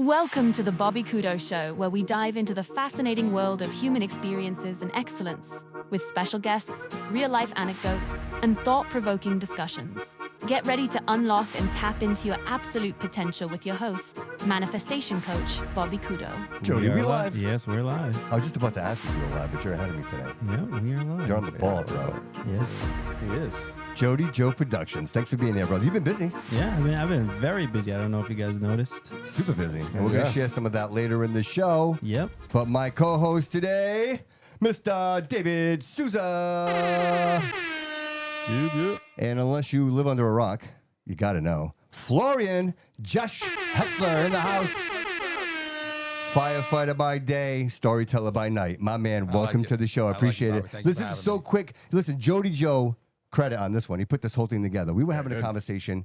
Welcome to the Bobby Couto Show, where we dive into the fascinating world of human experiences and excellence, with special guests, real-life anecdotes, and thought-provoking discussions. Get ready to unlock and tap into your absolute potential with your host, manifestation coach, Bobby Couto. Jody, we live? Yes, we're live. I was just about to ask if you were live, but you're ahead of me today. Yeah, we are live. You're on the ball, bro. Yes, he is. Jody Jo Productions. Thanks for being here, brother. You've been busy. Yeah, I've been very busy. I don't know if you guys noticed. Super busy. And we're going to share some of that later in the show. Yep. But my co-host today, Mr. David Sousa. And unless you live under a rock, you got to know, Florian Josh Hetzler in the house. Firefighter by day, storyteller by night. My man, welcome to the show. I appreciate it. This is so quick. Listen, Jody Jo, credit on this one. He put this whole thing together. We were having a conversation.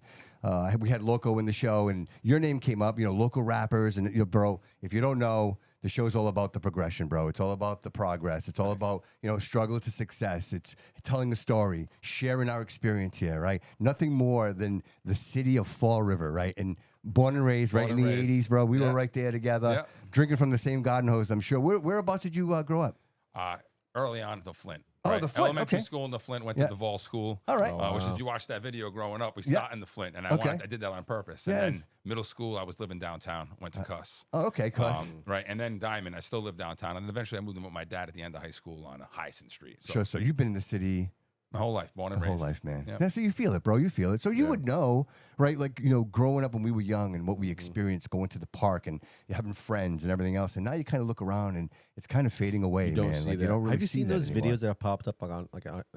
We had Loco in the show, and your name came up, local rappers. And, bro, if you don't know, the show's all about the progression, bro. It's all about the progress. It's all about, struggle to success. It's telling a story, sharing our experience here, right? Nothing more than the city of Fall River, right? And born and raised, right in the 80s, bro. We were right there together, drinking from the same garden hose, I'm sure. Whereabouts did you grow up? Early on, the Flint. Oh, right? the Flint. Elementary school in the Flint, went to Duval School. All right. Which, if you watch that video growing up, we started in the Flint, and I did that on purpose. And then middle school, I was living downtown, went to Cuss. Oh, okay, Cuss. Right, and then Diamond, I still lived downtown. And eventually I moved in with my dad at the end of high school on Hyacinth Street. So you've been in the city my whole life, born and raised. Whole life, man. Yep. Yeah, so you feel it, bro. You feel it. So you would know, right? Like, growing up when we were young and what we experienced going to the park and having friends and everything else. And now you kind of look around and it's kind of fading away, you don't man. See like, that. you don't really Have you see seen those anymore. videos that have popped up on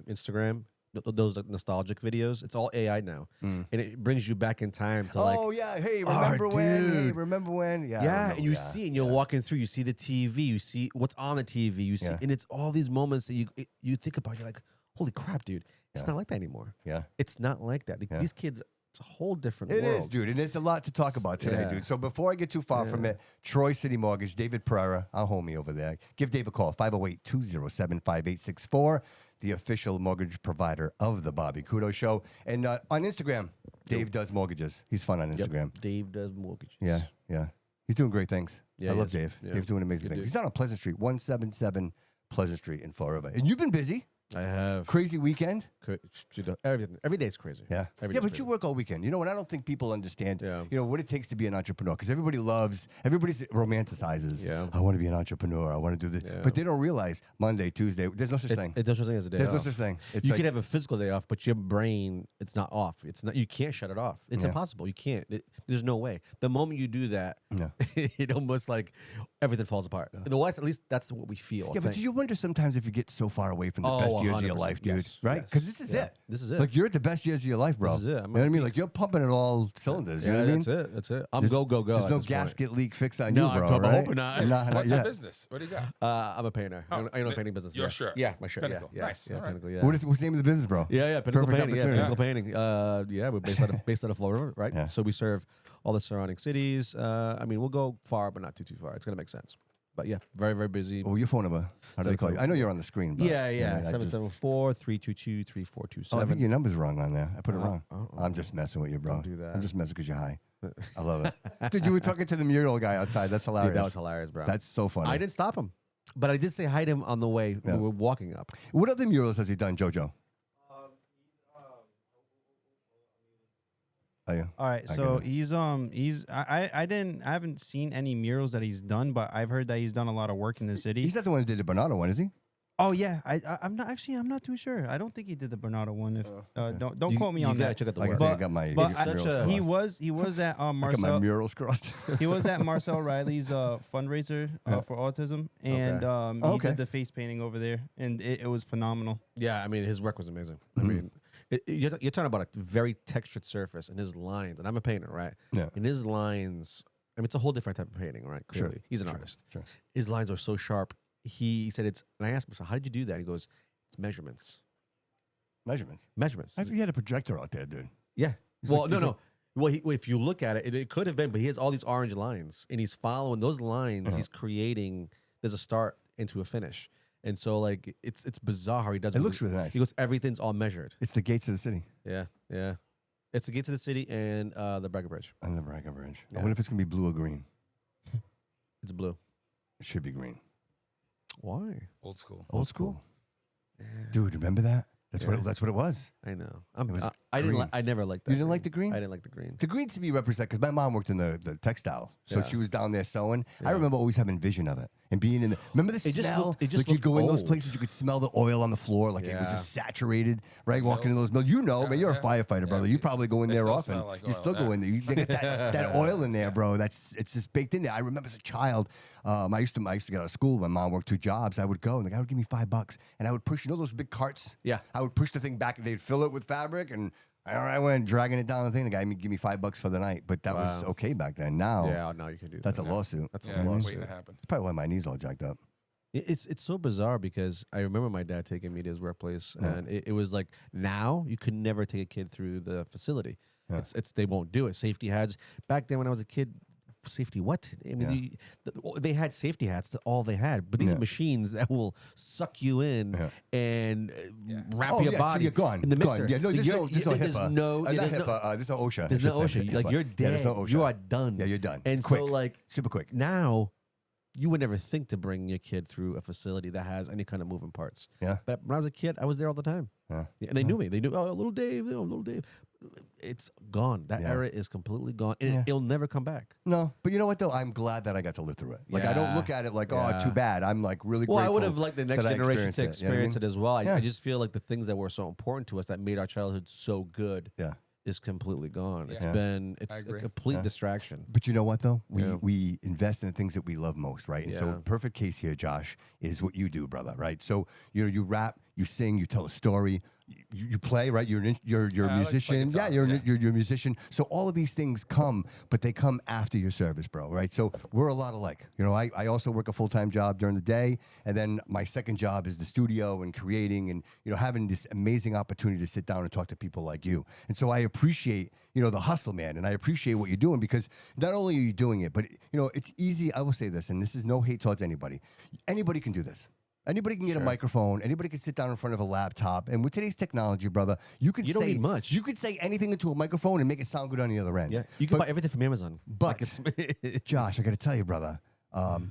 Instagram? Those nostalgic videos. It's all AI now, and it brings you back in time to oh yeah, hey, remember when? Hey, remember when? Yeah, and you see, and you're walking through. You see the TV. You see what's on the TV. You see, and it's all these moments that you think about. You're like, holy crap, dude! It's not like that anymore. Yeah, it's not like that. These kids, it's a whole different world. It is, dude, and there's a lot to talk about today, dude. So before I get too far from it, Troy City Mortgage, David Pereira, our homie over there. Give Dave a call, 508-207-5864, the official mortgage provider of the Bobby Couto Show. And on Instagram, Dave does mortgages. He's fun on Instagram. Yep. Dave does mortgages. Yeah. He's doing great things. I love Dave. Yeah. Dave's doing amazing things. He's out on Pleasant Street, 177 Pleasant Street in Fall River. And you've been busy. I have. Crazy weekend? Every day's crazy. Yeah. Every Yeah, day's but you work all weekend. And I don't think people understand, Yeah. what it takes to be an entrepreneur. Because everybody romanticizes, I want to be an entrepreneur. I want to do this. Yeah. But they don't realize Monday, Tuesday, there's no such thing. There's no such thing as a day There's off. no such thing. It's You like, can have a physical day off, but your brain, it's not off. It's not. You can't shut it off. It's Yeah. impossible. You can't. There's no way. The moment you do that, Yeah. it almost like everything falls apart. Otherwise, at least that's what we feel. yeah, but do you wonder sometimes if you get so far away from the best years of your 100%. life, dude? Yes. Right? Yes. Because this is it. This is it. Like, you're at the best years of your life, bro. This is it. You know what I mean? Like, you're pumping it all cylinders. You know what I mean? That's it. I'm There's- go. There's at no this point. gasket leak fix on No, you, bro. I'm right? hoping not. What's yeah. your business? What do you got? I'm a painter. I own a painting business. Your shirt. Yeah, my shirt. Pinnacle. Yeah, Nice. Yeah, All right. Pinnacle. Yeah. What's the name of the business, bro? Yeah, Pinnacle Perfect Painting. Yeah, opportunity. Pinnacle Painting. We're based out of Florida, right? Yeah. So we serve all the surrounding cities. We'll go far, but not too far. It's gonna make sense. But yeah, very, very busy. Oh, your phone number. How do they call you? I know you're on the screen. But Yeah. I just- 774-322-3427. Oh, I think your number's wrong on there. I put it wrong. oh, I'm just messing with you, bro. Don't do that. I'm just messing because you're high. I love it. Dude, you were talking to the mural guy outside. That's hilarious. Dude, that was hilarious, bro. That's so funny. I didn't stop him, but I did say hi to him on the way when we were walking up. What other murals has he done, JoJo? Oh, yeah. All right, I so get I haven't seen any murals that he's done, but I've heard that he's done a lot of work in the city. He's not the one who did the Bernardo one, is he? Oh yeah, I'm not too sure. I don't think he did the Bernardo one. If don't quote me You on gotta that. check out the Like I work. said, I got my But murals he crossed. was at I got my Marcel. murals crossed. He was at Marcel Riley's fundraiser for autism, and he did the face painting over there, and it was phenomenal. Yeah, his work was amazing. You're talking about a very textured surface and his lines, and I'm a painter, right? Yeah. And his lines, it's a whole different type of painting, right? Clearly, he's an artist. Sure. His lines are so sharp. He said and I asked him, so how did you do that? He goes, it's measurements. Measurements. Measurements. I think he had a projector out there, dude. Yeah. He's Well, like- no, he's no. Well, if you look at it, it could have been, but he has all these orange lines, and he's following those lines. He's creating. There's a start into a finish, and so like it's bizarre how he does. It looks really nice. He goes, everything's all measured. It's the gates of the city. Yeah. It's the gates of the city and the Braga Bridge. On the Braga Bridge. I Yeah. wonder if it's going to be blue or green. It's blue. It should be green. Why? Old school. Old school. Yeah. Dude, remember that? That's what it was. I know. I never liked that. You didn't like the green? I didn't like the green. The green to me represent, because my mom worked in the textile, so she was down there sewing. I remember always having vision of it and being in the. Remember the smell? Like you'd go in those places, you could smell the oil on the floor, like it was just saturated. Right, walking in those mills. You know, man, you're a firefighter, brother. You probably go in there often. Like you still go in there. You get that oil in there, bro. It's just baked in there. I remember as a child, I used to get out of school. My mom worked 2 jobs. I would go and the guy would give me $5, and I would push. You know those big carts? Yeah. I would push the thing back, and they'd fill it with fabric, and I went dragging it down the thing. The guy would give me $5 for the night, but that was okay back then. Now, now you can do that. that's a lawsuit. That's a waiting lawsuit. to happen. It's probably why my knees all jacked up. It's so bizarre because I remember my dad taking me to his workplace, and it was like, now you could never take a kid through the facility. Yeah. It's they won't do it. Safety hats. Back then when I was a kid, safety what? I mean, they had safety hats. That's all they had. But these machines that will suck you in and wrap your body so you're gone. in the mixer. Gone. Yeah, no, there's no HIPAA. There's no OSHA. There's no OSHA. Like you're dead. There's no OSHA. You are done. Yeah, you're done. And quick. so like super quick. Now, you would never think to bring your kid through a facility that has any kind of moving parts. Yeah. But when I was a kid, I was there all the time. Yeah. And they knew me. They knew, oh, little Dave, little Dave. It's gone. That era is completely gone. And it'll never come back. No, but you know what though? I'm glad that I got to live through it. Like I don't look at it like, oh, too bad. I'm like really grateful. Well, I would have liked the next generation to experience it as well. I just feel like the things that were so important to us that made our childhood so good is completely gone. It's a complete distraction. But you know what though? We invest in the things that we love most, right? And so perfect case here, Josh, is what you do, brother, right? So you rap, you sing, you tell a story, you play, right? You're a musician. You're a musician. So all of these things come, but they come after your service, bro, right? So we're a lot alike. You know, I also work a full-time job during the day, and then my second job is the studio and creating and, you know, having this amazing opportunity to sit down and talk to people like you. And so I appreciate, you know, the hustle, man, and I appreciate what you're doing, because not only are you doing it, but, you know, it's easy. I will say this, and this is no hate towards anybody. Anybody can do this. Anybody can get a microphone. Anybody can sit down in front of a laptop. And with today's technology, brother, you don't need much. You could say anything into a microphone and make it sound good on the other end. Yeah, you can buy everything from Amazon. But Josh, I got to tell you, brother,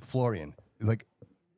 Florian, like,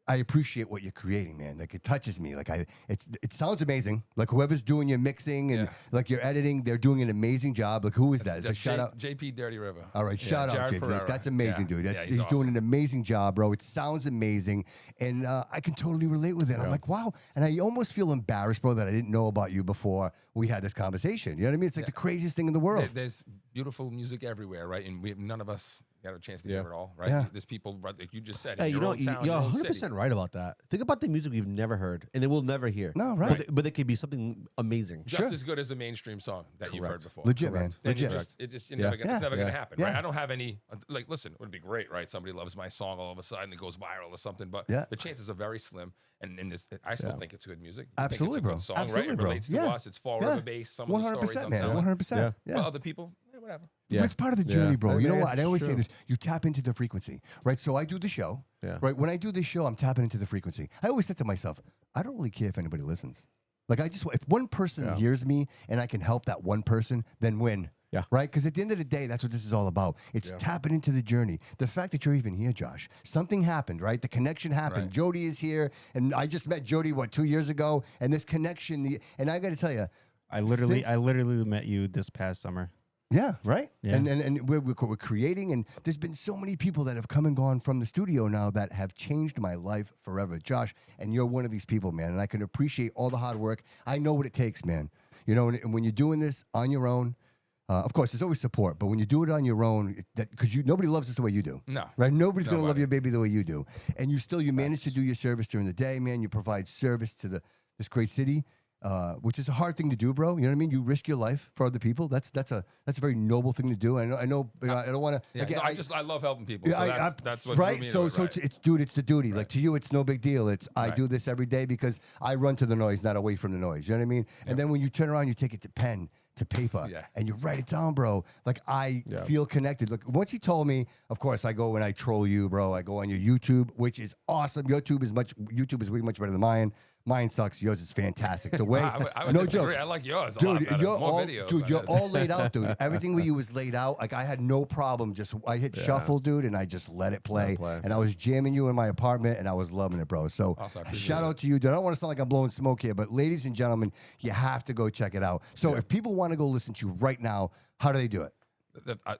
I appreciate what you're creating, man. Like, it touches me. Like, it sounds amazing. Like, whoever's doing your mixing and like your editing, they're doing an amazing job. Like, who is that? It's shout out JP Dirty River. All right, shout out JP. Like, that's amazing, dude. He's awesome. Doing an amazing job, bro. It sounds amazing, and I can totally relate with it. I'm like, wow, and I almost feel embarrassed, bro, that I didn't know about you before we had this conversation. You know what I mean? It's like the craziest thing in the world. There's beautiful music everywhere, right? And none of us got a chance to hear it all, right? Yeah. There's people, like you just said, hey, in your own town, you're your own 100% city. right about that. Think about the music we've never heard and then we'll never hear. No, right. But it could be something amazing. Just as good as a mainstream song that you've heard before. Legit, man. Legit. It's never going to happen, right? I don't have any, like, listen, it would be great, right? Somebody loves my song all of a sudden, it goes viral or something, but the chances are very slim. And in this, I still think it's good music. Absolutely, bro. It's a good song, Absolutely, right? It relates to us. It's Fall River based. Some of the stories I'm telling. 100%. But other people, whatever. But it's part of the journey, bro. You know what? And I always say this: you tap into the frequency, right? So I do the show, right? When I do this show, I'm tapping into the frequency. I always said to myself, I don't really care if anybody listens. Like, if one person hears me and I can help that one person, then win. Yeah. Right? Because at the end of the day, that's what this is all about. It's tapping into the journey. The fact that you're even here, Josh, something happened, right? The connection happened. Right. Jody is here, and I just met Jody, 2 years ago, and this connection, and I got to tell you, I literally met you this past summer. Yeah, right? Yeah. And we're creating, and there's been so many people that have come and gone from the studio now that have changed my life forever. Josh, and you're one of these people, man, and I can appreciate all the hard work. I know what it takes, man. You know, and when you're doing this on your own, of course, there's always support, but when you do it on your own, because nobody loves us the way you do. No. Right? Nobody's going to love your baby the way you do. And you manage to do your service during the day, man. You provide service to this great city. Which is a hard thing to do, bro. You know what I mean? You risk your life for other people. That's a very noble thing to do. I know. You know, I don't want to. Yeah, I love helping people. So that's what right. Drew me into it, It's the duty. Right. Like, to you, it's no big deal. It's I do this every day because I run to the noise, not away from the noise. You know what I mean? And then when you turn around, you take it to pen to paper and you write it down, bro. Like, I feel connected. Look, once he told me, of course, I go and I troll you, bro. I go on your YouTube, which is awesome. YouTube is way much better than mine. Mine sucks. Yours is fantastic. The way, I would no disagree. joke. I like yours a Dude, lot better. you're More all, videos. dude, you're all laid out, dude. Everything with you was laid out. Like I had no problem. Just I hit shuffle, dude, and I just let it play. And I was jamming you in my apartment, and I was loving it, bro. So shout out to you, dude. I don't want to sound like I'm blowing smoke here, but ladies and gentlemen, you have to go check it out. So if people want to go listen to you right now, how do they do it?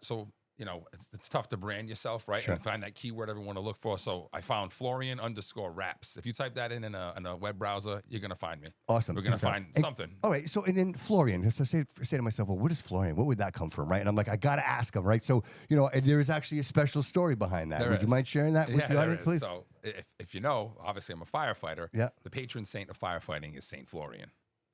So you know, it's tough to brand yourself, right? And find that keyword everyone to look for. So I found Florian_raps. If you type that in a web browser, you're gonna find me. Awesome. We're gonna find something. All right. So and then Florian. So say to myself, well, what is Florian? What would that come from, right? And I'm like, I gotta ask him, right? So you know, and there is actually a special story behind that. Would you mind sharing that with the audience, please? So if you know, obviously I'm a firefighter. Yeah. The patron saint of firefighting is Saint Florian,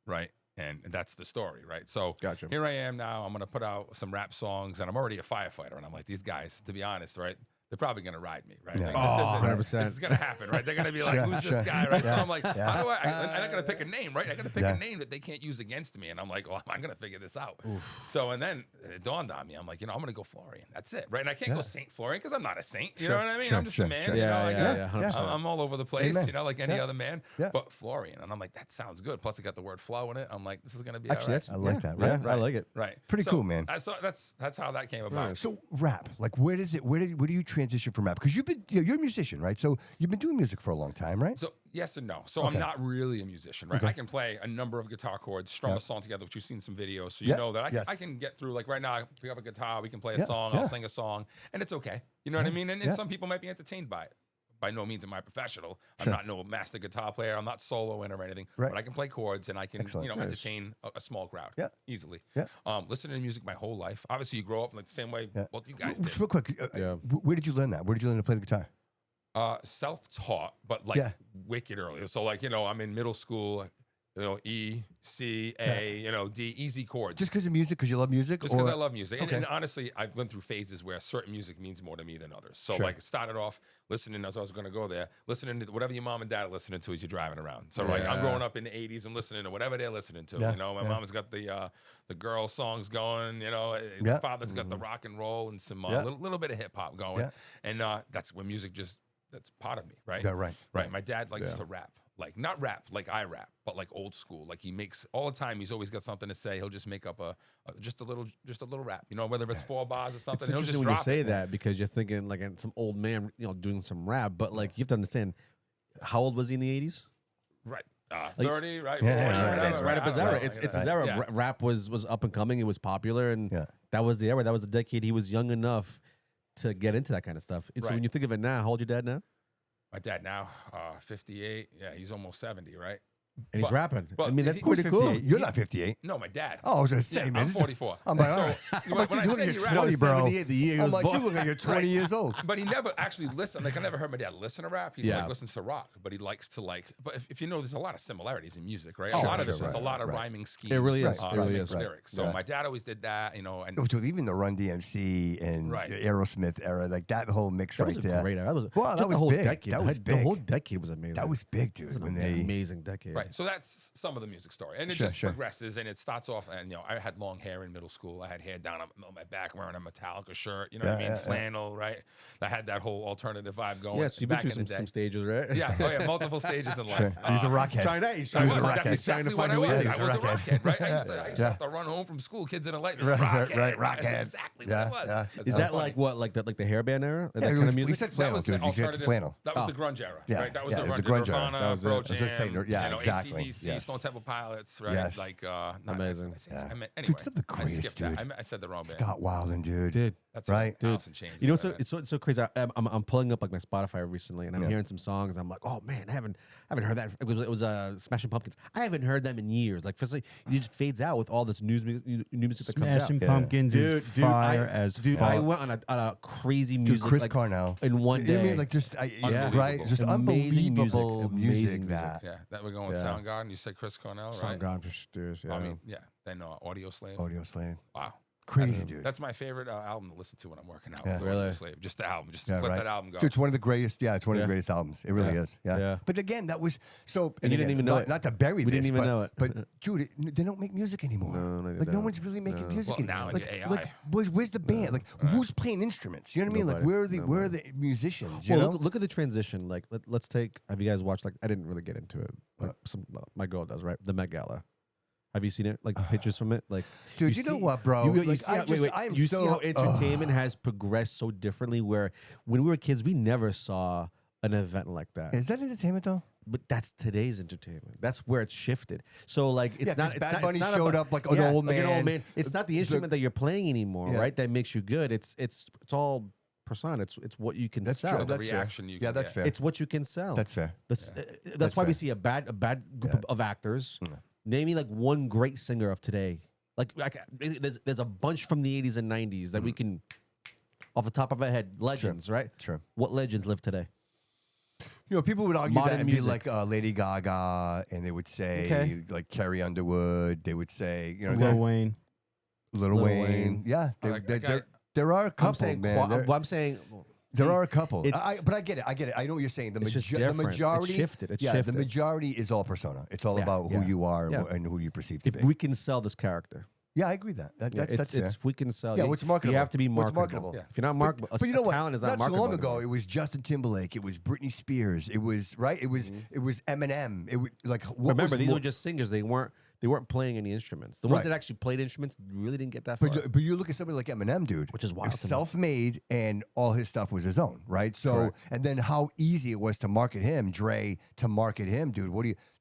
right? And that's the story, right? So Gotcha. Here I am now. I'm going to put out some rap songs, and I'm already a firefighter. And I'm like, these guys, to be honest, right? They're probably going to ride me, right? Yeah. Like, 100%. This is going to happen, right? They're going to be like, who's this guy, right? So I'm like, how do I'm not going to pick a name, right? I got to pick a name that they can't use against me. And I'm like, well, I'm going to figure this out. So, and then it dawned on me. I'm like, you know, I'm going to go Florian. That's it, right? And I can't go Saint Florian because I'm not a saint. You know what I mean? I'm just a man. You know, 100%. I'm all over the place, you know, like any other man. Yeah. But Florian. And I'm like, that sounds good. Plus, it got the word flow in it. I'm like, this is going to be Actually, all right. I like that. Yeah, Right? I like it. Right. Pretty cool, man. So that's how that came about. So rap, like where do you transition from rap? Because you're a musician, right? So you've been doing music for a long time, right? So yes and no. So I'm not really a musician, right? I can play a number of guitar chords, strum a song together, which you've seen some videos, so you know that I can get through. Like right now, I pick up a guitar, we can play a song, I'll sing a song, and it's okay. You know what I mean? And some people might be entertained by it. By no means am I professional. I'm not no master guitar player. I'm not soloing or anything. Right. But I can play chords and I can entertain a small crowd easily. Yeah. Listening to music my whole life. Obviously, you grow up like the same way. Well, you guys did. Just real quick, where did you learn that? Where did you learn to play the guitar? Self-taught, but like wicked early. So like, you know, I'm in middle school, you know, E, C, A, you know, D, easy chords. Just because of music, because you love music? Just because I love music. And honestly, I've went through phases where certain music means more to me than others. So like it started off listening, as I was going to go there, listening to whatever your mom and dad are listening to as you're driving around. So like I'm growing up in the 80s, I'm listening to whatever they're listening to. You know, my mom's got the girl songs going, you know, my father's got the rock and roll and some little bit of hip hop going. Yeah. And that's where music that's part of me, right? Yeah, right. My dad likes to rap. Like not rap like I rap, but like old school. Like he makes all the time. He's always got something to say. He'll just make up just a little rap. You know, whether it's 4 bars or something. It's He'll interesting just when drop you say it. that because you're thinking like some old man, you know, doing some rap. But like you have to understand, how old was he in the 80s? Right. 30, right? 40, That's right up his era. It's his era. Yeah. Rap was up and coming. It was popular, and that was the era. That was the decade he was young enough to get into that kind of stuff. And so when you think of it now, how old your dad now? My dad now, 58. Yeah, he's almost 70, right? And he's rapping. but I mean, that's he's pretty cool. You're not 58. No, my dad. Oh, I was going to say, man. I'm 44. I'm like, when I say he raps, 20, bro. 78 the year he I'm was like, born. you look like you're 20 years old. But he never actually listened. Like I never heard my dad listen to rap. He like listens to rock, but he likes to like. But if you know, there's a lot of similarities in music, right? A lot of this is a lot of rhyming schemes. It really is. To It really make is. lyrics. So my dad always did that, you know. And Dude, even the Run DMC and Aerosmith era, like that whole mix That was there. a great era. That was whole big. decade. That was big. The whole decade was amazing. That was big, dude. It was an amazing decade. Right. So that's some of the music story. And it just progresses and it starts off. And, you know, I had long hair in middle school. I had hair down on my back wearing a Metallica shirt. You know what I mean? Flannel, right? I had that whole alternative vibe going. Yes, you've been through some stages, right? Yeah. Oh, yeah. Multiple stages in life. He's a rockhead. He's trying to That's exactly what I was. I was a rockhead, right? I used to have to run home from school. Kids in a light. Rockhead. Rockhead. That's exactly what it was. Is that like what, like the hairband era? That Yeah, kind of he music? said That flannel, was the dude. You said alternative. flannel. That was the grunge era, Yeah, right? That was yeah, the the grunge grunge era. Nirvana, That was it. Pearl I was just saying, Jam, yeah, you know, exactly. AC/DC, Yes. Stone Temple Pilots, right? Yes. Like, Amazing. Anyway, Dude, some of the I greatest, skipped that. dude. I said the wrong band. Scott Weiland, dude. That's right, dude. Alice in Chains. You know, it's so crazy. I'm pulling up like my Spotify recently, and I'm hearing some songs. I'm like, oh man, I haven't heard that. It was Smashing Pumpkins. I haven't heard them in years. Like, it just fades out with all this new music that comes out. Smashing Pumpkins is fire as fuck. I went on a crazy music. Chris like, Cornell in one day. I mean, like just Unbelievable. just Amazing music. unbelievable Amazing music. Yeah, that we're going Soundgarden. You said Chris Cornell, right? Soundgarden, dude. I mean, yeah. Then Audio Slave. Audio Slave. Wow. Crazy, dude. That's my favorite album to listen to when I'm working out. Yeah. Really? Slave. Just the album. Just let that album go. Dude, it's one of the greatest. Yeah, it's one of the greatest albums. It really is. Yeah. But again, that was so. And you didn't even know it. Not to bury this. We didn't even know it. But dude, they don't make music anymore. No one's really making music now. Like, AI. like where's the band? Like, who's playing instruments? You know what I mean? Like, where are the musicians? You know? Look at the transition. Like, let's take. Have you guys watched? Like, I didn't really get into it. Like, my girl does, right? The Met Gala. Have you seen it? Like pictures from it? Like, dude, you know what, bro? You see how entertainment has progressed so differently. Where when we were kids, we never saw an event like that. Is that entertainment though? But that's today's entertainment. That's where it's shifted. So like, it's not. Bad Bunny showed up like an old man. Like an old man. It's not the instrument that you're playing anymore, right? That makes you good. It's all persona. It's what you can sell. True. The reaction you that's fair. It's what you can sell. That's fair. That's why we see a bad group of actors. Name me like one great singer of today. Like there's a bunch from the 80s and 90s that we can, off the top of our head, legends, right? Sure. What legends live today? You know, people would argue Modern that and music. be like Lady Gaga, and they would say like Carrie Underwood. They would say, you know, Lil Wayne. Little Wayne. Yeah, there are a couple, I'm saying. There are a couple, It's- but I get it. I know what you're saying. The, It's just the different. majority, It's shifted. It's the shifted. majority is all persona. It's all about who you are and who you perceive to If be. we can sell this character, Yeah, I agree with that. That's fair. if we can sell. Yeah, what's marketable? You have to be What's marketable. marketable? If you're not marketable, But you know what? talent is not Not too marketable. long ago, anymore. it was Justin Timberlake. It was Britney Spears. It was right. It was Eminem. It was like what Remember, was these more- were just singers. They weren't playing any instruments. The ones Right. that actually played instruments really didn't get that far. But you look at somebody like Eminem, dude, Which is wild to me. self-made, and all his stuff was his own, right? So, Correct. and then how easy it was to market him, Dre, to market him, dude.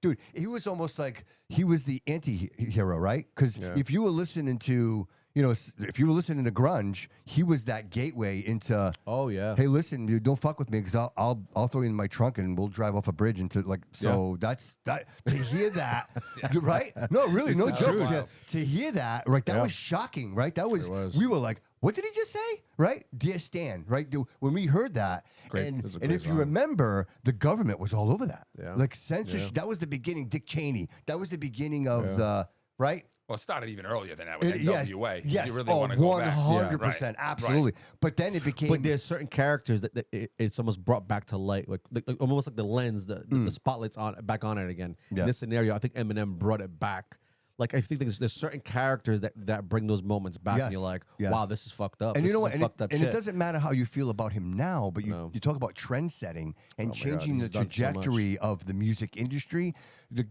Dude? He was almost like he was the anti-hero, right? Because if you were listening to, if you were listening to grunge, he was that gateway into. Oh yeah. Hey, listen, dude, don't fuck with me because I'll throw you in my trunk and we'll drive off a bridge into like. So that's that to hear that, right? No, really, no joke. To hear that, right? That was shocking, right? That was, was. we were like, what did he just say? Right? Dear Stan, right? Dude, when we heard that, and That's a if great you song. remember, the government was all over that. Yeah. Like censorship. That was the beginning. Dick Cheney. That was the beginning of the right. Well, it started even earlier than that with Yes, NWA. yes, You really want to go back. 100%, Right. absolutely. But then it became. But there's certain characters that it's almost brought back to light, like almost like the lens, the spotlight's back on it again. Yeah. In this scenario, I think Eminem brought it back. Like I think there's certain characters that bring those moments back, and you're like, wow, this is fucked up. And this you know is what? fucked up And shit. it doesn't matter how you feel about him now, but you talk about trend setting and changing the he's done so trajectory of the music industry.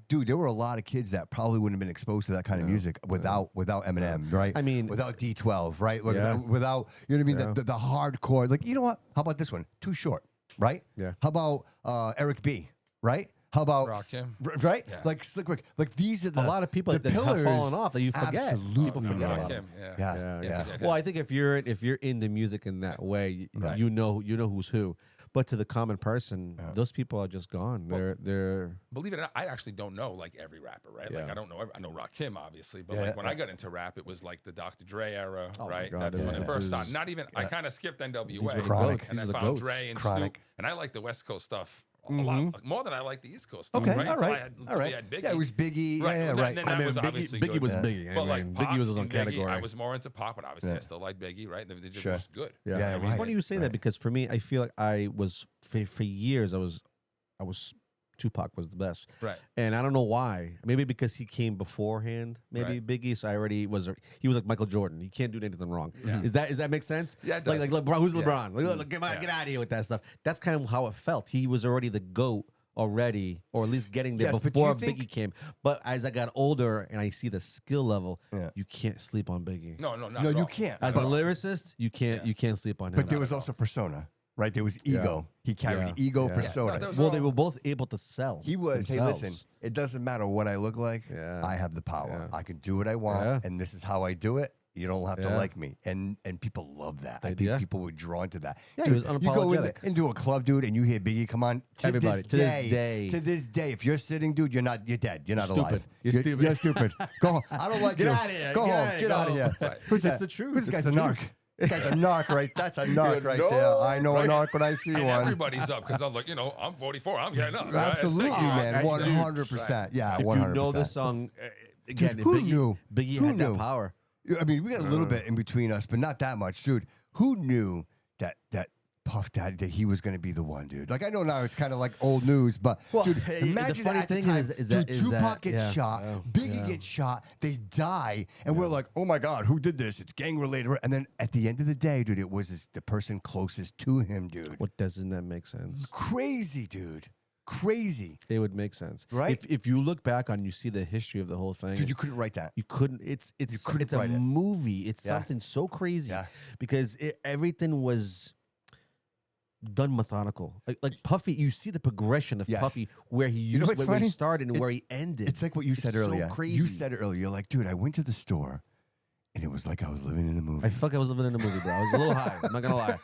Dude, there were a lot of kids that probably wouldn't have been exposed to that kind of music without Eminem, right? I mean, without D12, right? Like, without, you know what I mean? The hardcore. Like, you know what? How about this one? Too Short, right? Yeah. How about Eric B, right? How about Rakim. Right? Yeah. Like Slick Rick. Like these are the a lot of people the that have pillars. fallen off that you forget. Absolutely. People forget about Rakim, them. Yeah. Well, I think if you're into music in that way, you know who's who. But to the common person, those people are just gone. They're Believe it or not, I actually don't know like every rapper, right? Like I don't know. I know Rakim, obviously, but like when I got into rap, it was like the Dr. Dre era, right? God, That's when yeah. it first started. Not even. I kind of skipped NWA, Chronic. and I These are the found goats. Dre and Chronic. Snoop, and I like the West Coast stuff a lot more than I like the East Coast stuff. Okay, right? all Until right, until we had Biggie. Yeah, it was Biggie. Right. Yeah, And right. then that was obviously Biggie good. was Biggie. But I like mean, Pac Biggie was his own and Biggie, category. I was more into pop, but obviously I still like Biggie, right? They just Sure. was good. Yeah, It's right. funny you say that because for me, I feel like I was for years I was Tupac was the best, Right. And I don't know why. Maybe because he came beforehand. Maybe Biggie, so I already he was like Michael Jordan. He can't do anything wrong. Yeah. Is that make sense? Yeah, it Like does. LeBron. Who's Yeah. LeBron? Like, get out of here with that stuff. That's kind of how it felt. He was already the GOAT already, or at least getting there Yes, but do before you think- Biggie came. But as I got older and I see the skill level, you can't sleep on Biggie. No, not No, at you all. can't. As a lyricist, you can't sleep on him. But there was also persona, right? There was ego. He carried ego, persona. No, well, they were both able to sell. He was, themselves. hey, listen, it doesn't matter what I look like. Yeah. I have the power. Yeah. I can do what I want, Yeah. and this is how I do it. You don't have to Yeah. like me. And people love that. I think yeah. people were drawn to that. Yeah, he was You go unapologetic. into a club, dude, and you hear Biggie come on. Everybody, to this day. To this day, if you're sitting, dude, you're dead. You're not Stupid. alive. You're stupid. You're stupid. Go home. I don't like Get you. outta here. Go Get home. outta here. Get Go out of home. here. Right. Who's It's that? the truth. This It's guy's the a narc. This guy's a narc, right? That's a narc right there. I know a narc when I see And one. everybody's up because I'm like, I'm 44. I'm getting up. right? Absolutely, man. actually, 100%. Yeah, If 100%. you know the song, again, who Biggie, knew? Biggie Who had knew? that power. I mean, we got a little bit in between us, but not that much, dude. Who knew that Puff Daddy, that he was going to be the one, dude? Like, I know now it's kind of like old news, but dude, imagine that at the time, dude, Tupac gets shot, Biggie gets shot, they die, and we're like, oh my God, who did this? It's gang related. And then at the end of the day, dude, it was the person closest to him, dude. What doesn't that make sense? Crazy, dude. Crazy. It would make sense, right? If you look back on, you see the history of the whole thing. Dude, you couldn't write that. You couldn't. It's a movie. It's something so crazy because everything was done methodical. Like Puffy, you see the progression of Puffy where he where he started and where he ended. It's like what you said earlier. So crazy. You said it earlier. You're like, dude, I went to the store. And it was like I was living in a movie. I felt like I was living in a movie, bro. I was a little high. I'm not gonna lie.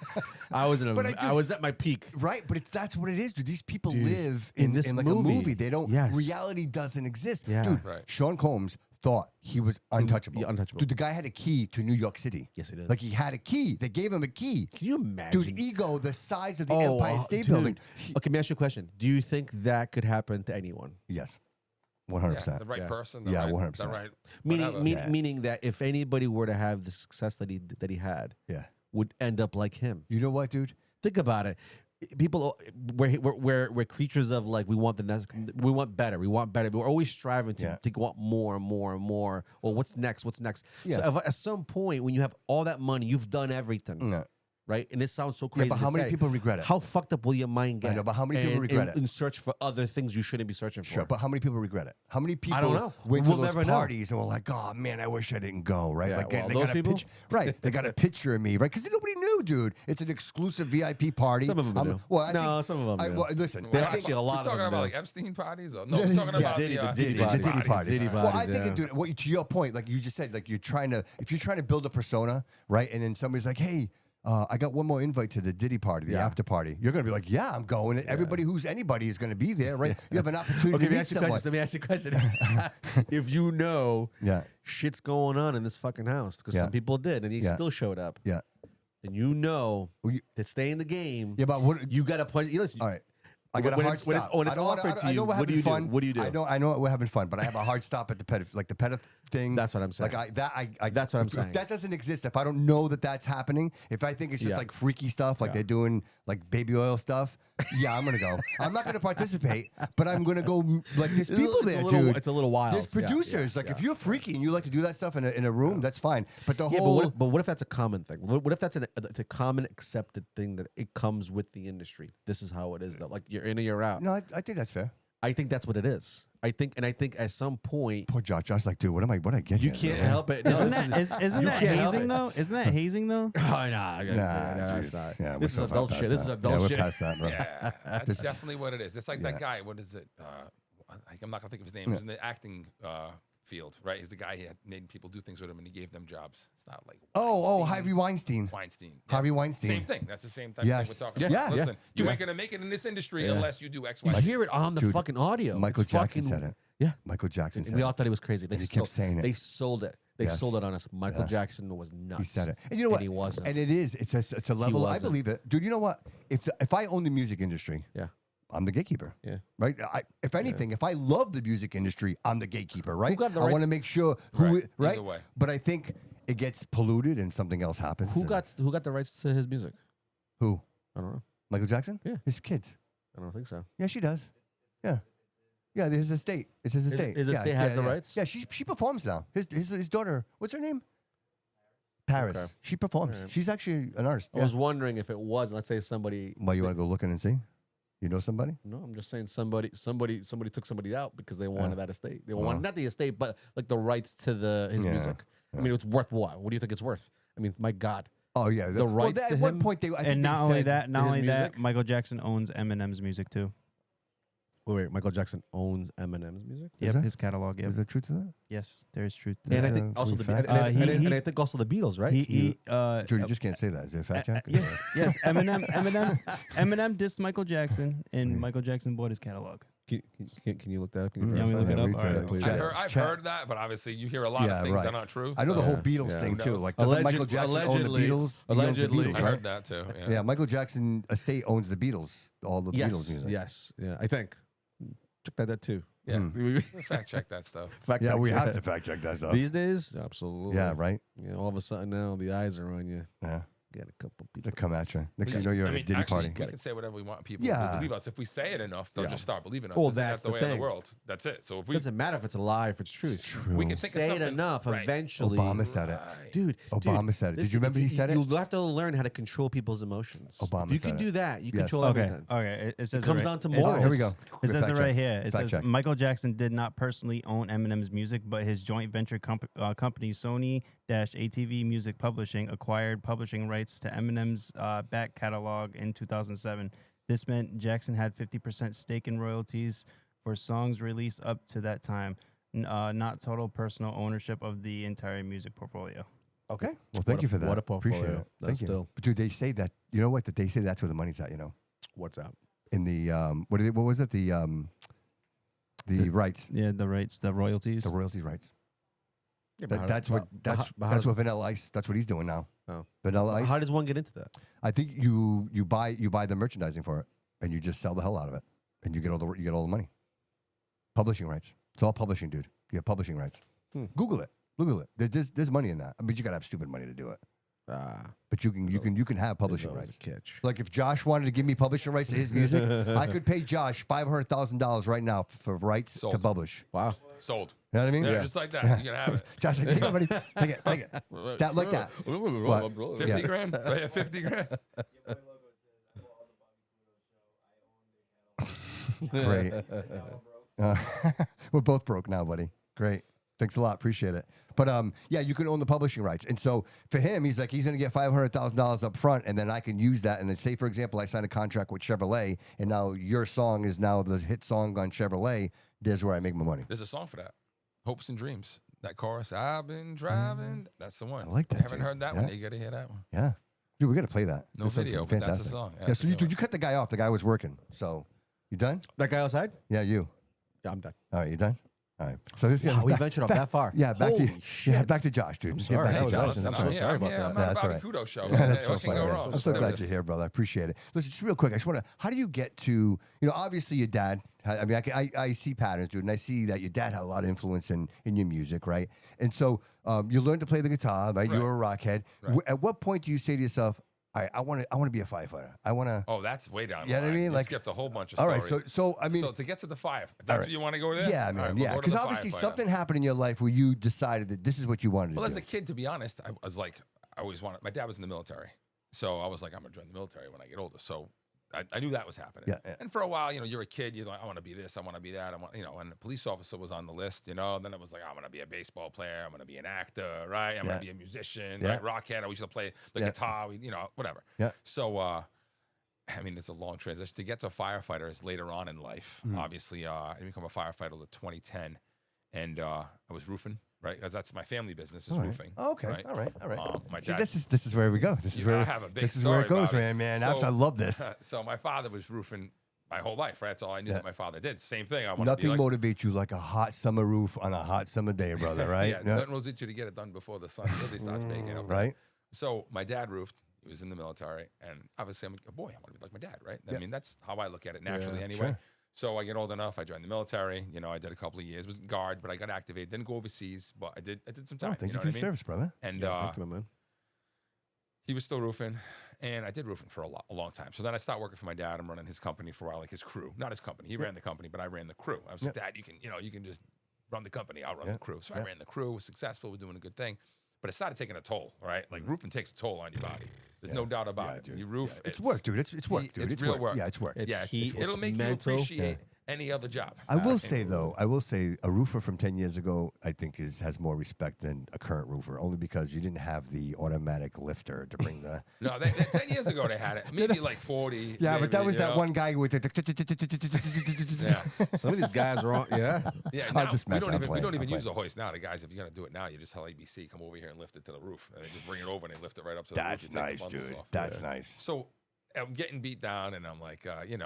I was at my peak. Right, but that's what it is, dude. These people live in like a movie. They don't. Reality doesn't exist, dude. Right. Sean Combs thought he was untouchable. Untouchable. Dude, the guy had a key to New York City. Yes, he did. Like he had a key. They gave him a key. Can you imagine? Dude, ego the size of the Empire State Building. Okay, let me ask you a question. Do you think that could happen to anyone? Yes. 100%. The right person. 100%. The right. Meaning that if anybody were to have the success that he had, would end up like him. You know what, dude? Think about it. People, we're creatures of like we want the next, we want better. We're always striving to want more and more and more. Well, what's next? Yes. So at some point, when you have all that money, you've done everything. Yeah. Right? And it sounds so crazy. Yeah, but how many people regret it? How fucked up will your mind get? I know, but how many people regret it? And search for other things you shouldn't be searching for. Sure, but how many people regret it? How many people I don't know. went to those parties and were like, oh man, I wish I didn't go, right? Yeah, like well, they those got people? They got a picture of me, right? Because nobody knew, dude. It's an exclusive VIP party. Some of them do. Well, some of them do. Listen, There are actually a lot of them. Talking about like Epstein parties? Or, no, we're talking about the Diddy parties. Well, I think, dude, to your point, like you just said, like if you're trying to build a persona, right? And then somebody's like, hey, I got one more invite to the Diddy party, the after party. You're going to be like, yeah, I'm going. Everybody who's anybody is going to be there, right? You have an opportunity to meet someone. Let me ask you a question. If you know shit's going on in this fucking house, because some people did, and he still showed up. Yeah. And you know to stay in the game. Yeah, but what you got to play. Listen, all right. I got a hard stop. When it's offered to you, what do you do? What do you do? I know we're having fun, but I have a hard stop at the pet thing. That's what I'm saying. Like that's what I'm saying. If that doesn't exist, if I don't know that that's happening, if I think it's just like freaky stuff, like they're doing like baby oil stuff, I'm gonna go. I'm not gonna participate, but I'm gonna go. Like there's people there, dude. It's a little wild. There's producers. If you're freaky and you like to do that stuff in a room, that's fine. But the whole. But what if that's a common thing? What if that's it's a common accepted thing that it comes with the industry? This is how it is, though. Like you're in or you're out. No, I think that's fair. I think that's what it is. I think at some point, poor Josh. Josh's like, dude, what I get? You can't help it. Isn't that hazing though? Isn't that hazing though? Oh, nah, this is adult shit. This is adult shit. We're past that, bro. Yeah, that's definitely what it is. It's like that guy. What is it? I'm not gonna think of his name. He was in the acting field, right? He's the guy who had made people do things with him, and he gave them jobs. It's not like Harvey Weinstein. Harvey Weinstein. Same thing. That's the same type of thing we're talking about. Listen, you ain't gonna make it in this industry unless you do X, Y. I hear it on the fucking audio. Michael Jackson said it. Yeah, Michael Jackson said it. We all thought he was crazy. He kept saying it. They sold it. They sold it on us. Michael Jackson was nuts. He said it, and you know what? And he wasn't. And it is. It's a level. I believe it, dude. You know what? If I own the music industry, I'm the gatekeeper. Yeah. Right? If anything, if I love the music industry, I'm the gatekeeper, right? I want to make sure right? Either way. But I think it gets polluted and something else happens. Who got the rights to his music? Who? I don't know. Michael Jackson? Yeah. His kids. I don't think so. Yeah, she does. Yeah. Yeah, his estate. It's his estate. His estate has the rights? Yeah, she performs now. His daughter, what's her name? Paris. Okay. She performs. Right. She's actually an artist. I was wondering if it was, let's say somebody. Well, you want to go looking and see? You know somebody? No, I'm just saying somebody took somebody out because they wanted that estate. They wanted not the estate, but like the rights to his music. I mean, it's worth what? What do you think it's worth? I mean, my God. Oh yeah, the rights to at one point not only that, Michael Jackson owns Eminem's music too. Wait, Michael Jackson owns Eminem's music? Yep, his catalog. Yep. Is there truth to that? Yes, there is truth to that. And I think also I think also the Beatles, right? Dude, you just can't say that. Is it a fact check? Yes. Eminem dissed Michael Jackson, and Michael Jackson bought his catalog. Can you look that up? Can you look it up? All right. I've heard that, but obviously you hear a lot of things that aren't true. I know the whole Beatles thing too. Like, doesn't Michael Jackson own the Beatles? Allegedly, I heard that too. Yeah, Michael Jackson estate owns the Beatles, all the Beatles music. Yes, yeah, I think. Check that too. Yeah, fact check that stuff. Yeah, we have to fact check that stuff. These days, absolutely. Yeah, right. Yeah, all of a sudden now the eyes are on you. Yeah. Get a couple They people. come at you. Next thing you know, you're at a Diddy party. We can say whatever we want people to believe us. If we say it enough, they'll just start believing us. Well, Isn't that's that the way the of thing. the world. That's it. So if we Doesn't matter if it's a lie, if it's true. It's true. we can think of Say it something, enough, right. eventually. Obama said it. Dude, Obama said it. Did you remember he said it? You'll have to learn how to control people's emotions. Obama If you said can it. do that, you Yes. control Okay. everything. Okay. It says It comes right, down to it morals. says- Here we go. It says Fact it right check. here. It Fact says check. Michael Jackson did not personally own Eminem's music, but his joint venture company Sony-ATV Music Publishing acquired publishing rights to Eminem's back catalog in 2007. This meant Jackson had 50% stake in royalties for songs released up to that time, not total personal ownership of the entire music portfolio. Okay. Well, thank you for that. What a portfolio. Appreciate it. That's Thank you. still- But dude, they say that. You know what? That they say that's where the money's at. What's up? In the what was it? The rights, Yeah, the rights, the royalties. the royalty rights. Yeah, but That's how- what but that's how that's does- what Vanilla Ice. That's what he's doing now. Oh. Vanilla Ice. How does one get into that? I think you buy the merchandising for it, and you just sell the hell out of it, and you get all the money. Publishing rights. It's all publishing, dude. You have publishing rights. Google it. There's money in that. I mean, you gotta have stupid money to do it. But you can have publishing rights. Catch. Like if Josh wanted to give me publishing rights to his music, I could pay Josh $500,000 right now for rights to Sold. publish. Wow. Sold. You know what I mean? Yeah, just like that. You can have it. Josh, like, take it, buddy. Take it. That like that. What? 50 grand. Yeah, 50 grand. Great. We're both broke now, buddy. Great. Thanks a lot. Appreciate it. But yeah, you can own the publishing rights. And so for him, he's like, he's going to get $500,000 up front, and then I can use that. And then say, for example, I signed a contract with Chevrolet, and now your song is now the hit song on Chevrolet. There's where I make my money. There's a song for that. Hopes and Dreams. That chorus, I've been driving. That's the one. I like that, You haven't dude. heard that Yeah. one? You got to hear that one. Yeah. Dude, we got to play that. No This is video, but that's a fantastic. song. Yeah, That's so a you, good dude, one. you cut the guy off. The guy was working. So you done? That guy outside? Yeah, you. Yeah, I'm done. All right, you done? All right. So this Wow, we ventured up that far. Yeah, back Holy to shit. back to Josh, dude. Just get sorry. back That to was Josh. awesome. I'm I'm so sorry about that. I'm Yeah, on that's Bobby all right. Couto show. That's so What can funny, go man. wrong? I'm so glad Let's- you're here, brother. I appreciate it. Listen, just real quick, I just want to. How do you get to? Obviously your dad. I mean, I see patterns, dude, and I see that your dad had a lot of influence in your music, right? And so you learned to play the guitar, right? You were a rock head. Right. At what point do you say to yourself, "All right, I want to be a firefighter. I want to." Oh, that's way down. You know what I mean? You Like- skipped a whole bunch of All right, stories. so I mean, so to get to the five, if that's right. what you want to go there. yeah, All man, right, we'll yeah, go to because the obviously firefighter. something happened in your life where you decided that this is what you wanted Well, to as do. a kid, to be honest, I was like, I always wanted. My dad was in the military, so I was like, I'm gonna join the military when I get older. So I knew that was happening. Yeah. And for a while, you're a kid. You're like, I want to be this. I want to be that. I want, and the police officer was on the list. And then it was like, I'm gonna be a baseball player. I'm gonna be an actor, right? I'm gonna be a musician, right? Rockhead. I used to play the guitar. Whatever. Yeah. So, I mean, it's a long transition to get to firefighters later on in life. Obviously, I didn't become a firefighter until 2010, and I was roofing. Right, because that's my family business is roofing. Oh, okay, right? all right. My See, dad, this is where we go. This is where I have a big this is where it story, goes, Bobby. man. So- I love this. So my father was roofing my whole life. Right, that's all I knew that my father did. Same thing. I wanted to Nothing be like, motivates you like a hot summer roof on a hot summer day, brother. Right? yeah, nothing motivates you to get it done before the sun really starts making it. Right. So my dad roofed. He was in the military, and obviously I'm a boy. I want to be like my dad, right? I mean, that's how I look at it naturally, anyway. sure. So I get old enough. I joined the military. I did a couple of years. Was guard, but I got activated. Didn't go overseas, but I did some time. Thank you know for what your I mean? service, brother. And Thank you, my man. he was still roofing, and I did roofing for a long time. So then I started working for my dad. I'm running his company for a while, like his crew. Not his company. He ran the company, but I ran the crew. I was like, Dad, you can just run the company. I'll run the crew. So I ran the crew. Was successful. Was doing a good thing. But it started taking a toll, right? Like roofing takes a toll on your body. There's no doubt about it. Dude. You roof. It's work, dude. It's work, dude. It's real work. Yeah, it's work. Yeah, heat, it'll it's make mental. you appreciate any other job. I will say though, a roofer from 10 years ago, I think has more respect than a current roofer, only because you didn't have the automatic lifter to bring the. No, 10 years ago they had it. Maybe like 40. Yeah, maybe, but that was that one guy with the. Yeah. Some of these guys are on. Yeah. Yeah, I'll now, just we mess don't up, even, I'm we don't playing, even I'm use the hoist now. The guys, if you're gonna do it now, you just tell ABC come over here and lift it to the roof, and they just bring it over and they lift it right up to the roof. That's You take the nice, bundles dude. off. That's nice. So I'm getting beat down, and I'm like,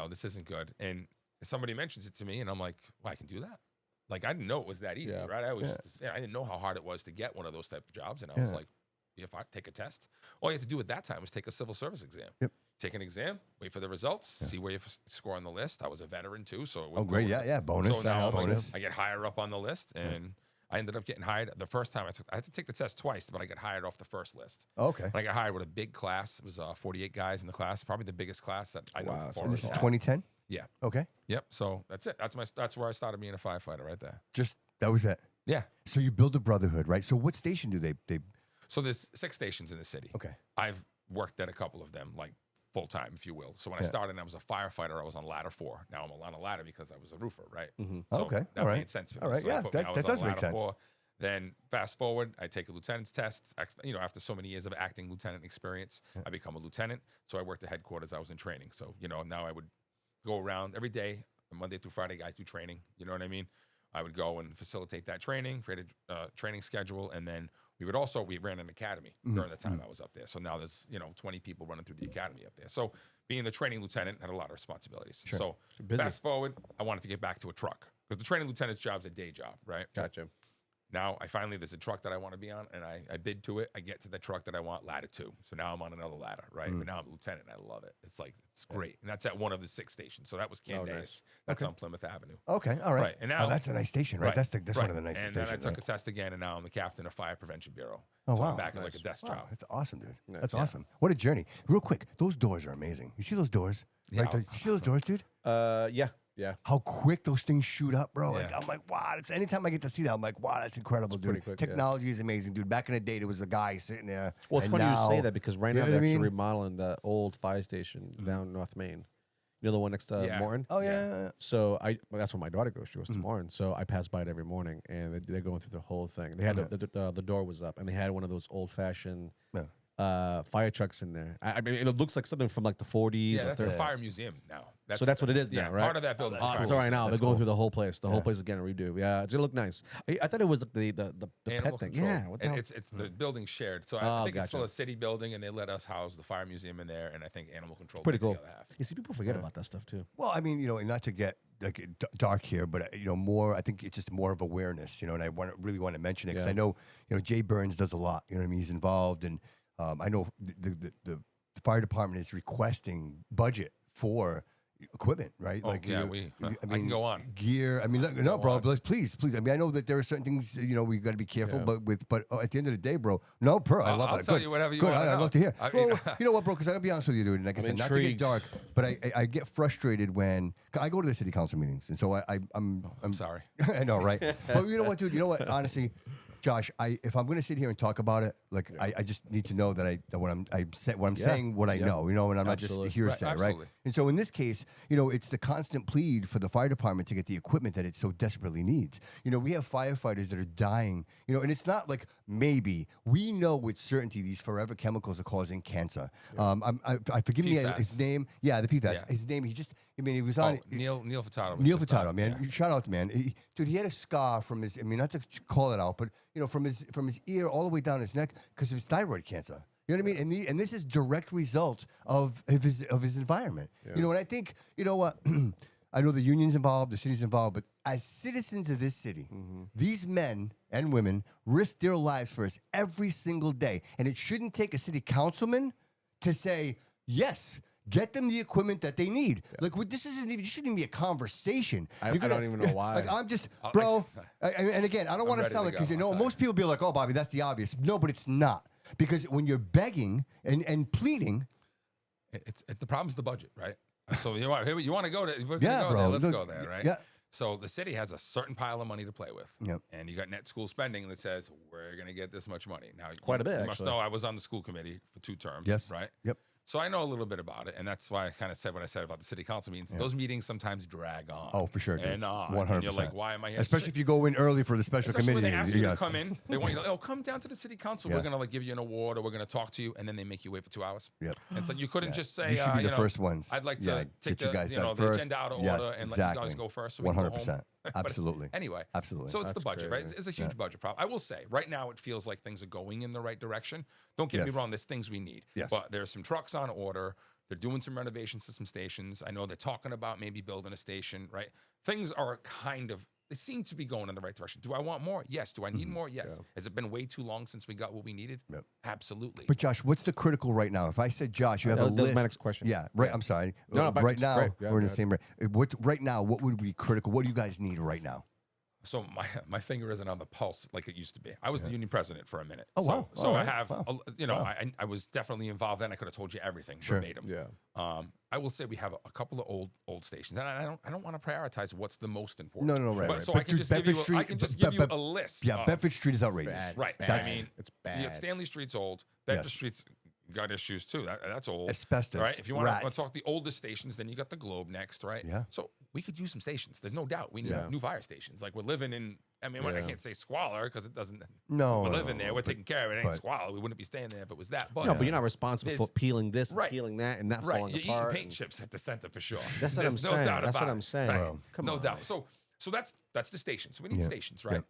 this isn't good. And somebody mentions it to me, and I'm like, well, I can do that. Like I didn't know it was that easy, Yeah. right? I didn't know how hard it was to get one of those type of jobs, and I was like, if I take a test, all you had to do at that time was take a civil service exam. Yep. take an exam, wait for the results, see where you score on the list. I was a veteran too, so Oh, great. Yeah. Bonus. So now bonus. I get higher up on the list, and I ended up getting hired. The first time I had to take the test twice, but I got hired off the first list. Okay. And I got hired with a big class. It was 48 guys in the class, probably the biggest class that I know. Wow, So This is 2010. Yeah. Okay. Yep. So that's it. That's where I started being a firefighter right there. Just that was it. Yeah. So you build a brotherhood, right? So what station do they? So there's 6 stations in the city. Okay. I've worked at a couple of them, like full time, if you will. So when I started, I was a firefighter. I was on ladder 4. Now I'm on a ladder because I was a roofer, right? So Okay. that All right. made sense for me. All right. So Yeah, I was that on does make ladder sense. 4. Then fast forward, I take a lieutenant's test. After so many years of acting lieutenant experience, I become a lieutenant. So I worked at headquarters. I was in training. So now I would go around every day, Monday through Friday. Guys do training. You know what I mean? I would go and facilitate that training, create a training schedule, and then we ran an academy during the time I was up there. So now there's 20 people running through the academy up there. So being the training lieutenant had a lot of responsibilities. So fast forward, I wanted to get back to a truck because the training lieutenant's job is a day job, right? Gotcha. Now there's a truck that I want to be on, and I bid to it. I get to the truck that I want, ladder 2. So now I'm on another ladder, right? But now I'm a lieutenant, and I love it. It's great, and that's at one of the 6 stations. So that was Candace. Nice. That's on Plymouth Avenue. Okay. All right. Right, and now that's a nice station, right? That's one of the nicest and stations. then I took right? a test again, and now I'm the captain of Fire Prevention Bureau. Oh, So wow. I'm back at like a desk Wow, job. that's awesome, dude. That's awesome. What a journey. Real quick, those doors are amazing. You see those doors? Yeah. Right there? You see those doors, dude? Yeah. How quick those things shoot up, bro. Yeah. I'm like, wow. Anytime I get to see that, I'm like, wow, that's incredible, dude. pretty quick, yeah. Technology is amazing, dude. Back in the day, there was a guy sitting there. Well, it's and funny now, you say that because right you now know they're what I actually mean? remodeling the old fire station down North Main. You know the one next to Yeah. Morton? Oh, yeah. So that's where my daughter goes. She goes to Morton. So I pass by it every morning, and they're going through the whole thing. They had the door was up, and they had one of those old fashioned fire trucks in there. I mean, it looks like something from like the 40s. Yeah, or that's the 30s. fire museum now. So that's what it is now, right? Part of that building. is fire So right museum. now they're going through the whole place. The whole place is getting a redo. Yeah, it's gonna look nice. I thought it was like the Animal pet thing. control. Yeah, what the hell? It's the building shared. So I think it's still gotcha. a city building, and they let us house the fire museum in there, and I think animal control. Pretty takes cool. The other half. You see, people forget about that stuff too. Well, I mean, and not to get like dark here, but more. I think it's just more of awareness, and I really want to mention it because I know, Jay Burns does a lot. You know what I mean? He's involved, and I know the fire department is requesting budget for equipment, right? Oh, yeah, I can go on. Gear. I mean, look, no, bro, please. I mean, I know that there are certain things, we got to be careful, but at the end of the day, bro, I love I'll it. tell Good. you whatever you Good. want to I'd know. love to hear. I mean, Well, you know what, bro? Because I gotta be honest with you, dude. And like I said, not to get intrigued. dark, but I get frustrated when I go to the city council meetings, and so I'm sorry. I know, right? But you know what, dude? You know what? Honestly, Josh, if I'm going to sit here and talk about it, I just need to know that when I'm saying what I know, and I'm not just Absolutely. hearsay, right? Absolutely. And so in this case, it's the constant plead for the fire department to get the equipment that it so desperately needs. We have firefighters that are dying, and it's not like maybe. We know with certainty these forever chemicals are causing cancer. I forgive me PFAS. his name. Yeah, the PFAS. Yeah. His name. He was on. Neil Furtado. Neil Furtado, man. Shout out, man. Dude, he had a scar from his. I mean, not to call it out, but from his ear all the way down his neck because of his thyroid cancer. You know what I mean? And this is direct result of his environment. And I think what. I know the union's involved, the city's involved, but as citizens of this city, these men and women risk their lives for us every single day, and it shouldn't take a city councilman to say yes. Get them the equipment that they need. Like, this shouldn't even be a conversation. I don't even know why. Like, I'm just, bro. And again, I don't want to ready sell to it because go. most people be like, "Oh, Bobby, that's the obvious." No, but it's not, because when you're begging and pleading, The problem's the budget, right? So you want to go to? We're yeah, gonna go bro. there. Let's go there, right? Yeah. So the city has a certain pile of money to play with, Yep. and you got net school spending that says we're going to get this much money. Now, Quite a bit, You must actually. know I was on the school committee for 2 terms, Yes. right? Yep. So I know a little bit about it, and that's why I kind of said what I said about the city council meetings. Those meetings sometimes drag on. Oh, for sure, dude. And on. 100%. And you're like, why am I here? Especially if you go in early for the special Especially committee. when they ask you yes. to come in, they want you to, come down to the city council. Yeah. We're gonna give you an award, or we're gonna talk to you, and then they make you wait for 2 hours. Yep. And so you couldn't just say, You should be the first ones. I'd like Yeah, to take get you guys the done the first. agenda out of Yes, order and let exactly. you guys go first. So we can go home. 100%. But Absolutely. Anyway, Absolutely. So it's the That's budget, right? crazy. It's a huge budget problem. I will say, right now it feels like things are going in the right direction. Don't get me Yes. wrong. There's things we need. Yes. But there's some trucks on order. They're doing some renovations to some stations. I know they're talking about maybe building a station, right? Things are kind of, they seem to be going in the right direction. Do I want more? Yes. Do I need more? Yes. Has it been way too long since we got what we needed? Yep. Absolutely. But Josh, what's the critical right now? If I said, Josh, you have a list. That's my next question. Yeah, right. I'm sorry. No, but right it's now, great. Yeah, we're in the same rate. What's right now? What would be critical? What do you guys need right now? So my finger isn't on the pulse like it used to be. I was the union president for a minute. Oh, wow. So All I right. have, Wow. I was definitely involved then. I could have told you everything Sure. verbatim. Yeah. I will say we have a couple of old stations, and I don't want to prioritize what's the most important. No, right. But, right. So But I can dude, just give Bedford you Street, I can just give you a list. Yeah, of- Bedford Street is outrageous. Bad. Right. It's I bad. mean, It's bad. Stanley Street's old. Bedford Yes. Street's got issues too. That's old. Asbestos, Right. If you want to rats. talk the oldest stations, then you got the Globe next, right? Yeah. So we could use some stations. There's no doubt. We need Yeah. new fire stations. Like we're living in. I mean, I Yeah. can't say squalor because it doesn't. No, we're no, living there. no, We're but- taking care of it. It ain't but- squalor. We wouldn't be staying there if it was that. But No, but you're not responsible There's- for peeling this, and Right. peeling that, and that right, falling you're apart. eating paint and- chips at the center for sure. That's what There's I'm no saying. doubt That's about what it. I'm saying. Right. Well, Come no on. doubt. So that's the station. So we need Yeah. stations, right?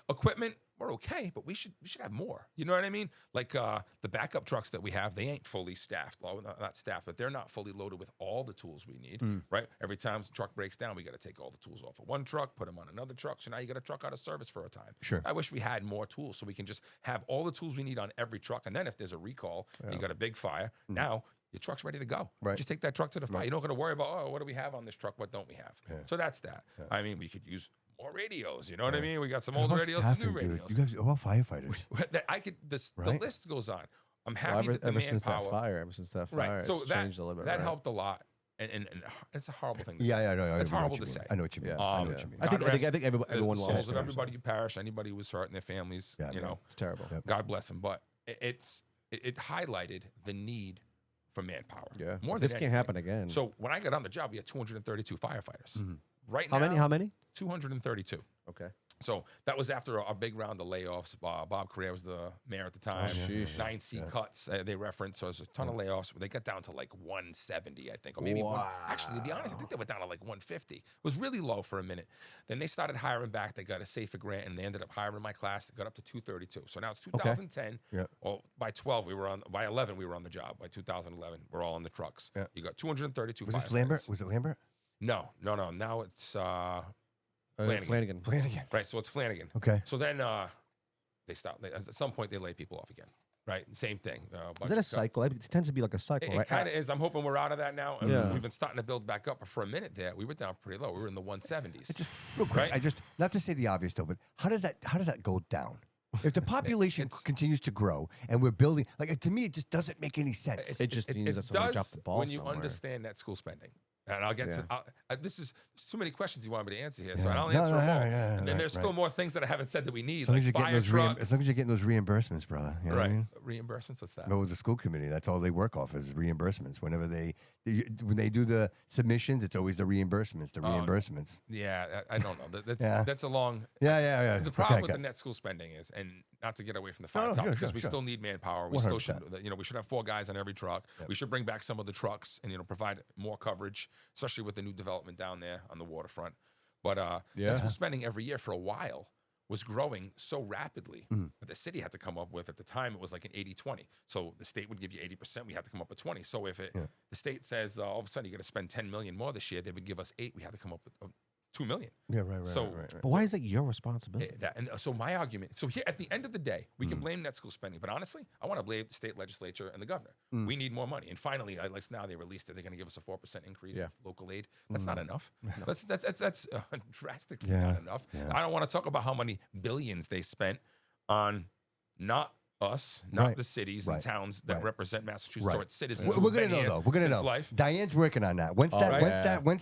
Equipment, we're okay, but we should have more. You know what I mean? Like the backup trucks that we have, they ain't fully staffed. Well, not staffed, but they're not fully loaded with all the tools we need, right? Every time the truck breaks down, we got to take all the tools off of one truck, put them on another truck. So now you got a truck out of service for a time. Sure. I wish we had more tools so we can just have all the tools we need on every truck. And then if there's a recall, and you got a big fire, now your truck's ready to go. Right. Just take that truck to the fire. You don't got to worry about, oh, what do we have on this truck? What don't we have? So that's that. I mean, we could use more radios. You know what I mean? We got some How old about radios, some new staffing, dude? radios. You guys, well, firefighters. The Right? list goes on. I'm Well, happy that the ever since that manpower. fire, Right. So it's that changed a little bit. that right? helped a lot, and it's a horrible thing to say. Yeah, I know. It's I know horrible what you to mean. say. I know what you mean. Yeah. I know what you mean. I think God rest everyone the lost. souls of Yeah. everybody who perished, anybody who was hurt, and their families. Yeah, You know, It's terrible. Yep. God bless them. But it highlighted the need for manpower. Yeah. More This than can't anything. happen again. So when I got on the job, we had 232 firefighters. Right how now, many? How many? 232. Okay. So that was after a big round of layoffs. Bob Carrera was the mayor at the time. sheesh. 9C cuts they referenced. So there's a ton of layoffs. They got down to like 170, I think, or maybe actually, to be honest, I think they went down to like 150. It was really low for a minute. Then they started hiring back. They got a safer grant, and they ended up hiring my class. They got up to 232. So now it's 2010. Yeah. Well, by 12 by 11 we were on the job. By 2011, we're all on the trucks. Yeah. You got 232. Was this firefighters. Lambert? Was it Lambert? No. Now it's Flanagan. Flanagan. right. So it's Flanagan. Okay. So then they stop. At some point, they lay people off again. Right. Same thing. Is that a cycle? It tends to be like a cycle, It right? kind of is. I'm hoping we're out of that now. And Yeah. we've been starting to build back up. But for a minute there, we were down pretty low. We were in the 170s. Just real quick. Right? Not to say the obvious though, but how does that go down? If the population continues to grow and we're building, like to me, it just doesn't make any sense. It just means that someone dropped the ball when you somewhere. understand that school spending. And I'll get Yeah. to there's too many questions you want me to answer here, so Yeah. I'll No, answer no, them all. no, no, no, And then right, there's still more things that I haven't said that we need, As long like as you're getting fire those trucks. as long as you're getting those reimbursements, brother. You know what I mean? Reimbursements. What's that? No, with the school committee, that's all they work off is reimbursements. Whenever when they do the submissions, it's always the reimbursements. Yeah, I don't know. Yeah. That's a long. Yeah. The problem Okay, with okay. the net school spending is, and not to get away from the fire No, topic, sure, because sure, we sure. still need manpower. We still should, 100%. we should have 4 guys on every truck. We should bring back some of the trucks and provide more coverage, especially with the new development down there on the waterfront. But net school spending every year for a while was growing so rapidly that the city had to come up with, at the time, it was like an 80-20. So the state would give you 80%, we had to come up with 20. So if the state says all of a sudden you're going to spend 10 million more this year, they would give us 8. We had to come up with 2 million. Yeah, right. So right. But why is that your responsibility? so my argument, so here at the end of the day, we can blame net school spending, but honestly, I want to blame the state legislature and the governor. We need more money, and finally, at least now they released it. They're going to give us a 4% increase in local aid. That's not enough. That's drastically not enough. Yeah. I don't want to talk about how many billions they spent on not us, not Right. the cities Right. and towns that Right. represent Massachusetts Right. or its citizens. We're who've gonna been know here though. We're gonna since know. life. Diane's working on that. Once right.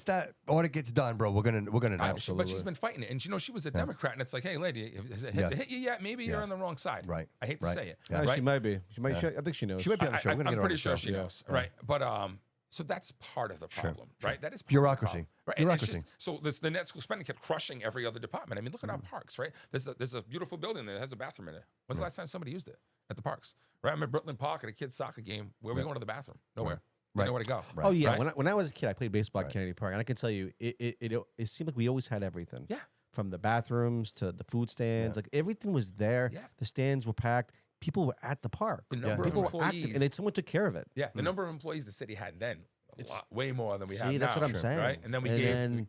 that audit gets done, bro, we're gonna know. But she's been fighting it, and she was a Democrat, and it's like, hey, lady, has it hit you yet? Maybe you're on the wrong side. Right. I hate to say it. Yeah. She might be. She might. I think she knows. She might be on the show. We're gonna I'm get her on pretty the sure show. she knows. Right. But so that's part of the problem, right? That is part Bureaucracy. Of the problem, right? And it's Bureaucracy. the net school spending kept crushing every other department. I mean, look at our parks, right? There's a beautiful building that has a bathroom in it. When's the last time somebody used it at the parks? Right? I'm at Brooklyn Park at a kid's soccer game. Where are we going to the bathroom? Nowhere. Right. Nowhere to go. Right. Oh yeah. Right? When I was a kid, I played baseball at Kennedy Park, and I can tell you, it seemed like we always had everything. Yeah. From the bathrooms to the food stands, like everything was there. Yeah. The stands were packed. People were at the park. The number of People were active, employees, and someone took care of it. yeah, the number of employees the city had then way more than we have See, now. that's what I'm saying. Right? And then we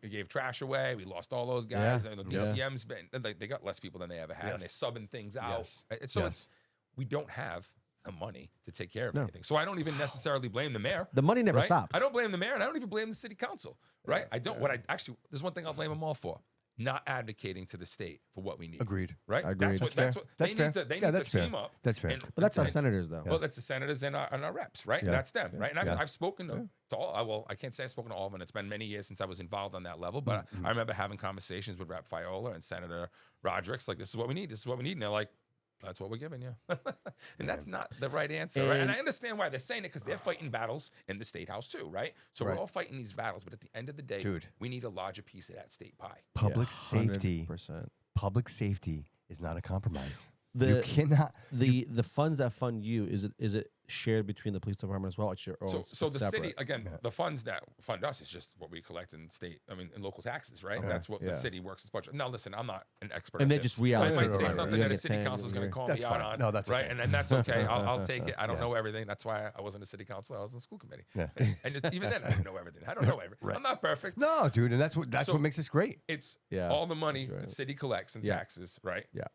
gave trash away. We lost all those guys. Yeah. And the DCM's been, they got less people than they ever had, and they're subbing things out. Yes. It's we don't have the money to take care of anything. So I don't even necessarily blame the mayor. The money never right? stops. I don't blame the mayor, and I don't even blame the city council. Right? I don't. What I actually, there's one thing I'll blame them all for. Not advocating to the state for what we need. Agreed. Right? Agreed. That's what That's they fair. need to. They Yeah, need that's to fair. team up. That's fair. But that's our senators, though. Well, that's the senators and our reps, right? Yeah. That's them, right? And Yeah. I've spoken to all. Well, I can't say I've spoken to all of them. It's been many years since I was involved on that level, but I remember having conversations with Rep. Fiola and Senator Roderick's. Like, this is what we need. This is what we need. And they're like, that's what we're giving you. And that's not the right answer, right? And I understand why they're saying it, because they're fighting battles in the state house too, right? So we're all fighting these battles, but at the end of the day, we need a larger piece of that state pie. Public safety. 100%. Public safety is not a compromise. You The cannot. the funds that fund you, is it shared between the police department as well? It's your own. So the separate. city, again, the funds that fund us is just what we collect in in local taxes, right? That's what the city works as budget. Now, listen, I'm not an expert. And at they this. just reallocate I might it, say right? something You're that a gonna city get council is going to 10, call That's me out fine. on. No, that's right, okay. and that's okay. I'll take it. I don't know everything. That's why I wasn't a city councilor. I was in the school committee. Yeah. And even then, I didn't know everything. I don't know everything. I'm not perfect. No, dude, and that's what makes us great. It's Yeah, all the money right. the city collects in taxes, right? Yeah.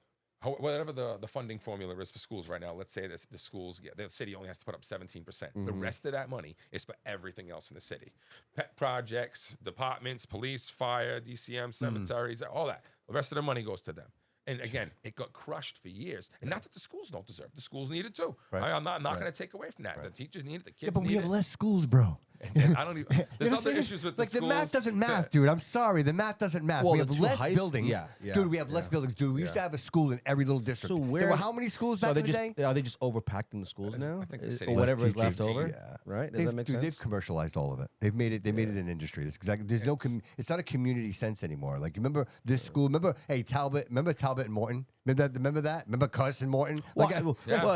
Whatever the funding formula is for schools right now, let's say that the schools, the city only has to put up 17%. The rest of that money is for everything else in the city. Pet projects, departments, police, fire, DCM, cemeteries, all that. The rest of the money goes to them. And again, it got crushed for years. And not that the schools don't deserve. The schools need it too. Right. I'm not going to take away from that. The teachers need it. The kids Yeah, but we need have it. less schools, bro. And I don't even. You There's know other what I'm issues with saying? the schools. The math doesn't math, dude. I'm sorry. The math doesn't math. Well, we the have two less high- buildings. yeah, Dude, we have less buildings. Dude, we used to have a school in every little district. So there where were how many schools back in the day? Are they just overpacking the schools now? I think the Or city- whatever is Let's left over. Yeah. Right? Does They've, that make dude, sense? They've commercialized all of it. They've made it. They made it an industry. It's exactly. There's no. It's not a community sense anymore. Like, you remember this school? Remember, hey, Talbot. Remember Talbot and Morton? Remember that? Remember Cuss and Morton? Like,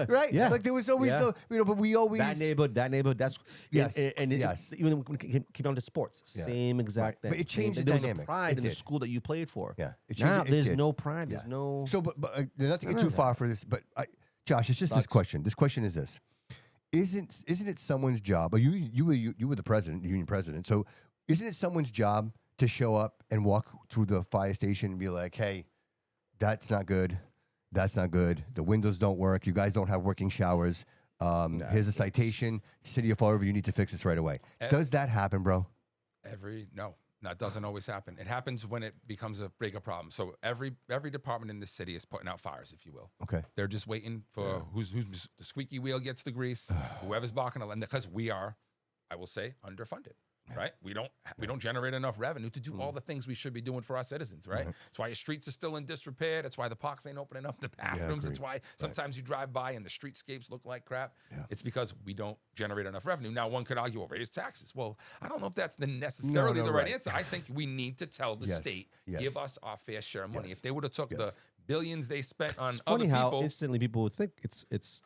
right? Yeah. Like, there was always Yeah. the. But we always That neighborhood. That's Yes, and yes. Even when it came down to sports, same exact thing. But it changed the There was dynamic. a pride It in the did. school that you played for. Yeah, it Now changed it there's did. no pride. There's Yeah. no. So, but not to get too far for this, but Josh, it's just this question. This question is this: Isn't it someone's job? Or you were the president, union president. So, isn't it someone's job to show up and walk through the fire station and be like, "Hey, that's not good. That's not good. The windows don't work. You guys don't have working showers. Here's a citation. City of Fall River, you need to fix this right away." Does that happen, bro? No, that doesn't always happen. It happens when it becomes a bigger problem. So every department in the city is putting out fires, if you will. Okay. They're just waiting for who's the squeaky wheel gets the grease, whoever's barking a because we are, I will say, underfunded. Right, we don't generate enough revenue to do all the things we should be doing for our citizens. Right, that's why your streets are still in disrepair. That's why the parks ain't open enough. The bathrooms. That's why sometimes you drive by and the streetscapes look like crap. Yeah. It's because we don't generate enough revenue. Now, one could argue, well, raise taxes. Well, I don't know if that's necessarily the right answer. I think we need to tell the state, give us our fair share of money. If they would have took the billions they spent on It's other funny how people, instantly people would think it's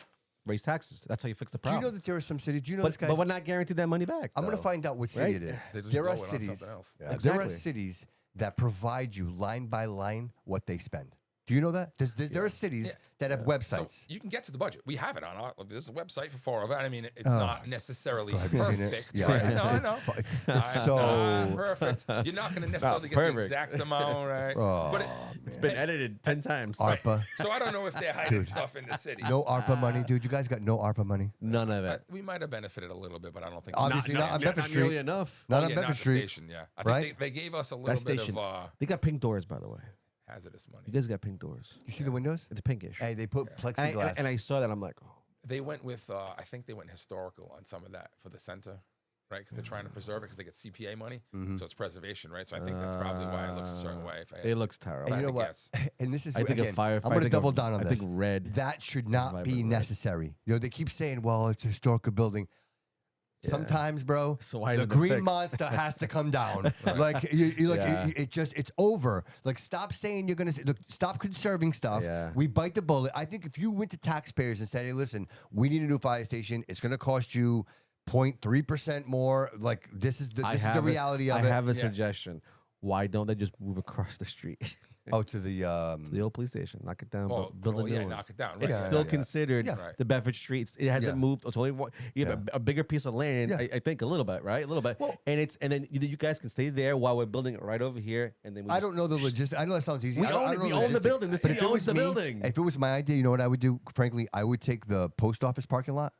raise taxes. That's how you fix the Do you problem. know that there are some cities? Do you know this, guys? But we're not guaranteed that money back. I'm going to though. find out what city Right? it is. They just There blow are it on cities. something else. There are Exactly. cities that provide you line by line what they spend. Do you know that? There are cities that have websites. So you can get to the budget. We have it on our. There's a website for four of it. I mean, it's not necessarily Have you seen it? perfect. Yeah, right? it's, No, I it's know. fu- it's It's so. not perfect. You're not going to necessarily get the perfect. exact amount, right? Oh, but It's been edited 10 times. ARPA. so I don't know if they're hiding stuff in the city. No ARPA money, dude. You guys got no ARPA money. None of it. We might have benefited a little bit, but I don't think Obviously not on Bedford Street. nearly enough. Not on not Bedford the Street. station. Yeah, I Right? think they gave us a That little bit station. of They got pink doors, by the way. hazardous money. You guys got pink doors. You see the windows? It's pinkish. Hey, they put And plexiglass. I saw that. I'm like, oh. They went with, I think they went historical on some of that for the center, right? Because they're trying to preserve it because they get CPA money, so it's preservation, right? So I think that's probably why it looks a certain way. If I had It looks terrible. and you know to what? guess. And this is I think again, a firefighter. I'm going to double down on I this. think red. That should not be Vibrant red. necessary. You know, they keep saying, "Well, it's a historical building." Sometimes, bro, So why the isn't it green fixed? monster has to come down. Like, you like Yeah. it's over. Like, stop saying you're gonna look. Stop conserving stuff. Yeah. We bite the bullet. I think if you went to taxpayers and said, "Hey, listen, we need a new fire station. It's gonna cost you 0.3% more." Like, this is the reality of I it. have a suggestion. Why don't they just move across the street? Oh, to the The old police station, knock it down, build a new one. knock it down. Right. It's still considered Right. the Bedford Streets. It hasn't moved. It's only one. You have a bigger piece of land. Yeah. I think a little bit, right? A little bit. Well, and then you guys can stay there while we're building it right over here. And then I don't know the logistics. I know that sounds easy. We I don't own it. know We the own the logistics. building. The But city if it owns was the me- building. If it was my idea, you know what I would do? Frankly, I would take the post office parking lot.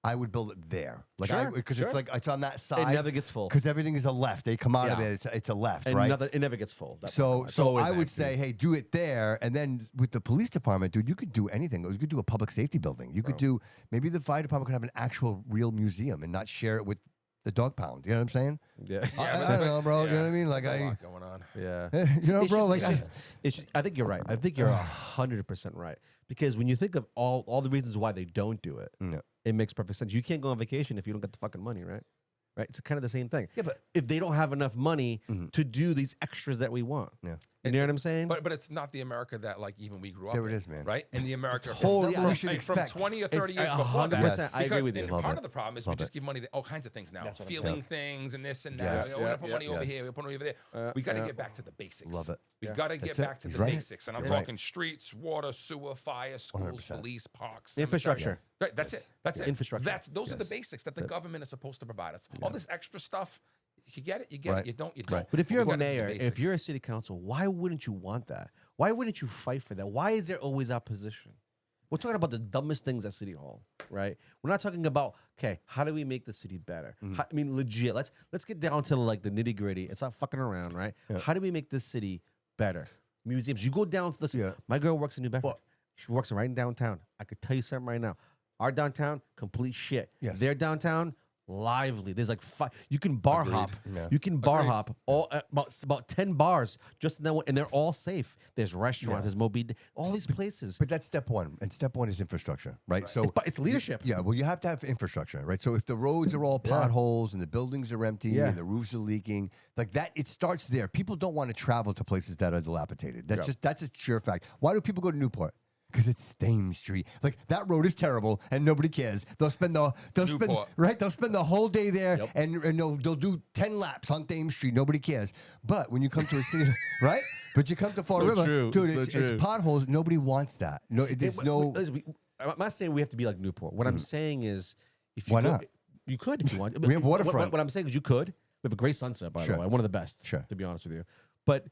I would build it there, like Sure, because sure. it's like it's on that side. It never gets full. because everything is a left. They come out of Yeah. it. It's a left, And right? it never gets full. That So, parking lot. It's so always I would empty. say, hey, do it there, and then with the police department, dude, you could do anything. You could do a public safety building. You could do maybe the fire department could have an actual real museum and not share it with the dog pound. You know what I'm saying? Yeah. I don't know, bro. You know what I mean? Like There's a lot going on. Yeah. you know, It's bro. just- Like it's just- I think you're right. I think you're 100% right. Because when you think of all the reasons why they don't do it, No. it makes perfect sense. You can't go on vacation if you don't get the fucking money, right? Right? It's kind of the same thing. Yeah, but- if they don't have enough money to do these extras that we want, Yeah. you know what I'm saying? But it's not the America that like even we grew up There it in, is, man. right? And the America Totally, from, yeah, we should from expect. 20 or 30 It's years before that. 100%. I agree Because- with you. and Love part it. of the problem is Love we just it. give money to all kinds of things now. That's what I'm Feeling saying. things and this and Yes. that. We're gonna put money over yes. here. We're putting money over there. We got to get back to the basics. Love it. We got to get That's it. back to He's the right. basics. And I'm That's right. talking streets, water, sewer, fire, schools, 100%. police, parks, Infrastructure. cemetery. Right, that's it. That's it. Infrastructure. Those are the Yes. basics that the government is supposed to provide us. All this extra stuff, if you get it, you get Right. it. You don't, you don't. Right. But if you're we a gotta do the mayor, if basics. you're a city council, why wouldn't you want that? Why wouldn't you fight for that? Why is there always opposition? We're talking about the dumbest things at City Hall, right? We're not talking about, okay, how do we make the city better? I mean, legit. Let's get down to like the nitty gritty. It's not fucking around, right? How do we make this city better? Museums. You go down to the city. Yeah. My girl works in New Bedford. Well- She works right in downtown. I could tell you something right now. Our downtown, complete shit. Yes. Their downtown, lively. There's like you can bar hop. Yeah. You can bar hop all about 10 bars just in that one, and they're all safe. There's restaurants, there's Moby, all these places. But that's step one, and step one is infrastructure, right? So It's leadership. Yeah, well, you have to have infrastructure, right? So if the roads are all potholes and the buildings are empty Yeah. and the roofs are leaking, like that, it starts there. People don't want to travel to places that are dilapidated. That's a sure fact. Why do people go to Newport? Because it's Thames Street. Like that road is terrible, and nobody cares. They'll spend Newport. They'll spend the whole day there, and they'll do 10 laps on Thames Street. Nobody cares. But when you come to a city, right? But you come to Fall So River, true. dude. So It's true. potholes. Nobody wants that. No, there's no. Listen, I'm not saying we have to be like Newport. What I'm saying is, if you Why go- not? You could if you want. We have waterfront. What I'm saying is, you could. We have a great sunset, by Sure. the way, one of the best. Sure. To be honest with you, but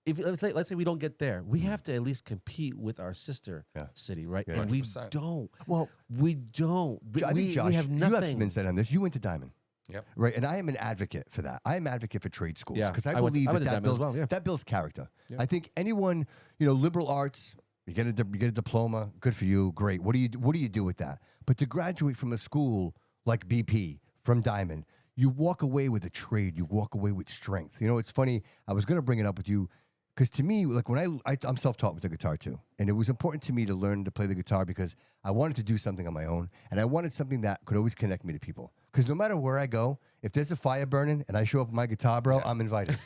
if let's say we don't get there, we have to at least compete with our sister city, right? Yeah. And we 100%. don't. Well, We don't. I think, Josh, we have you nothing. have some insight on this. You went to Diamond. Yep. Right, and I am an advocate for that. I am an advocate for trade schools Yeah, because I I went believe to that Diamond as builds well, yeah. that builds character. I think anyone, liberal arts, you get a diploma, good for you, great. What do you do with that? But to graduate from a school like BP from Diamond, you walk away with a trade. You walk away with strength. It's funny. I was going to bring it up with you. Because to me, like when I'm self-taught with the guitar too, and it was important to me to learn to play the guitar because I wanted to do something on my own, and I wanted something that could always connect me to people. Because no matter where I go, if there's a fire burning and I show up with my guitar, bro, I'm invited.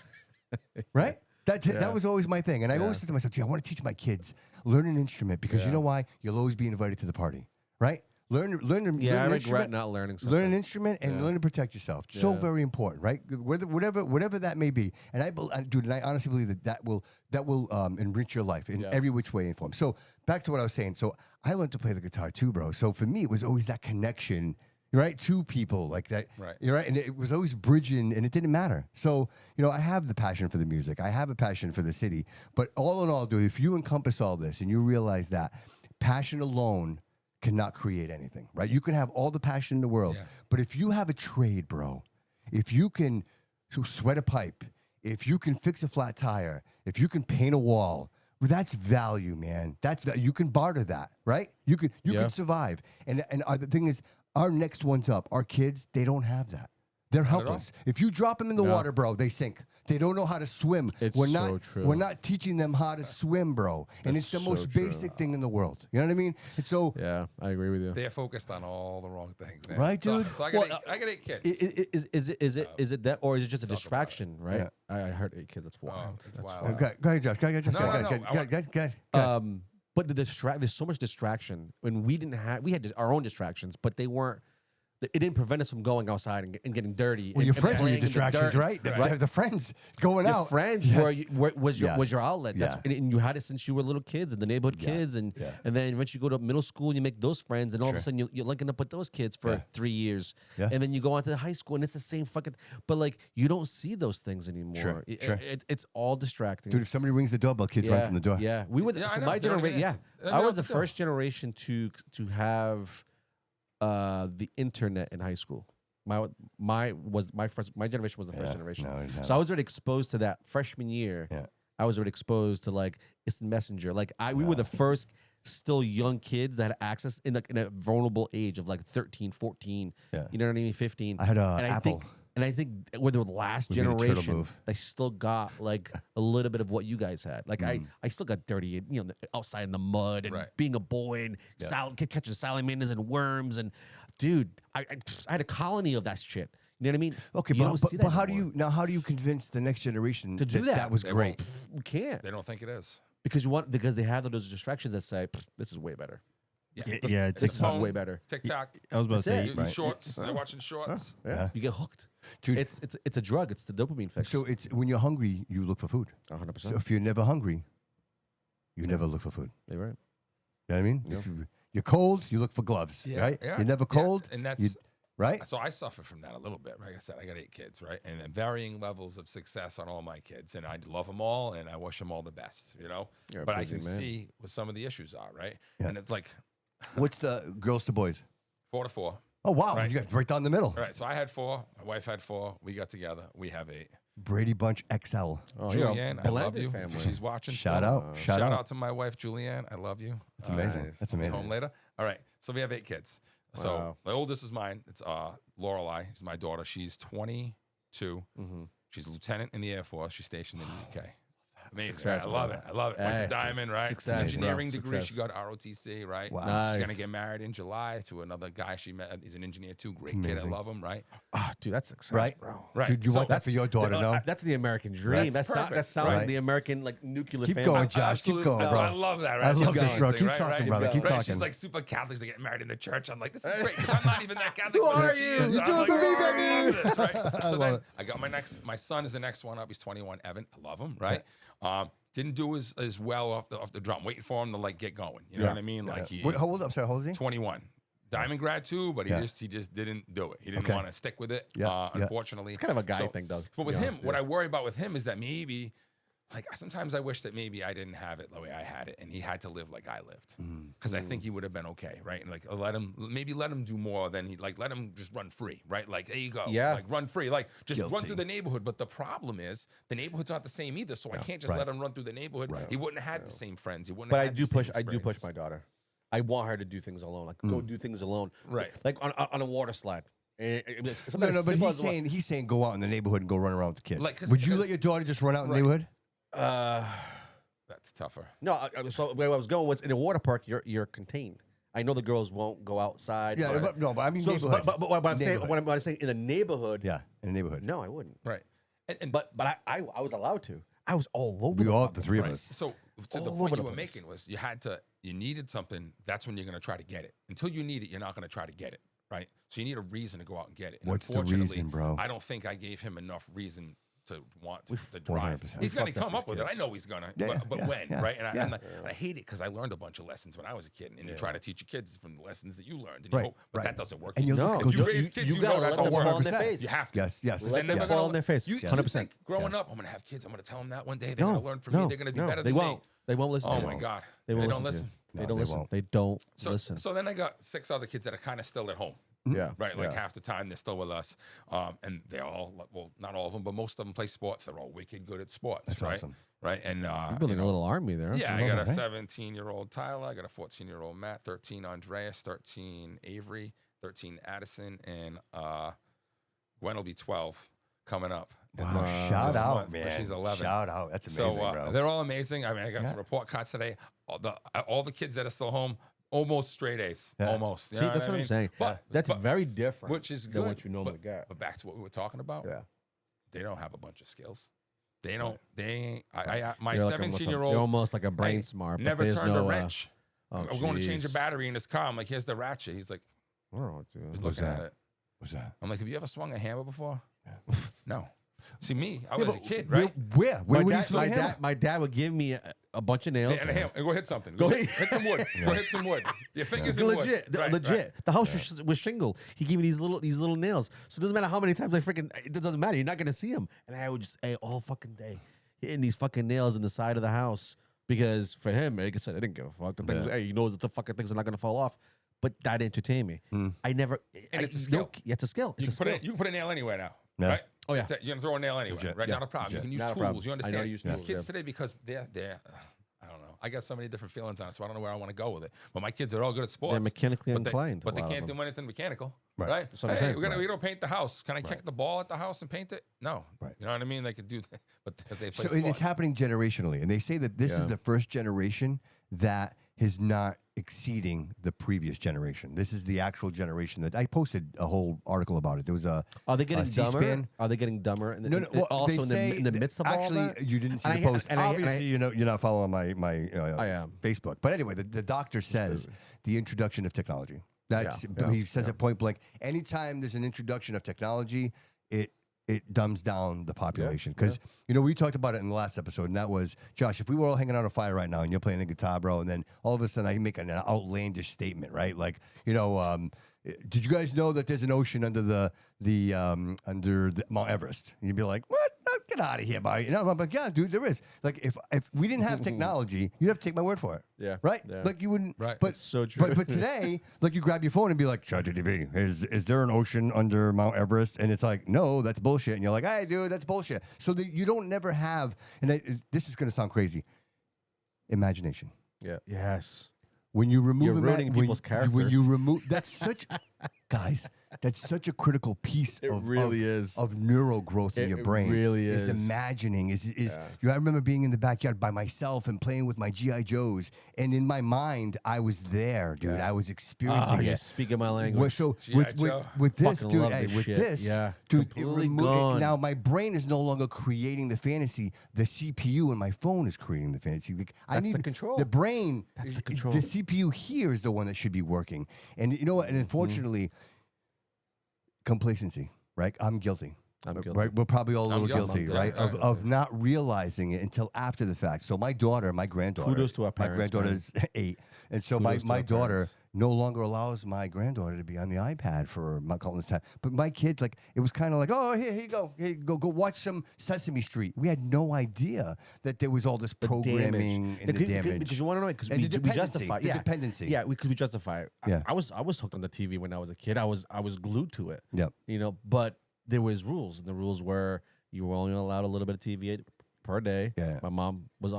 Right? That was always my thing, and I always said to myself, "Gee, I want to teach my kids learn an instrument because you know why? You'll always be invited to the party, right? Learn Yeah, an I regret instrument, not learning something. learn an instrument and learn to protect yourself. So very important, right? Whatever that may be. And I honestly believe that will enrich your life in every which way and form. So back to what I was saying. So I learned to play the guitar too, bro. So for me, it was always that connection, right, to people like that. Right. You're right, and it was always bridging, and it didn't matter. So I have the passion for the music. I have a passion for the city. But all in all, dude, if you encompass all this and you realize that passion alone cannot create anything, right? You can have all the passion in the world, but if you have a trade, bro, if you can sweat a pipe, if you can fix a flat tire, if you can paint a wall, well, that's value, man. You can barter that, right? You can survive. And the thing is, our next ones up, our kids, they don't have that. They're helpless. If you drop them in the water, bro, they sink. They don't know how to swim. It's so true. We're not teaching them how to swim, bro. And it's the so most true. basic thing in the world. You know what I mean? And so, Yeah, I agree with you. They're focused on all the wrong things, man. Right, dude? So I got eight kids. Is it that, or is it just a distraction? Right? Yeah. I heard 8 kids. That's wild. it's That's wild. go ahead, Josh. Go ahead, Josh. No, Go no, ahead, no. go ahead. But there's so much distraction when we had our own distractions, but they weren't it didn't prevent us from going outside and getting dirty. Well, and, your and friends were your playing in the distractions, dirt. right? Right. The friends going Your out. friends Yes. was your outlet. Yeah. And you had it since you were little kids and the neighborhood kids, and then eventually you go to middle school and you make those friends, and all of a sudden you're linking up with those kids for 3 years, and then you go on to the high school and it's the same fucking. But like you don't see those things anymore. It's all distracting. Dude, if somebody rings the doorbell, kids run from the door. Yeah, we were Yeah, I so know. my They don't generation. even Yeah, answer. I was the first generation to have the internet in high school. My generation was the first generation. No, So I was already exposed to that freshman year. Yeah. I was already exposed to like instant messenger. Like we were the first still young kids that had access in a vulnerable age of like 13, 14. Yeah. You know what I mean? 15. I had and Apple. I think we're the last We made a turtle generation move. that still got like a little bit of what you guys had. Like I still got dirty, outside in the mud and being a boy and catching salamanders and worms. And dude, I had a colony of that shit. You know what I mean? Okay, You don't see that but how do anymore. how do you convince the next generation To do that? that was They great? won't. We can't They don't think it is. because they have those distractions that say this is way better. Yeah, This is phone, way better. TikTok. I was about to That's say, it. You shorts. They're watching shorts. Yeah. You get hooked. Dude. It's a drug. It's the dopamine fix. So it's when you're hungry, you look for food. 100%. So if you're never hungry, you never look for food. You're right. You know what I mean? If you're cold, you look for gloves, Yeah, right? yeah, You're never yeah. cold, And that's right? so I suffer from that a little bit. Like I said, I got 8 kids, right? And then varying levels of success on all my kids. And I love them all and I wish them all the best, You're a But I busy can man. see what some of the issues are, right? Yeah. And it's like What's the girls to boys? 4 to 4. Oh wow, Right. you got right down the middle. All right. So I had 4. My wife had 4. We got together. We have 8. Brady Bunch XL. Oh, you're a Julianne, I love blended you. family. If she's watching. Shout still. out, shout Shout out. out to my wife, Julianne. I love you. That's amazing. Nice. That's Be amazing. home later. All right. So we have 8 kids. So Wow. the oldest is mine. It's Lorelei. She's my daughter. She's 22. She's a lieutenant in the Air Force. She's stationed in the UK. Amazing. Success, I love brother. it. I love it. Hey, Like the diamond, right? success, Engineering bro. degree. She Success. got ROTC, right? Wow. Nice. She's gonna get married in July to another guy she met. He's an engineer too. Great kid. I amazing. love him, right? Oh, dude, that's success, Right? bro. Right. Dude, you want that for your daughter, no? That's the American dream. That's That perfect. sounds Right. like the American like nuclear Keep family. going, Josh. Keep Absolutely. going, So bro. I love that, right? I That's love this, amazing, bro. Keep right, talking, right? brother. Keep Right, talking. She's like super Catholics. They get married in the church. I'm like, this is great because I'm not even that Catholic. Who but are she you? is. You And I'm talking like, to me, "Oh, baby?" I love this, right? So love then it. I got my son is the next one up. He's 21, Evan. I love him, right? Didn't do as well off the drum. Waiting for him to like get going. You know what I mean? Like he Wait, how old? I'm sorry, how old is he? 21. Diamond grad too, but he Yeah. just didn't do it. He didn't Okay. want to stick with it. Yeah, yeah. Unfortunately, It's kind of a guy thing, though. But with him, what I worry about with him is that maybe, like sometimes I wish that maybe I didn't have it the way I had it, and he had to live like I lived, because I think he would have been okay, right? And like let him do more than he let him just run free, right? Like there you go, Yeah. like run free, like just run Guilty. through the neighborhood. But the problem is the neighborhood's not the same either, so I can't just Right. let him run through the neighborhood. Right. He wouldn't have had the same friends. He wouldn't. But have I had do the same push. I do push experiences. my daughter. I want her to do things alone. Like go do things alone. Right. Like on a water slide. It's something No, as no, but simple he's as what- saying go out in the neighborhood and go run around with the kids. Like, 'cause- Would you because- let your daughter just run out in the Right. neighborhood? That's tougher. No, so where I was going was in a water park. You're contained. I know the girls won't go outside. Yeah, but I mean so, neighborhood. but what I'm saying, Neighborhood. what I'm saying, in a neighborhood, Yeah, in the neighborhood. no, I wouldn't. Right. And But I was allowed to. I was all over. We all, fucking the three of place. us. So to the All point over you the were place. making was you needed something. That's when you're going to try to get it. Until you need it, you're not going to try to get it, right? So you need a reason to go out and get it. And What's the unfortunately, reason, bro? I don't think I gave him enough reason to want the drive. 100%. He's going to fucked up come up these with it. I kids. know he's going to. Yeah, but yeah, when, yeah, right? And yeah. I hate it because I learned a bunch of lessons when I was a kid, and you try to teach your kids from the lessons that you learned, and you Right, hope, but right. that doesn't work. And you No, look- if you you- raise kids, you gotta know let that them don't fall on work. their face. You have to. Yes, yes. Because they're never them gonna fall on their face. You 100%. think growing Yes. up, I'm gonna have kids. I'm gonna tell them that one day they're No, gonna learn from no, me. They're gonna be no, better they than won't. me. They won't listen. Oh to my you. God, They they won't don't listen. They No, don't they listen. won't. They don't So, listen. so then I got 6 other kids that are kind of still at home, Yeah. right? Like yeah. half the time they're still with us, and they're all well, not all of them, but most of them play sports. They're all wicked good at sports, That's right? awesome. Right, and You're building a little army there. aren't yeah, you? I got a right? 17-year-old Tyler, I got a 14-year-old Matt, 13 Andreas, 13 Avery, 13 Addison, and Gwen will be 12 coming up. Wow, this shout out, month, but man. she's 11. Shout out. That's So amazing, bro. they're all amazing. I mean, I got Yeah. some report cards today. All the kids that are still home, almost straight A's, Yeah. almost. You See, know that's I what I'm mean? saying. But That's but- very different, which is than good. what you normally get. But back to what we were talking about. Yeah. They don't have a bunch of skills. They don't. They ain't. My You're like almost 17-year-old. You're almost like a brain smart. but Never there's turned no, a wrench. oh, I'm going to change a jeez. battery in his car. I'm like, here's the ratchet. He's like, Oh, dude. looking at it. What's that? I'm like, have you ever swung a hammer before? No. See me, I Yeah, was a but kid, right? Where would you swing a hammer? My dad would give me a bunch of nails. And a hammer. And go hit something. Go hit some wood. Go hit some wood. Your fingers in wood. Legit. Right, Legit. right. The house was shingle. He gave me these little nails. So it doesn't matter how many times it doesn't matter. You're not gonna see them. And I would just all fucking day hitting these fucking nails in the side of the house because for him, like I said, I didn't give a fuck. The things, he knows that the fucking things are not gonna fall off. But that entertained me. I never. And it's a skill. It's a skill. It's a skill. You can put a nail anywhere now, Yeah. right? Oh, yeah. You're gonna throw a nail anywhere, right? Yeah. Not a problem. You can use Not a tools. problem. You I know understand? how to use These tools, kids today, because they're I don't know. I got so many different feelings on it, so I don't know where I want to go with it. But my kids are all good at sports. They're mechanically but inclined, but a they lot of can't them. do anything mechanical, Right. right? That's what I'm Hey, saying. we don't paint the house. Can I kick the ball at the house and paint it? No. Right. You know what I mean? They could do that, but because they play So sports. it's happening generationally, and they say that this is the first generation that is not exceeding the previous generation. This is the actual generation that I posted a whole article about it. There was a Are they getting dumber? C-SPAN. Are they getting dumber? And No, well, also they say in the midst of actually, all that? you didn't see And the I- post. and I- Obviously, you're not following my I am. Facebook. But anyway, the doctor says the introduction of technology. That's Yeah. he says it point blank. Anytime there's an introduction of technology, it dumbs down the population. Because we talked about it in the last episode, and that was, Josh, if we were all hanging out on fire right now and you're playing the guitar, bro, and then all of a sudden I make an outlandish statement, right? Like, did you guys know that there's an ocean under the Mount Everest? And you'd be like, what? No, get out of here, buddy. I'm like, yeah, dude, there is. Like, if we didn't have technology, you'd have to take my word for it. Yeah. Right? Yeah. Like, you wouldn't. Right. But It's so true. But today, like, you grab your phone and be like, ChatGPT, is there an ocean under Mount Everest? And it's like, no, that's bullshit. And you're like, hey, dude, that's bullshit. So you don't never have, and this is going to sound crazy, imagination. Yeah. Yes. When you remove You're ruining people's when you characters. remove that's such guys, that's such a critical piece It of really is. of neural growth in your It brain. really is is. imagining. I remember being in the backyard by myself and playing with my GI Joes, and in my mind I was there, dude. I was experiencing You're it. speaking my language. Well, so G.I. Joe. with this, Fucking dude, love hey, this with shit. this, Yeah, dude, completely gone. now my brain is no longer creating the fantasy. The CPU in my phone is creating the fantasy. Like, I That's need the control. The brain, That's the control. The CPU here is the one that should be working. And you know what? And unfortunately, complacency. Right? I'm guilty. I'm guilty. Right? We're probably all a I'm little guilty. guilty, Yeah, right? yeah. Of not realizing it until after the fact. So my granddaughter. Kudos to our My parents, granddaughter man. is 8, and so Kudos to my our daughter parents. no longer allows my granddaughter to be on the iPad for countless time. But my kids, like, it was kind of like, oh, here you go, go watch some Sesame Street. We had no idea that there was all this programming and the damage. Because you want to know, because And we the dependency, justify the dependency. Yeah, because we justify it. Yeah. I was hooked on the TV when I was a kid. I was glued to it. Yep. But there was rules, and the rules were you were only allowed a little bit of TV per day. Yeah. My mom was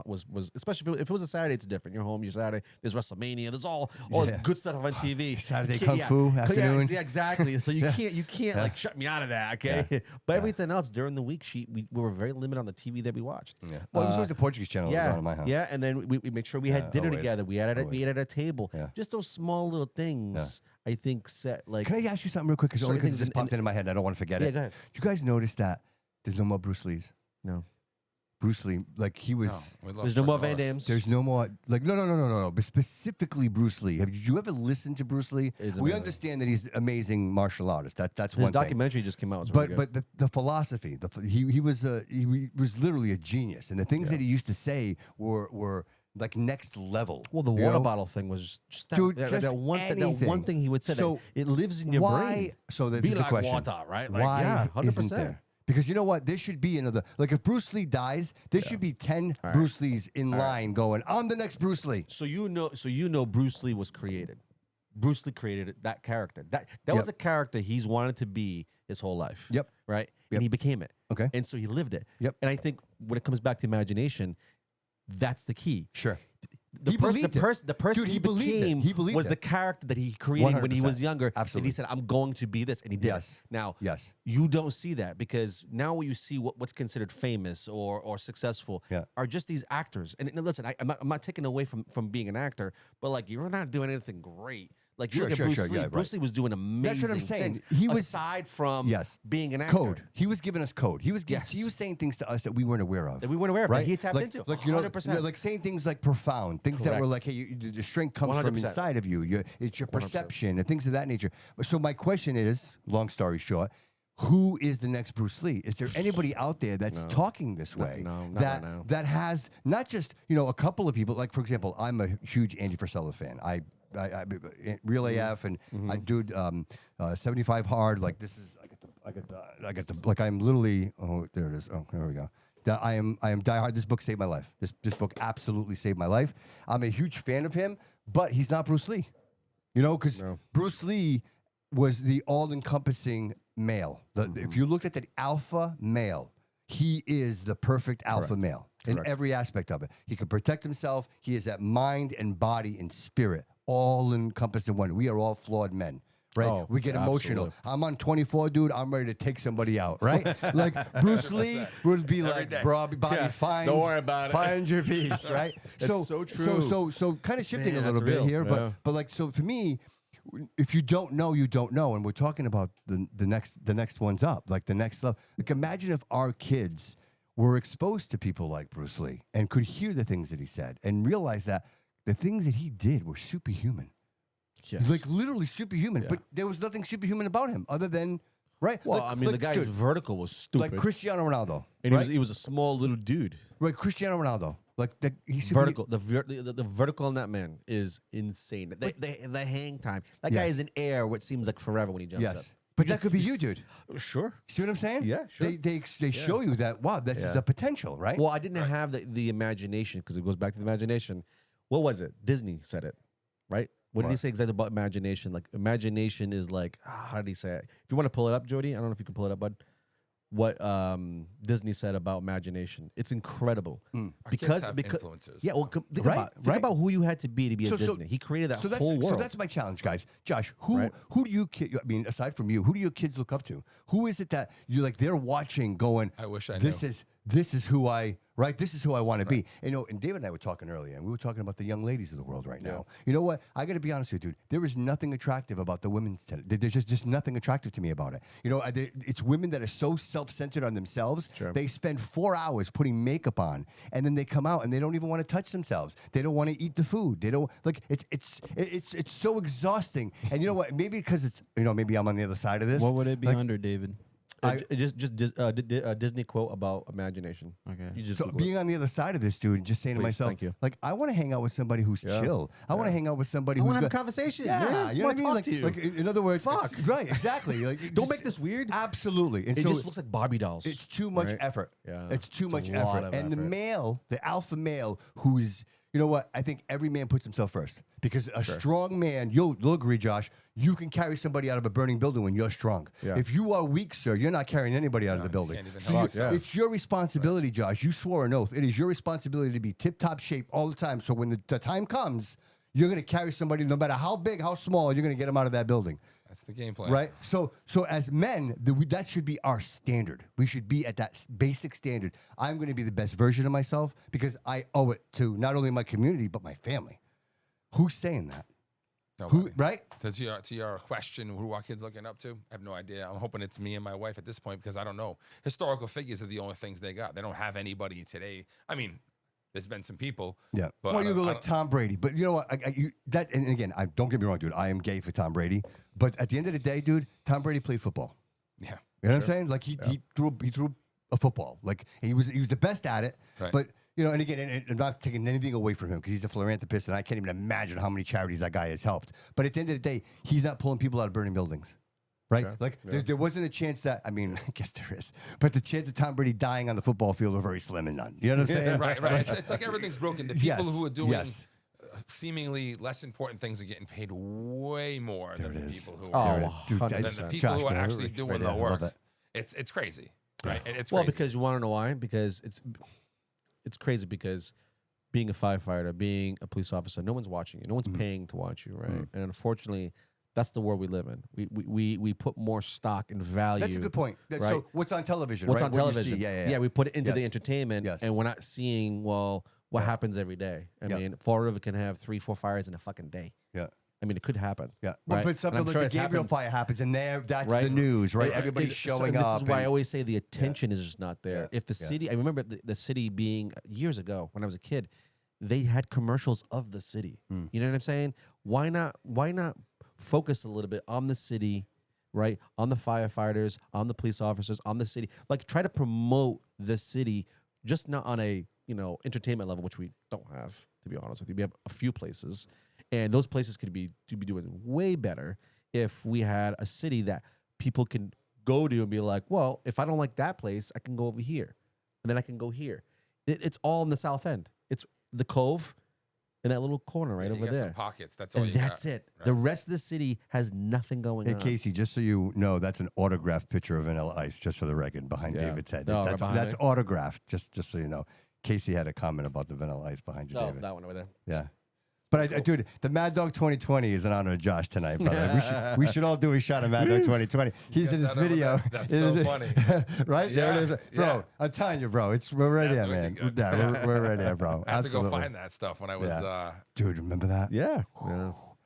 especially if it was a Saturday, it's different. You're home, you're Saturday. There's WrestleMania. There's all this good stuff on TV. Saturday You Kung can't- Fu yeah, afternoon. Yeah, exactly. So you can't like shut me out of that. Okay. But everything else during the week, we were very limited on the TV that we watched. Yeah. Well, it was always the Portuguese channel that was on in my house. Yeah, and then we made sure we had dinner always. together. We ate at a table. Yeah. Just those small little things. I think set like. Can I ask you something real quick? Because only Certain because it things just popped into my head and I don't want to forget Yeah, it. go ahead. Do you guys notice that there's no more Bruce Lees? No. Bruce Lee, like he was. We love There's no Chuck more Van Norris. Dammes. There's no more, like, no. But specifically Bruce Lee. Did you ever listen to Bruce Lee? It's We amazing. understand that he's an amazing martial artist. That's His one thing. documentary just came out. It was really But good. the philosophy, he was literally a genius, and the things that he used to say were like next level. Well, the you water know? bottle thing was just that, Dude, that, just that one anything. that one thing he would say. So that it lives in your why? brain. So this Be is the like question. water, right? Like, Why yeah, 100%. isn't there? Because you know what? There should be another. Like, if Bruce Lee dies, there should be 10 Bruce Lees in line going, I'm the next Bruce Lee. So you know Bruce Lee was created. Bruce Lee created that character. That was a character he's wanted to be his whole life. Yep. Right? Yep. And he became it. Okay. And so he lived it. Yep. And I think when it comes back to imagination, that's the key. Sure. The He person believed it. the person Dude, he he believed it. became He believed was it. the character that he created when he was 100%. younger. And Absolutely. he said, I'm going to be this. And he did. Yes. It. Now, Yes. you don't see that because now what you see what's considered famous or successful are just these actors. And listen, I'm not taking away from being an actor, but like you're not doing anything great. Like you look at Bruce Lee. Bruce Lee was doing amazing. That's what I'm saying. things, He was aside from being an actor. Code. He was giving us code. He was saying things to us that we weren't aware of. That we weren't aware of. Right? That he tapped into. Like 100%. like saying things like profound, things that were like, hey, the strength comes 100%. from inside of you. It's your perception and things of that nature. So my question is, long story short, who is the next Bruce Lee? Is there anybody out there that's talking this way? That has not just a couple of people. Like for example, I'm a huge Andy Frisella fan. I Real AF and I do 75 hard. Like this is I get the like I'm literally there it is. Oh, there we go. I am Die Hard. This book saved my life. This book absolutely saved my life. I'm a huge fan of him, but he's not Bruce Lee. Because Bruce Lee was the all-encompassing male. If you looked at the alpha male, he is the perfect alpha male in every aspect of it. He can protect himself. He is that mind and body and spirit all encompassed in one. We are all flawed men. Right, we get emotional. Absolutely. I'm on 24, dude. I'm ready to take somebody out. Right, like Bruce Lee would be like, Bobby, find, don't worry about it. Find your peace. Right. It's so true. So kind of shifting a little real. bit here, but like so for me, if you don't know, you don't know, and we're talking about the next ones up, like the next level. Like imagine if our kids were exposed to people like Bruce Lee and could hear the things that he said and realize that the things that he did were superhuman. Yes. Like literally superhuman, but there was nothing superhuman about him other than Well, I mean, the guy's vertical was stupid. like Cristiano Ronaldo, and right? he was a small little dude. Right, Cristiano Ronaldo, like he's Vertical. The vertical on that man is insane. The hang time. That guy is in air. What seems like forever when he jumps up. Yes, but that could be you, dude. Sure. See what I'm saying? Yeah, sure. They show you that this is a potential, right? Well, I didn't have the imagination because it goes back to the imagination. What was it? Disney said it, right? What did he say exactly about imagination? Like imagination is like how did he say it? If you want to pull it up, Jody, I don't know if you can pull it up, bud. What Disney said about imagination? It's incredible because influences. Yeah, well, think about who you had to be a Disney. He created that whole world. So that's my challenge, guys. Josh, who do you I mean, aside from you, who do your kids look up to? Who is it that you like? They're watching, going, I wish I this knew. This is who I This is who I want to be. And David and I were talking earlier, and we were talking about the young ladies of the world right now. You know what? I got to be honest with you, dude. There is nothing attractive about the women's. There's just nothing attractive to me about it. It's women that are so self-centered on themselves. Sure. They spend 4 hours putting makeup on, and then they come out and they don't even want to touch themselves. They don't want to eat the food. They don't like. It's so exhausting. And you know what? Maybe because it's maybe I'm on the other side of this. What would it be under, David? Disney quote about imagination. Okay. You just So Google being on the other side of this, dude, just saying to myself, thank you. like, I want to hang out with somebody who's chill. I want to hang out with somebody I who's want to have a good. conversation. Yeah, you know what I mean? Talk to you. Like, in other words, Fuck. right? Exactly. Like, Don't just- make this weird. Absolutely. And It so just looks like Barbie dolls. it's too much right? effort. Yeah. It's too It's much a lot effort. of And the effort. male, the alpha male, who is, you know what? I think every man puts himself first because a strong man, you'll agree, Josh. You can carry somebody out of a burning building when you're strong. Yeah. If you are weak, sir, you're not carrying anybody out of the building. can't even So help you- yourself. it's your responsibility, Josh. You swore an oath. It is your responsibility to be tip-top shape all the time. So when the time comes, you're going to carry somebody, no matter how big, how small, you're going to get them out of that building. That's the game plan. Right? So as men, that should be our standard. We should be at that basic standard. I'm going to be the best version of myself because I owe it to not only my community, but my family. Who's saying that? Nobody. Right? To your question, who are kids looking up to? I have no idea. I'm hoping it's me and my wife at this point because I don't know. Historical figures are the only things they got. They don't have anybody today. I mean, there's been some people. Yeah. But Well, I you don't- go I like don't- Tom Brady, but you know what? And again, don't get me wrong, dude. I am gay for Tom Brady, but at the end of the day, dude, Tom Brady played football. Yeah. You know what I'm saying? Like he threw a football. Like he was the best at it. Right. But and again, and I'm not taking anything away from him because he's a philanthropist, and I can't even imagine how many charities that guy has helped. But at the end of the day, he's not pulling people out of burning buildings. Right? Yeah. Like there wasn't a chance that I guess there is, but the chance of Tom Brady dying on the football field are very slim and none. You know what I'm saying? Right. It's like everything's broken. The people who are doing yes. seemingly less important things are getting paid way more than the people who Oh, are There it is. Dude, 100%. than the people Josh, who are man, actually right doing there. the I love work. it. It's crazy. Right? It's Well, crazy. because you want to know why? Because it's crazy because being a firefighter, being a police officer, no one's watching you. No one's paying to watch you, right? And unfortunately, that's the world we live in. We put more stock and value. That's a good point. right? So what's on television? What's right? on What you television? see. Yeah. we put it into the Yes. entertainment, Yes. and we're not seeing what happens every day. I Yeah. mean, Fall River can have 3-4 fires in a fucking day. Yeah. I mean, it could happen. Yeah, right? but something like the Gabriel fire happens, and that's the news, right? Everybody's showing up. This is why I always say the attention is just not there. If the city, I remember the city being years ago when I was a kid, they had commercials of the city. You know what I'm saying? Why not focus a little bit on the city, right? On the firefighters, on the police officers, on the city. Like, try to promote the city, just not on a entertainment level, which we don't have, to be honest with you. We have a few places. And those places could be doing way better if we had a city that people can go to and be like, well, if I don't like that place, I can go over here. And then I can go here. It's all in the south end. It's the Cove in that little corner right over there. Some pockets. That's all and you that's got, it. right? The rest of the city has nothing going on. Hey, Casey, just so you know, that's an autographed picture of Vanilla Ice, just for the record, behind David's head. No, that's autographed, just so you know. Casey had a comment about the Vanilla Ice behind you, Oh, David. that one over there. Yeah. But dude, the Mad Dog 2020 is in honor of Josh tonight, brother. we should all do a shot of Mad Dog 2020. He's in this video. That's so funny. Right? Yeah, there it is. Bro, yeah. I'm telling you, bro. We're right That's there, man. wicked good. Yeah, we're right there, bro. I have Absolutely. to go find that stuff when I was Dude, remember that? Yeah.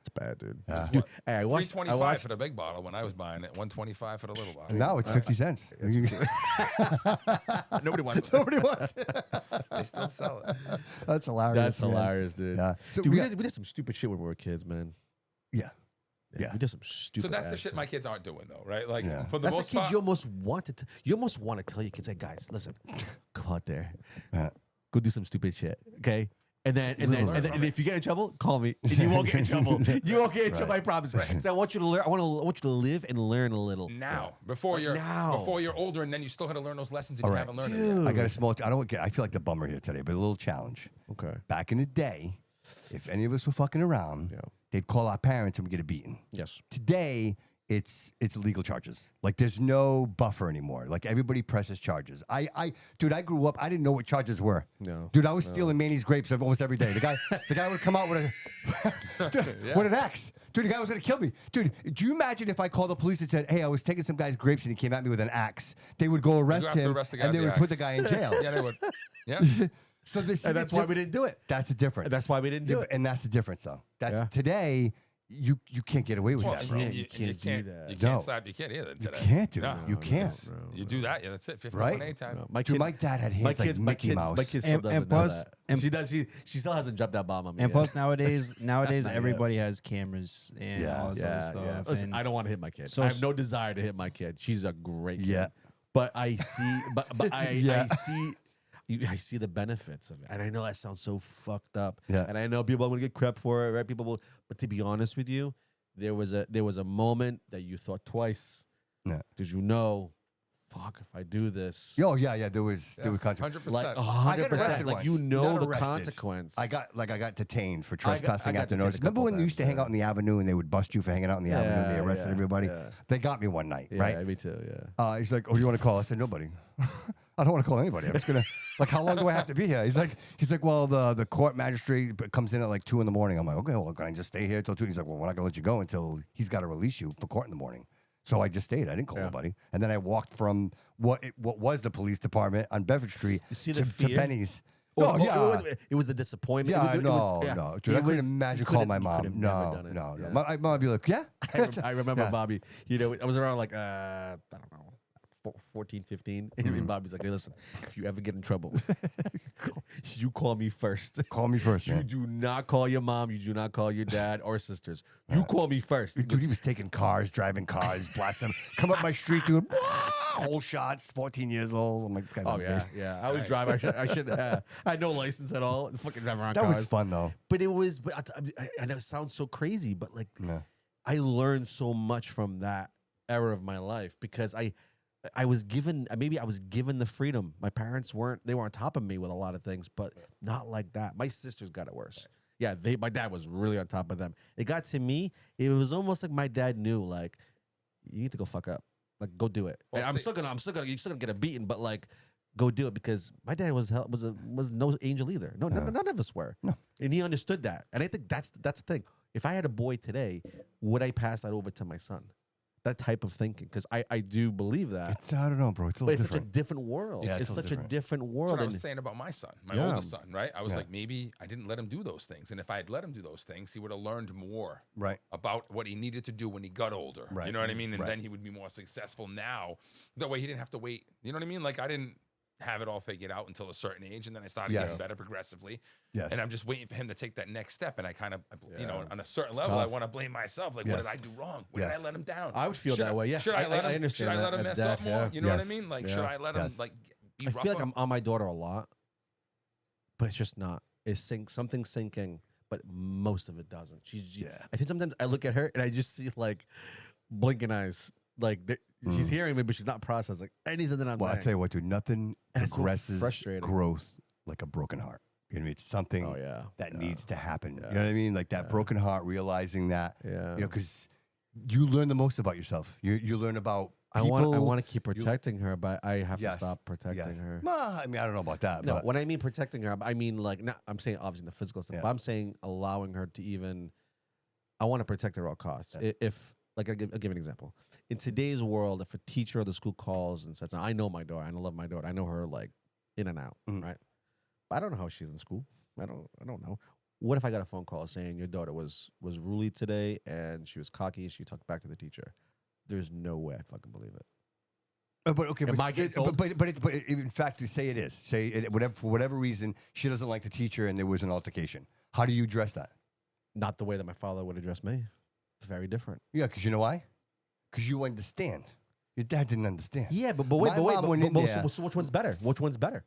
It's bad, dude. Yeah. Dude, hey, I watched, $3.25 for the big bottle when I was buying it. $1.25 for the little bottle. Now it's 50 cents. Nobody wants it. Nobody wants it. They still sell it. That's hilarious. That's man. hilarious, dude. Yeah. So Dude, we we did some stupid shit when we were kids, man. Yeah. Yeah. We did some stupid. So that's the ass shit things. my kids aren't doing, though, right? Like, Yeah. for the That's most the kids part, you almost want to. You almost want to tell your kids, "Hey guys, listen, go out there, Yeah. go do some stupid shit, okay?" And then if you get in trouble, call me, and you won't get in trouble. You won't get in trouble. I promise. Because I want you to learn. I want you to live and learn a little. now, before you're older, and then you still had to learn those lessons and you haven't learned it yet. I got a small. I feel like the bummer here today, but a little challenge. Okay. Back in the day, if any of us were fucking around, they'd call our parents and we get a beating. Yes. Today, it's legal charges. Like, there's no buffer anymore. Like, everybody presses charges. Dude, I grew up. I didn't know what charges were. No. Dude, I was stealing Manny's grapes almost every day. The guy would come out with with an axe. Dude, the guy was gonna kill me. Dude, do you imagine if I called the police and said, "Hey, I was taking some guy's grapes and he came at me with an axe"? They would go arrest him the guy and they with would the put the axe. guy in jail. Yeah, they would. Yeah. So this, And that's why we didn't do it. That's the difference. That's why we didn't do it. And that's the difference, though. That's Yeah. today. You can't get away with Well, that, bro. you can't do that. You No. can't slap your kid either today. You can't do No. it. You can't. You do that, yeah, that's it. 50 Right? anytime. No, my Dude, kid, my dad had hands like Mickey Mouse. My kid still And- doesn't and know plus- that. and- She does. She still hasn't dropped that bomb on me. And yet. plus, nowadays Not yet. everybody has cameras and Yeah. all this other stuff. Listen, and I don't want to hit my kid. So- I have no desire to hit my kid. She's a great kid. Yeah. But I see, Yeah. I see the benefits of it, and I know that sounds so fucked up. Yeah. And I know people are gonna get crap for it, right? People will, but to be honest with you, there was a moment that you thought twice, Yeah. because fuck, if I do this, Oh yeah. There was consequences. 100%. like I got 100%, arrested like once. you know Not the arrested. consequence. I got detained for I got trespassing after detained notice. a Remember couple when they used to times, hang out in the avenue and they would bust you for hanging out in the avenue and they Yeah, arrested yeah, everybody? yeah. They got me one night, yeah, right? me too. Yeah. He's like, "Oh, you want to call?" I said, "Nobody." I don't want to call anybody. I'm just gonna like, how long do I have to be here? He's like, well, the court magistrate comes in at like 2 a.m. I'm like, okay, well, can I just stay here till 2? He's like, well, we're not gonna let you go until he's got to release you for court in the morning. So I just stayed. I didn't call nobody, and then I walked from what was the police department on Beverage Street You see to, the to fear? Benny's. Oh, yeah. it was the disappointment. Yeah, It was- yeah. no, dude, It I couldn't was- imagine you calling my couldn't- you mom. could have never No, done it. no. Yeah. My mom would be like, yeah. I remember Yeah. Bobby. I was around like I don't know, 14, 15. And Bobby's like, "Hey, listen, if you ever get in trouble, you call me first. Call me first, You man. do not call your mom. You do not call your dad or sisters. You call me first." Dude, he was taking cars, driving cars, blasting them. Come up my street, dude. Whole shots, 14 years old. I'm like, this guy's Oh unfair. yeah. I was driving. I should. I had no license at all. Fucking driving around That cars. was fun, though. But it was. But I know it sounds so crazy, but like Yeah. I learned so much from that era of my life because I was given the freedom. My parents weren't on top of me with a lot of things, but not like that. My sisters got it worse. Yeah, my dad was really on top of them. It got to me. It was almost like my dad knew, like, you need to go fuck up. Like, go do it. Well, And you're still gonna get a beating, but like, go do it because my dad was no angel either. No, none of us were. No. And he understood that. And I think that's the thing. If I had a boy today, would I pass that over to my son? that type of thinking, because I do believe that. It's, I don't know, bro. It's a But little it's such a different. different world. Yeah, it's it's such different. a different That's world. what I And was saying about my son, my Yeah. oldest son, right? I was Yeah. like, maybe I didn't let him do those things. And if I had let him do those things, he would have learned more Right. about what he needed to do when he got older. Right. You know what I mean? And Right. then he would be more successful now. That way he didn't have to wait. You know what I mean? Like I didn't have it all figured out until a certain age. And then I started Yes. getting better progressively. Yes. And I'm just waiting for him to take that next step. And I kind of, you know, Yeah. on a certain level, I tough. want to blame myself. Like, what did Yes. I do wrong? Where Yes. did I let him down? I would feel Should that way. Yeah, Should I let him? I understand. Should I let that him as mess up dad, more? yeah. You know what I Yes. mean? Like, Yeah. should I let him Yes. like be I rougher? feel like I'm on my daughter a lot, but it's just not. It's something sinking, but most of it doesn't. I think sometimes I look at her and I just see like blinking eyes. Like she's hearing me, but she's not processing anything that I'm Well, saying. I'll tell you what, dude. Nothing And it's so progresses frustrating. growth like a broken heart. You know what I mean? It's something Oh yeah, that yeah. needs to happen. Yeah. You know what I mean? Like that broken heart, realizing that. Yeah. You know, because you learn the most about yourself. You learn about I people. want to keep protecting her, but I have Yes. to stop protecting Yes. her. Well, I mean, I don't know about that. No, but when I mean protecting her, I mean like not. I'm saying obviously the physical stuff, Yeah. but I'm saying allowing her to even. I want to protect her at all costs. Yeah. If like I'll give an example. In today's world, if a teacher of the school calls and says, "I know my daughter, I love my daughter, I know her like in and out," Mhm. right? But I don't know how she's in school. I don't know. What if I got a phone call saying your daughter was ruly today and she was cocky? She talked back to the teacher. There's no way I fucking believe it. But okay, Am but, I getting sold? but in fact, to say it is, say it, whatever for whatever reason she doesn't like the teacher and there was an altercation. How do you address that? Not the way that my father would address me. Very different. Yeah, because you know why? Because you understand. Your dad didn't understand. Yeah, but wait, My but wait, mom went in there- so which one's better? Which one's better?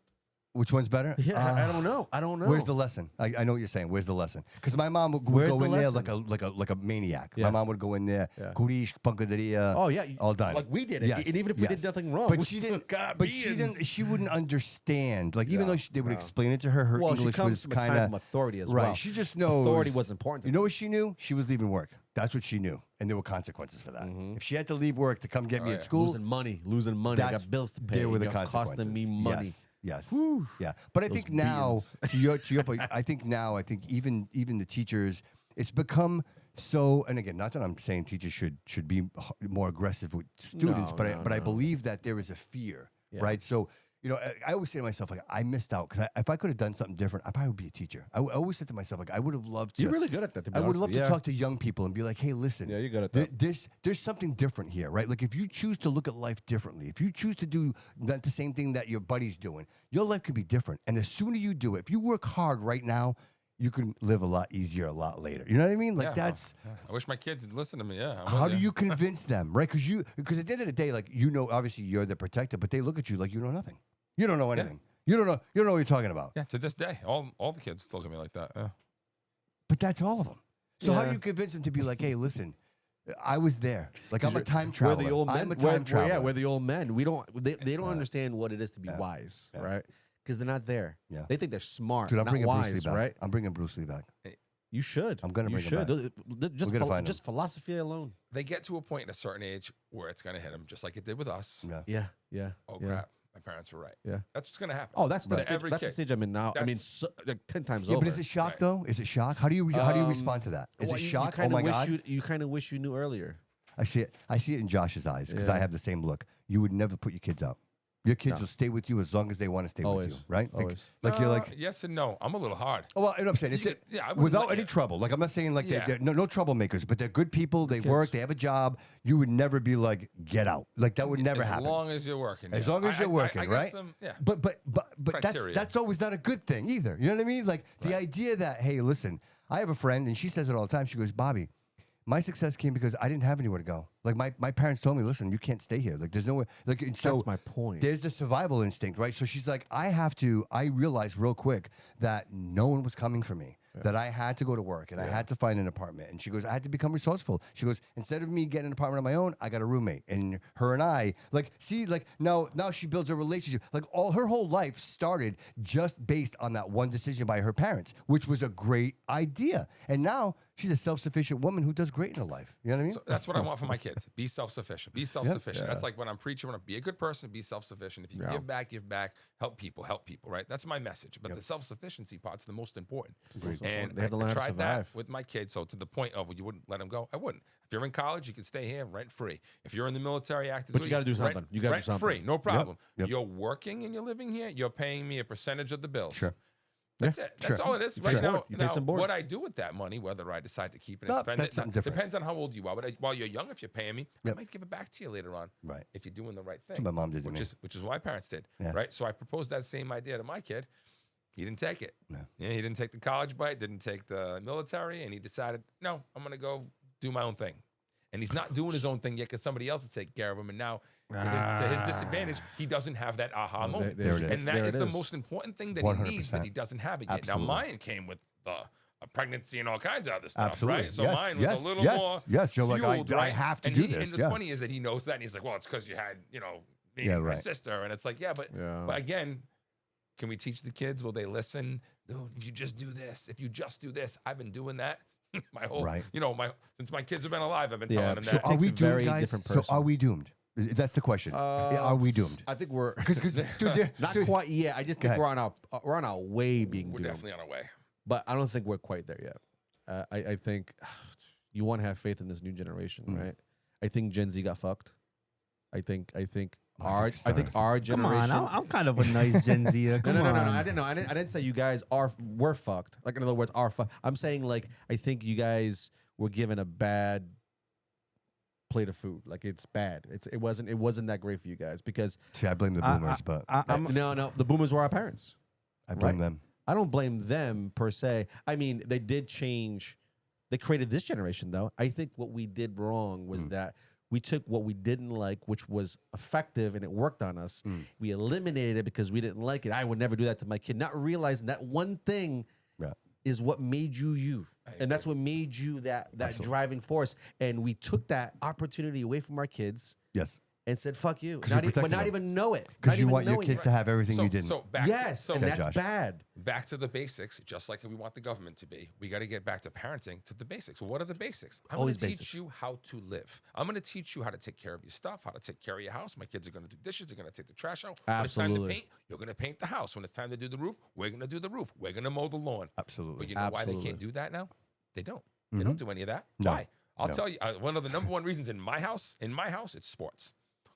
Which one's better? Yeah, I don't know. I don't know. Where's the lesson? I know what you're saying. Where's the lesson? Because my mom would Where's go the in there lesson? like a maniac. Yeah. My mom would go in there, Yeah. kurish, pankaderia, Oh yeah, all done. Like we did it, Yes, and even if we yes. did nothing wrong, But we she still didn't. got But she beans. didn't. She wouldn't understand. Like even No, though they would no. explain it to her, her Well, English she comes was from a time kind from of authority as right. well. She just knows Authority was important to You know what she knew? She was leaving work. That's what she knew, and there were consequences for that. If she had to leave work to come get me yeah. at school, losing money. I that's- got bills to pay. there were the You're consequences. costing me money. Yes. Yeah. But I Those think now, beatings. to your point, I think even the teachers, it's become so. And again, not that I'm saying teachers should be more aggressive with students, No, but I no. believe that there is a fear, Yeah. right? So. You know, I always say to myself, like, I missed out because if I could have done something different, I probably would be a teacher. I always said to myself, like, I would have loved to. You're really good at that. To be I would honest love with you. to talk to young people and be like, hey, listen. Yeah, you're good at that. There's something different here, right? Like if you choose to look at life differently, if you choose to do not the same thing that your buddy's doing, your life could be different. And the sooner you do it, if you work hard right now, you can live a lot easier a lot later. You know what I mean? Like Yeah, that's I wish my kids would listen to me. Yeah. I'm how with do you convince them, right? Because at the end of the day, like obviously you're the protector, but they look at you like you know nothing. You don't know anything. You don't know what you're talking about. Yeah. To this day, all the kids look at me like that. Yeah. But that's all of them. So how do Yeah. you convince them to be like, hey, listen, I was there. Like I'm a time We're traveler. the old men. I'm a time traveler. Yeah, we're the old men. We don't. They don't understand what it is to be wise, Yeah. right? Because they're not there. Yeah. They think they're smart, Dude, I'm not bringing wise, Bruce Lee back. right? I'm bringing Bruce Lee back. You should. I'm gonna You bring him should. back. Just We're gonna find him. just philosophy alone. They get to a point at a certain age where it's going to hit them, just like it did with us. Yeah. Yeah. Oh, yeah. crap. My parents were right. Yeah. That's what's going to happen. Oh, that's To the stage, every that's the kid. stage I'm in now. I mean, That's- like 10 times Yeah, over. but is it shock Right. though? Is it shock? How do you respond to that? Is Well, it you shock? Oh kinda my wish god! You kind of wish you knew earlier. I see it in Josh's eyes because I Yeah. have the same look. You would never put your kids out. Your kids No. will stay with you as long as they want to stay with Always. you, right? Always. Like you're like. yes and no. I'm a little hard. Oh, well, you know what I'm saying? You It's could- yeah, I wouldn't without let any you- trouble. Like I'm not saying like Yeah. they're no troublemakers, but they're good people. They Kids. work. They have a job. You would never be like get out. Like that would never as happen. long as you're working. As yeah. long as you're working, I got right? some- yeah. But Criteria. that's always not a good thing either. You know what I mean? Like the idea that hey, listen, I have a friend and she says it all the time. She goes, Bobby, my success came because I didn't have anywhere to go. Like my parents told me, listen, you can't stay here. Like there's nowhere. Like and so That's my point. there's the survival instinct, right? So she's like, I realized real quick that no one was coming for me. That I had to go to work and I had to find an apartment. And she goes, I had to become resourceful. She goes, instead of me getting an apartment on my own, I got a roommate. And her and I, like, see, like now she builds a relationship. Like her whole life started just based on that one decision by her parents, which was a great idea. And now she's a self-sufficient woman who does great in her life. You know what I mean? So that's what I want for my kids. Be self-sufficient. Be self-sufficient. That's like when I'm preaching, when I be a good person, be self-sufficient. If you give back, help people, right? That's my message. But the self-sufficiency part's the most important. And they have to learn I how to tried that survive. with my kids. So to the point of, you wouldn't let them go, I wouldn't. If you're in college, you can stay here rent-free. If you're in the military active But you got to do something. You got to do something. Rent-free, no problem. Yep. You're working and you're living here, you're paying me a percentage of the bills. Sure. That's it. That's all it is. Right now, You pay some board. what I do with that money, whether I decide to keep it and spend that's it, something different. depends on how old you are. But while you're young, if you're paying me, I might give it back to you later on. Right. If you're doing the right thing. That's what my mom did to me. Which is what my parents did. Yeah. Right. So I proposed that same idea to my kid. He didn't take it. No. Yeah, he didn't take the college bite, didn't take the military, and he decided, no, I'm going to go do my own thing. And he's not doing his own thing yet because somebody else is taking care of him. And now, to his disadvantage, he doesn't have that aha moment. there it is. And that is the most important thing that 100%. he needs, that he doesn't have it yet. Absolutely. Now, mine came with a pregnancy and all kinds of other stuff, Absolutely. right? So Yes, mine was yes, a little yes, more yes. You're like, fueled, I right? have to and do he, this, And what's funny is that he knows that, and he's like, well, it's because you had, me and my sister. And it's like, but again, can we teach the kids? Will they listen? Dude, if you just do this, I've been doing that. My whole, since my kids have been alive, I've been telling them So that. are we Takes a very doomed, guys? different So person. are we doomed? That's the question. Are we doomed? I think we're Because dude, not quite yet. I just Go think ahead. we're on our way being We're doomed. definitely on our way. But I don't think we're quite there yet. I think you want to have faith in this new generation, right? I think Gen Z got fucked. I think our Come generation. on, I'm kind of a nice Gen Z. Come No, on. I didn't say you guys were fucked. Like in other words, are fucked. I'm saying like I think you guys were given a bad plate of food. Like it's bad. It wasn't that great for you guys because See, I blame the boomers, but no, the boomers were our parents. I blame right? them. I don't blame them per se. I mean, they did change. They created this generation, though. I think what we did wrong was that we took what we didn't like, which was effective, and it worked on us. We eliminated it because we didn't like it. I would never do that to my kid, not realizing that one thing is what made you you. And that's what made you that driving force. And we took that opportunity away from our kids. Yes. And said, fuck you. you're protecting Not them. even know it. Because Not you even want your knowing kids it. to have everything you didn't. So back Yes, to, and that's Josh. bad. back to the basics, just like we want the government to be. We got to get back to parenting, to the basics. Well, what are the basics? I'm going Always to teach basics. you how to live. I'm going to teach you how to take care of your stuff, how to take care of your house. My kids are going to do dishes. They're going to take the trash out. When it's time to Absolutely. paint, you're going to paint the house. When it's time to do the roof, we're going to do the roof. We're going to mow the lawn. Absolutely. But you know why they Absolutely. can't do that now? They don't. They don't do any of that. No. Why? I'll tell you. One of the number one reasons in my house, it's sports.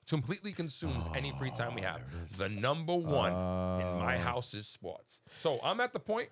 Completely consumes any free time we have. The number one in my house is sports. So I'm at the point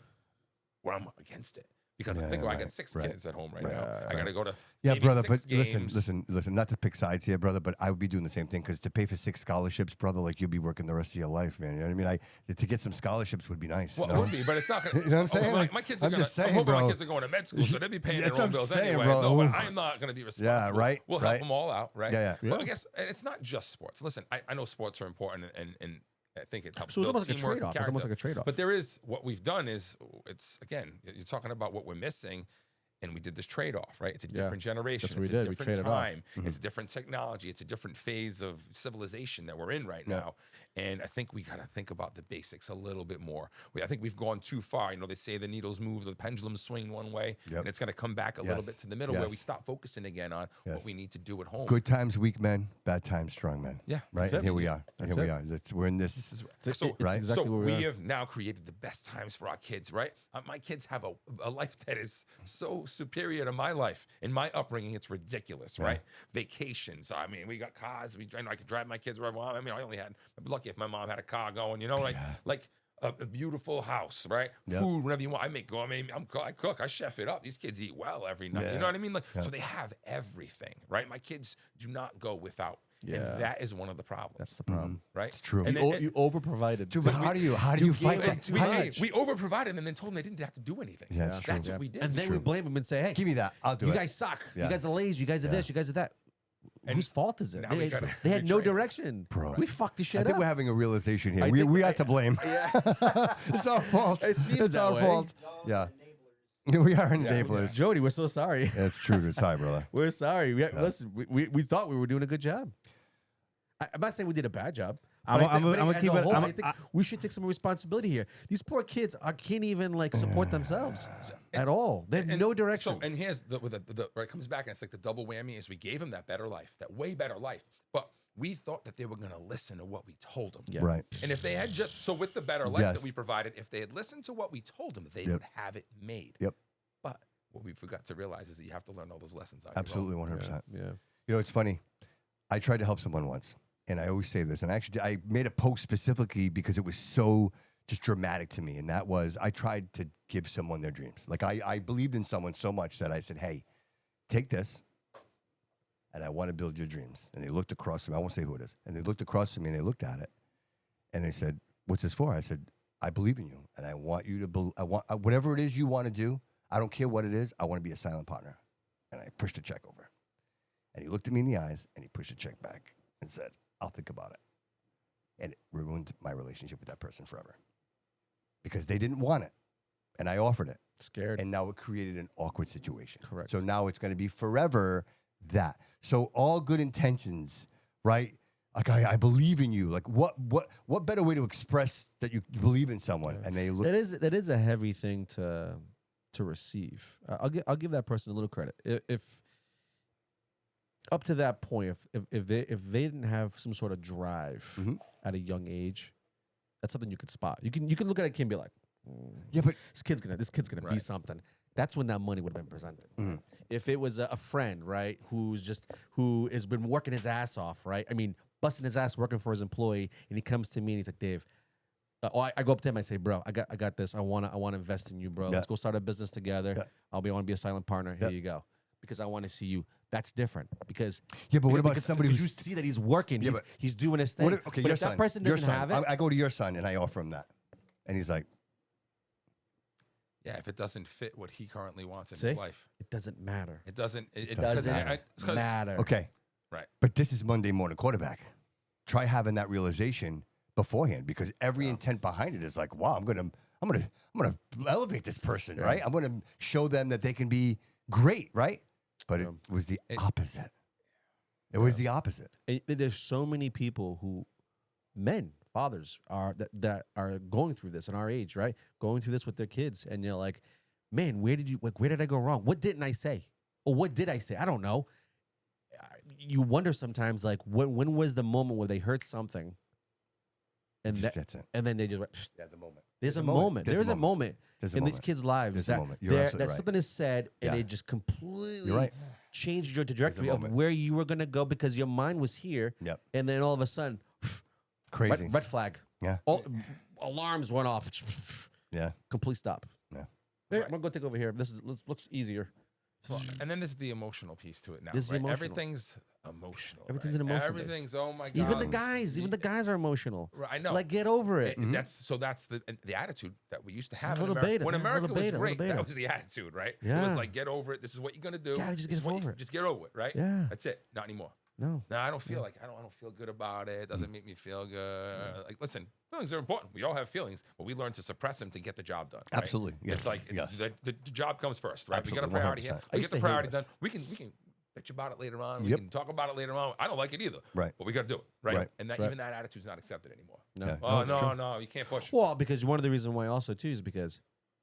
where I'm against it because I think I got six kids at home right now. I got to go to maybe brother. six But games. listen. Not to pick sides here, brother. But I would be doing the same thing because to pay for 6 scholarships, brother, like you'll be working the rest of your life, man. You know what I mean? To get some scholarships would be nice. Well, no? it would be, but it's not going to. You know what I'm saying? My, Like, my kids are I'm going just to. I'm saying, hoping bro. my kids are going to med school, so they'll be paying That's their what own I'm bills saying, anyway. bro. No, but I'm not going to be responsible. right, We'll right. help them all out, right? Yeah. Well, I guess and it's not just sports. Listen, I know sports are important and I think it helps So it's build almost like a teamwork and trade-off. It's almost character. like a trade-off. But there is what we've done is it's again you're talking about what we're missing, and we did this trade-off, right? It's a different generation. That's what It's we a did. We different traded off. time. It's a different technology. It's a different phase of civilization that we're in right now. And I think we got to think about the basics a little bit more. I think we've gone too far. You know, they say the needles move, the pendulums swing one way, and it's going to come back a little bit to the middle where we stop focusing again on what we need to do at home. Good times, weak men. Bad times, strong men. Yeah, Right. And here we are. Here we are. We're in this. So, right? exactly so where we we are. have now created the best times for our kids, right? My kids have a life that is so superior to my life. In my upbringing, it's ridiculous, right? Vacations. I mean, we got cars. I could drive my kids wherever I want. I mean, I only had, I'm lucky if my mom had a car going, you know, like a beautiful house, right? Food, whenever you want. I cook, I chef it up. These kids eat well every night. You know what I mean? Like, so they have everything, right? My kids do not go without. And that is one of the problems. That's the problem. right? It's true. And You overprovided. Dude, but how do you fight that? we overprovided them and then told them they didn't have to do anything. Yeah, that's true. That's what we did. And then we blame them and say, "Hey, Give me that. I'll do you it. guys suck. Yeah. You guys are lazy. You guys are this. You guys are that." Whose fault is it? now we gotta They had no retrain. direction, Bro. We fucked the shit I think up. we're having a realization here. I We think are to blame. It's our fault. It seems It's that our way. fault. Yeah. We are enablers. Jody, we're so sorry. It's true. Sorry, brother. We're sorry. Listen, we thought we were doing a good job. I'm not saying we did a bad job. But I'm gonna keep it. I think we should take some responsibility here. These poor kids can't even like support themselves at all. They have no direction. So, and here's where it comes back, and it's like the double whammy is we gave them that better life, that way better life, but we thought that they were going to listen to what we told them. Yeah. Right. And if they had with the better life that we provided, if they had listened to what we told them, they would have it made. Yep. But what we forgot to realize is that you have to learn all those lessons. Absolutely, 100%. Yeah. You know, it's funny. I tried to help someone once, and I always say this, and actually I made a post specifically because it was so just dramatic to me, and that was I tried to give someone their dreams. Like I believed in someone so much that I said, hey, take this, and I want to build your dreams. And they looked across from me. I won't say who it is. And they looked across from me, and they looked at it, and they said, what's this for? I said, I believe in you, and I want you to I want whatever it is you want to do. I don't care what it is. I want to be a silent partner. And I pushed a check over. And he looked at me in the eyes, and he pushed a check back and said, I'll think about it. And it ruined my relationship with that person forever. Because they didn't want it. And I offered it. Scared. And now it created an awkward situation. Correct. So now it's going to be forever that. So all good intentions, right? Like I believe in you. Like what better way to express that you believe in someone? And they look. That is a heavy thing to receive. I'll give that person a little credit. If up to that point, if they didn't have some sort of drive at a young age, that's something you could spot. You can look at a kid and be like, yeah, but this kid's gonna be something. That's when that money would have been presented. If it was a friend, right, who has been working his ass off, right? I mean, busting his ass working for his employee, and he comes to me and he's like, Dave. I go up to him. I say, bro, I got this. I want to invest in you, bro. Let's go start a business together. I want to be a silent partner. Here you go, because I want to see you. That's different. Because but what about somebody who you see that he's working? He's doing his thing. But if son, that person doesn't have it, I go to your son and I offer him that, and he's like, yeah, if it doesn't fit what he currently wants in see? His life, it doesn't matter. it doesn't. It doesn't matter. okay, right. But this is Monday morning quarterback. Try having that realization beforehand, because every intent behind it is like, wow, I'm gonna elevate this person, right? I'm gonna show them that they can be great, right? But it was the opposite. It was the opposite. And there's so many people fathers that are going through this in our age, right? Going through this with their kids, and you're like, man, where did I go wrong? What didn't I say? Or what did I say? I don't know. You wonder sometimes, like, when was the moment where they heard something, and then they just went, the moment. There's a moment. There's a moment in these kids' lives that right. something is said, and it just completely changed your trajectory of where you were gonna go, because your mind was here, and then all of a sudden, crazy red flag. Yeah. All alarms went off. Yeah. Complete stop. Yeah. Hey, I'm gonna go take over here. Looks easier. Well, and then there's the emotional piece to it now. This is right? emotional. Everything's emotional. Everything's right? an emotional. Everything's oh my god. Even the guys are emotional. Right, I know. Like, get over it. That's the attitude that we used to have A in little America. beta, When man. America A little was beta, a great, little beta. that was the attitude, right? It Yeah. was like, get over it. This is what you're gonna do. Gotta just This get is what over it. Just get over it, right? Yeah. That's it. Not anymore. No. I don't feel like I don't feel good about it. It doesn't make me feel good. Like, listen, feelings are important. We all have feelings, but we learn to suppress them to get the job done. Right? Absolutely. Yes. It's like the job comes first, right? Absolutely. We got a priority here. 100%. We I get the used to hate priority this. done. We can bitch about it later on. We can talk about it later on. I don't like it either. Right. But we got to do it. Right. Right. And That's even that attitude's not accepted anymore. No. Yeah. Oh it's true. no, you can't push. Well, because one of the reasons why also too is because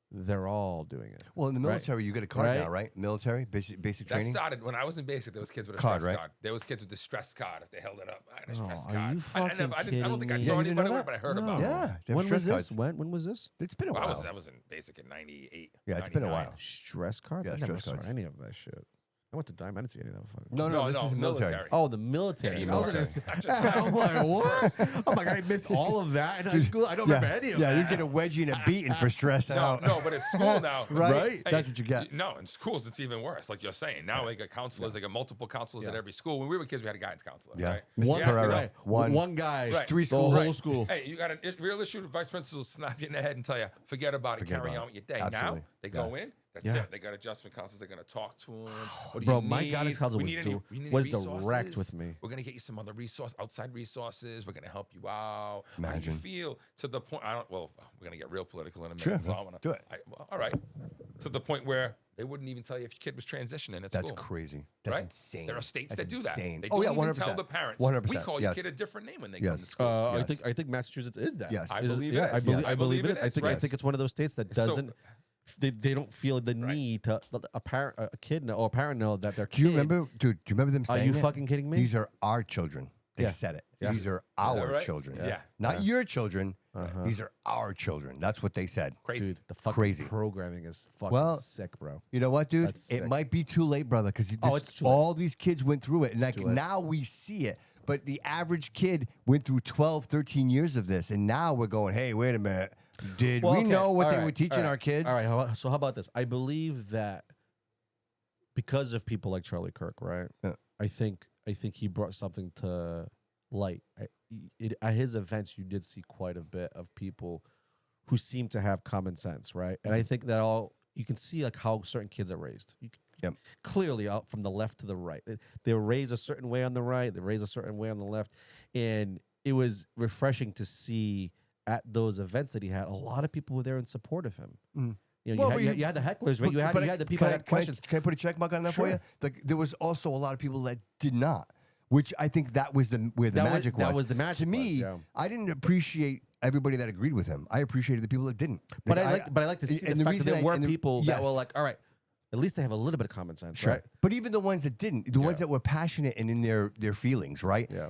they're all doing it. Well, in the military, you get a card Right. now, right? Military, basic That training. started when I was in basic. There was kids with a Card, stress right? card. There was kids with the stress card if they held it up. I had a Oh, stress are card. you I don't think I fucking saw kidding me? Yeah, you didn't anybody know with it, but I heard No. about it. Yeah, they have When was stress this? cards. When was this? It's been a Well, while. I was in basic in '98. Yeah, it's been a 99. while. Stress cards? Yeah, I never stress saw cards. any of that shit. I went to Dime. I didn't see any of that fucking. No, this is military. Oh, the military. Yeah, I was military. I'm like, what? I'm like, I missed all of that in high school. I don't remember any of that. Yeah, you get a wedgie and a beating for stressing out. No, but at school now, Right? That's what you get. No, in schools it's even worse. Like you're saying, now they got counselors. They got multiple counselors at every school. When we were kids, we had a guidance counselor. Yeah. Right? Mr. Pereira. Right. One guy. Right. 3 The schools. whole school. Hey, you got a real issue. The vice principal will snap you in the head and tell you, forget about it, carry about on it. with your day. Absolutely. Now they go in. That's Yeah. it. They got adjustment counselors. They're going to talk to them. What do Bro, you my need? guidance counselor We was need any was resources? direct with me. We're going to get you some other outside resources. We're going to help you out. How do Imagine. you feel? To the point, well, we're going to get real political in a minute. Sure, So do it. all right. To the point where They wouldn't even tell you if your kid was transitioning at That's school. crazy. That's right? insane. There are states That's that do that. insane. They Oh, don't yeah, even 100%. tell the parents. 100%. We call your Yes. kid a different name when they Yes. come to school. I Yes. think Massachusetts is that. Yes. I Is- believe yeah, it I is. believe, Yes. I believe it. I is. think Right. I think it's one of those states that So- doesn't. They don't feel the need to a kid know, or a parent know that their kid. Do you remember, dude? Do you remember them Are saying you it? fucking kidding me? These are our children. They Yeah. said it. Yeah. These are our right? children. Yeah. Not your children. Uh-huh. These are our children. That's what they said. Crazy. Dude, the fucking Crazy. programming is fucking Well, sick, bro. You know what, dude? That's It sick. might be too late, brother, because it's too late. all these kids went through it. And like Too late. now we see it. But the average kid went through 12, 13 years of this. And now we're going, hey, wait a minute. Did we know what they were teaching our kids? All right. So how about this? I believe that because of people like Charlie Kirk, right? Yeah. I think he brought something to light. At his events, you did see quite a bit of people who seem to have common sense, right? And I think that you can see like how certain kids are raised. Yep. Clearly, out from the left to the right, they're raised a certain way on the right, they're raised a certain way on the left, and it was refreshing to see at those events that he had. A lot of people were there in support of him. Mm. You know, Well, you had the hecklers, right? You had the people that had questions. Can I put a check mark on that for Sure. you? Like there was also a lot of people that did not, which I think that was where the magic was. That was the magic. To me, was, yeah. I didn't appreciate everybody that agreed with him. I appreciated the people that didn't. But I like to see and the fact that reason there were and the- people that yes. were like, all right, at least they have a little bit of common sense, Sure. right? But even the ones that didn't, the ones that were passionate and in their feelings, right? Yeah.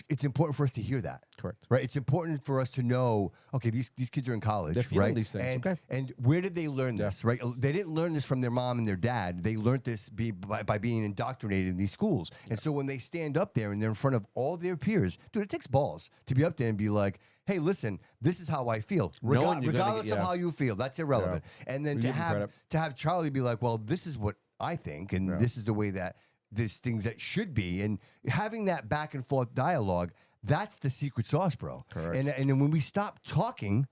It's important for us to hear that. Correct. Right? It's important for us to know, okay, these kids are in college, They're feeling right? these things, And, okay. and where did they learn this, right? They didn't learn this from their mom and their dad. They learned this by being indoctrinated in these schools. And so when they stand up there and they're in front of all their peers, dude, it takes balls to be up there and be like, hey, listen, this is how I feel. Knowing you're gonna Regardless get- of how you feel, that's irrelevant. And then We to give 'em have credit. Charlie be like, well, this is what I think, and this is the way that there's things that should be. And having that back and forth dialogue, that's the secret sauce, bro. Correct. And then when we stop talking,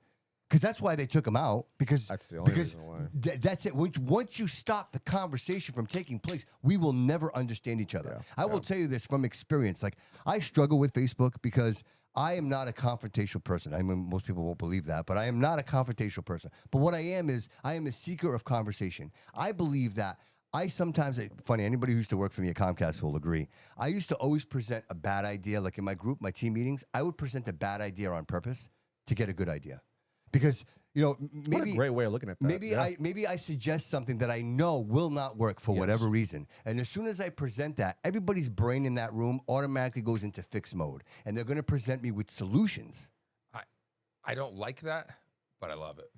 because that's why they took him out, because That's the only reason why. that's it. Once you stop the conversation from taking place, we will never understand each other. I will tell you this from experience. Like I struggle with Facebook because I am not a confrontational person. I mean, most people won't believe that, but I am not a confrontational person. But what I am is I am a seeker of conversation. I believe that funny, anybody who used to work for me at Comcast will agree. I used to always present a bad idea, like in my group, my team meetings, I would present a bad idea on purpose to get a good idea. Because, maybe What a great way of looking at that. maybe I suggest something that I know will not work for whatever reason. And as soon as I present that, everybody's brain in that room automatically goes into fix mode. And they're going to present me with solutions. I don't like that, but I love it.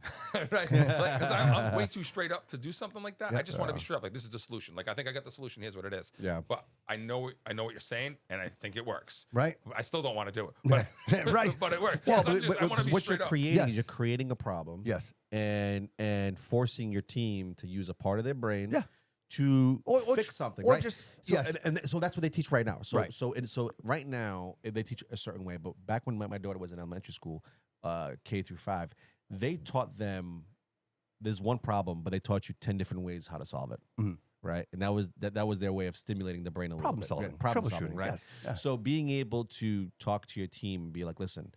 Right? Because I'm way too straight up to do something like that. I just want to be straight up. Like, this is the solution. Like, I think I got the solution. Here's what it is. Yeah. But I know what you're saying, and I think it works. Right. I still don't want to do it. But, Right. But it works. Well, Yes, I want to be what straight you're up. creating Yes. is you're creating a problem. Yes. And forcing your team to use a part of their brain. Yeah. To Or fix something, or right? just- so, yes. and so that's what they teach right now. So Right. so right now they teach a certain way. But back when my daughter was in elementary school, K through 5, they taught them there's one problem, but they taught you 10 different ways how to solve it. Mhm. Right, and that was their way of stimulating the brain a little Problem bit. solving. Problem solving, Troubleshooting, right? yes. Yeah. So being able to talk to your team and be like, listen,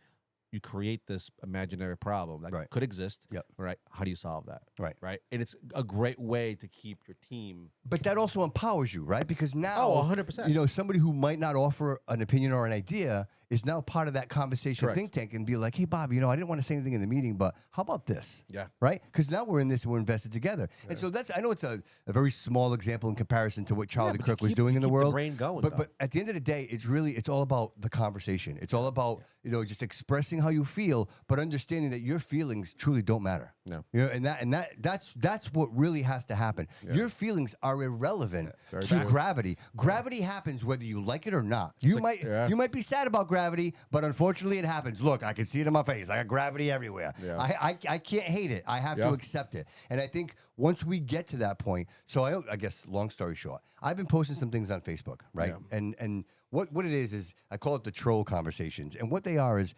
you create this imaginary problem that Right. could exist. Yep. Right. How do you solve that? Right. Right. And it's a great way to keep your team. But that also empowers you, right? Because now, Oh, 100%. Somebody who might not offer an opinion or an idea is now part of that conversation Correct. think tank and be like, hey, Bob, I didn't want to say anything in the meeting, but how about this? Yeah. Right? Because now we're in this and we're invested together. And so I know it's a very small example in comparison to what Charlie but you Kirk was keep- doing you in the keep the world. brain going, but though. at the end of the day, it's all about the conversation. It's all about, just expressing how you feel, but understanding that your feelings truly don't matter. No. That's what really has to happen. Your feelings are irrelevant Very to true. gravity. Gravity happens whether you like it or not. You might be sad about gravity, but unfortunately it happens. Look, I can see it in my face. I got gravity everywhere. Yeah. I can't hate it. I have to accept it. And I think once we get to that point, so I guess long story short, I've been posting some things on Facebook, right? Yeah. And what it is I call it the troll conversations. And what they are is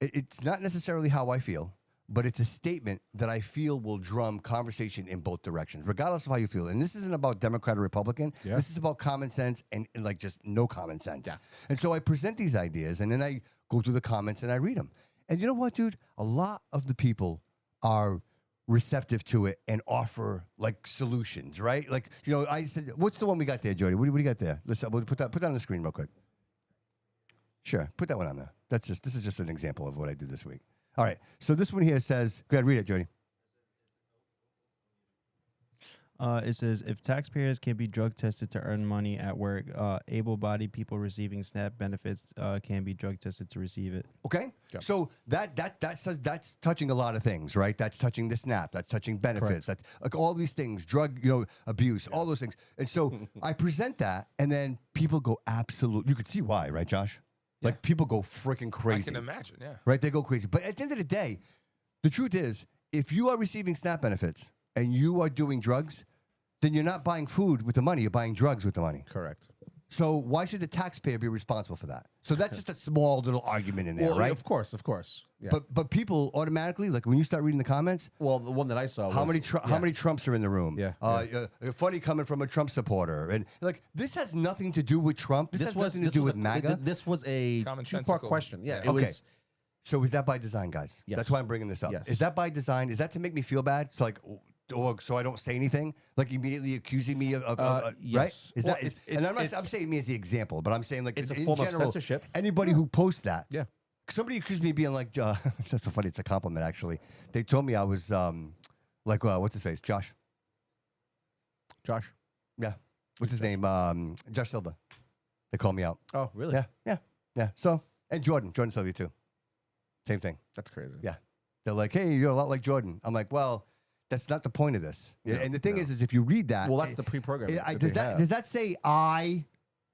it's not necessarily how I feel, but it's a statement that I feel will drum conversation in both directions, regardless of how you feel. And this isn't about Democrat or Republican. Yeah. This is about common sense and like just no common sense. Yeah. And so I present these ideas and then I go through the comments and I read them. And you know what, dude? A lot of the people are receptive to it and offer like solutions, right? Like, you know, I said, what's the one we got there, Jody? What do you got there? We'll put that on the screen real quick. Sure, put that one on there. This is just an example of what I did this week. All right, so this one here says, go ahead, read it, Jody. It says, if taxpayers can be drug tested to earn money at work, able-bodied people receiving SNAP benefits can be drug tested to receive it. Okay, so that says that's touching a lot of things, right? That's touching the SNAP, that's touching benefits, that's like all these things, drug, abuse, all those things. And so I present that, and then people go absolute. You could see why, right, Josh? Like people go freaking crazy. I can imagine, yeah. Right, they go crazy. But at the end of the day, the truth is, if you are receiving SNAP benefits and you are doing drugs, then you're not buying food with the money, you're buying drugs with the money. Correct. So why should the taxpayer be responsible for that? So that's just a small little argument in there, right? Of course. Yeah. But people automatically, like when you start reading the comments, well, the one that I saw how was, many Trumps are in the room? Yeah. Funny coming from a Trump supporter, and like this has nothing to do with Trump. This has nothing to do with MAGA. This was a two-part question. Yeah. It okay. was, so is that by design, guys? Yes. That's why I'm bringing this up. Yes. Is that by design? Is that to make me feel bad? It's like, so I don't say anything, like immediately accusing me of yes. right? Is well, that? And I'm saying me as the example, but I'm saying like it's a in form general, of censorship. Anybody who posts that, Yeah. Somebody accused me of being like, that's so funny. It's a compliment actually. They told me I was like what's his face, Josh. Yeah, what's his name? Josh Silva. They call me out. Oh, really? Yeah. So and Jordan Silva too. Same thing. That's crazy. Yeah. They're like, hey, you're a lot like Jordan. I'm like, well, that's not the point of this. And the thing is if you read that. Well, that's the pre-programming. Does that say I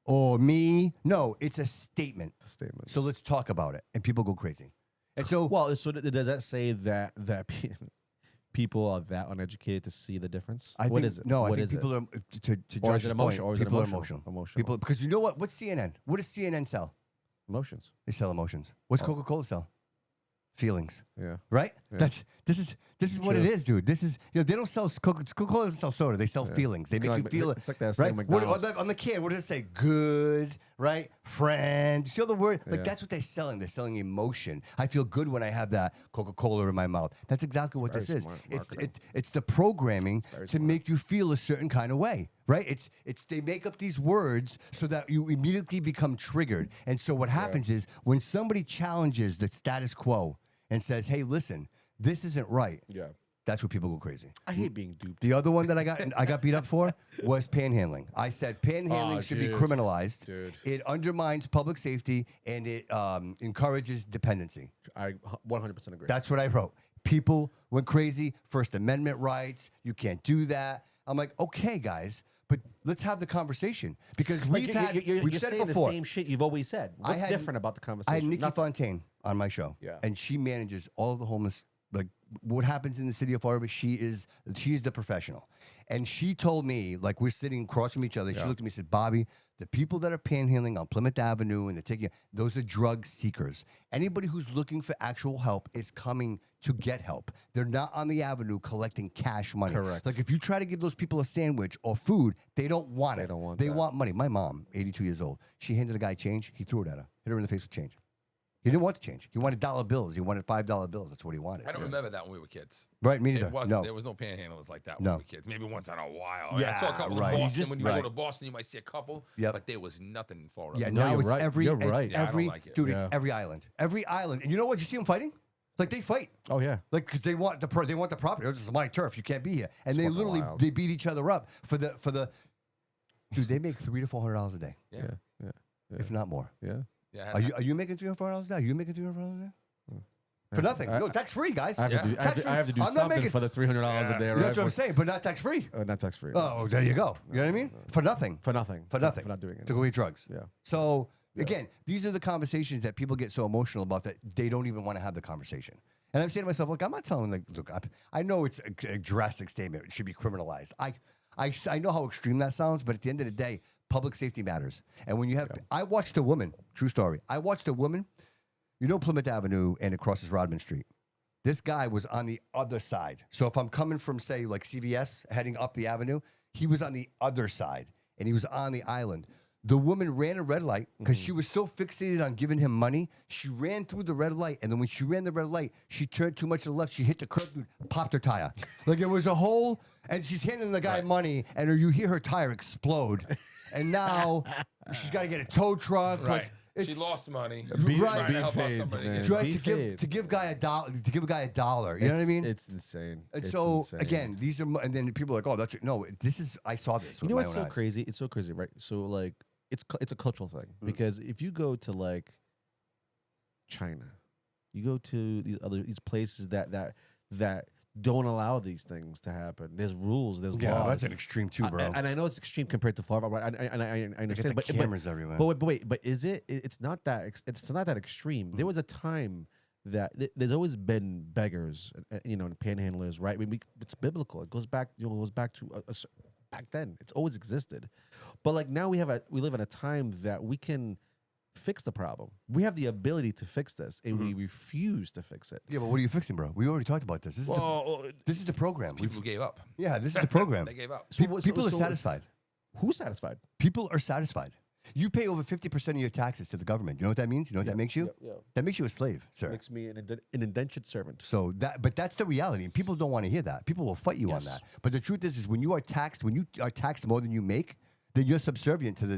or me? No, it's a statement. So let's talk about it. And people go crazy. And so. Well, so does that say that people are that uneducated to see the difference? What is it? No, what I think people are, to or is Josh's it emotional? point, Or is it people emotional? are emotional. People, because you know what? What's CNN? What does CNN sell? Emotions. They sell emotions. What's Coca-Cola sell? Feelings. Yeah. Right? Yeah. This is what it is, dude. This is, they don't sell Coca-Cola doesn't sell soda. They sell feelings. They make you feel it's like that right? saying McDonald's. On the can, what does it say? Good, right? Friend. You see all the word? Like that's what they're selling. They're selling emotion. I feel good when I have that Coca-Cola in my mouth. That's exactly what this is. It's the programming to make you feel a certain kind of way. Right? It's they make up these words so that you immediately become triggered. And so what happens is when somebody challenges the status quo and says, hey, listen, this isn't right. Yeah. That's where people go crazy. I hate being duped. The other one that I got beat up for was panhandling. I said panhandling should be criminalized. Dude. It undermines public safety and it encourages dependency. I 100% agree. That's what I wrote. People went crazy. First Amendment rights. You can't do that. I'm like, okay, guys, but let's have the conversation because we've said it before. The same shit you've always said. What's different about the conversation? I had Nikki Fontaine on my show, and she manages all of the homeless. Like what happens in the city of Florida, she's the professional, and she told me like we're sitting across from each other. She looked at me and said, "Bobby, the people that are panhandling on Plymouth Avenue and they're taking those are drug seekers. Anybody who's looking for actual help is coming to get help. They're not on the avenue collecting cash money. Correct. Like if you try to give those people a sandwich or food, they don't want it. They don't want They that. want money. My mom, 82 years old, she handed a guy change. He threw it at her, hit her in the face with change. He didn't want the change. He wanted dollar bills. He wanted $5 bills. That's what he wanted. I don't remember that when we were kids. Right, me neither. There was no panhandlers like that when we were kids. Maybe once in a while. Yeah, I saw a couple right. in Boston. When you right. go to Boston, you might see a couple. Yep. But there was nothing in Florida. Yeah, No, now you're it's right. every. You're it's right. Yeah, I don't every like it. dude. Yeah. It's every island. Every island. And you know what? You see them fighting? Like they fight. Oh yeah. Like because they want the property. Oh, this is my turf. You can't be here. And It's they fucking literally wild. they beat each other up for the. Dude, they make $300 to $400 a day, Yeah. Yeah. if not more. Yeah. Yeah. Are you making $300 to $400 a day? Are you making $300 a day? For nothing. No, tax free, guys. I have to do something for the $300 a day, right? That's what I'm saying, but not tax free. Not tax free. Oh, there you go. You know what I mean? For nothing. For nothing. For nothing. For not doing it. To go eat drugs. Yeah. So again, these are the conversations that people get so emotional about that they don't even want to have the conversation. And I'm saying to myself, look, I'm not telling look, I know it's a drastic statement. It should be criminalized. I know how extreme that sounds, but at the end of the day, public safety matters. And when you have, I watched a woman, true story. I watched a woman, Plymouth Avenue and it crosses Rodman Street. This guy was on the other side. So if I'm coming from, say, like CVS, heading up the avenue, he was on the other side, and he was on the island. The woman ran a red light because she was so fixated on giving him money. She ran through the red light, and then when she ran the red light, she turned too much to the left. She hit the curb, dude, popped her tire. Like it was a whole, and she's handing the guy money, and you hear her tire explode. And now she's got to get a tow truck. Right. Like, She lost money. Right. Trying to help out somebody. man. Right, Be to give guy a dollar. You know what I mean? It's insane. And It's so insane. again, these are, and then people are like, oh, that's no. This is, I saw this. You with know my what's own so eyes. crazy? It's so crazy, right? So like, it's a cultural thing because if you go to like China, you go to these places that don't allow these things to happen. There's rules. There's laws. That's an extreme too, bro. And I know it's extreme compared to Florida, but I They understand. get the cameras everywhere. But is it? It's not that. It's not that extreme. There was a time that there's always been beggars, and panhandlers, right? I mean, it's biblical. It goes back. It goes back to back then. It's always existed. But like now we live in a time that we can fix the problem. We have the ability to fix this, and we refuse to fix it. Yeah, but what are you fixing, bro? We already talked about this. This is the program. People gave up. Yeah, this is the program. They gave up. People are satisfied. Who's satisfied? People are satisfied. You pay over 50% of your taxes to the government. You know what that means? You know what that makes you? Yeah. That makes you a slave, sir. Makes me an indentured servant. So but that's the reality. And people don't want to hear that. People will fight you on that. But the truth is when you are taxed more than you make, then you're subservient to the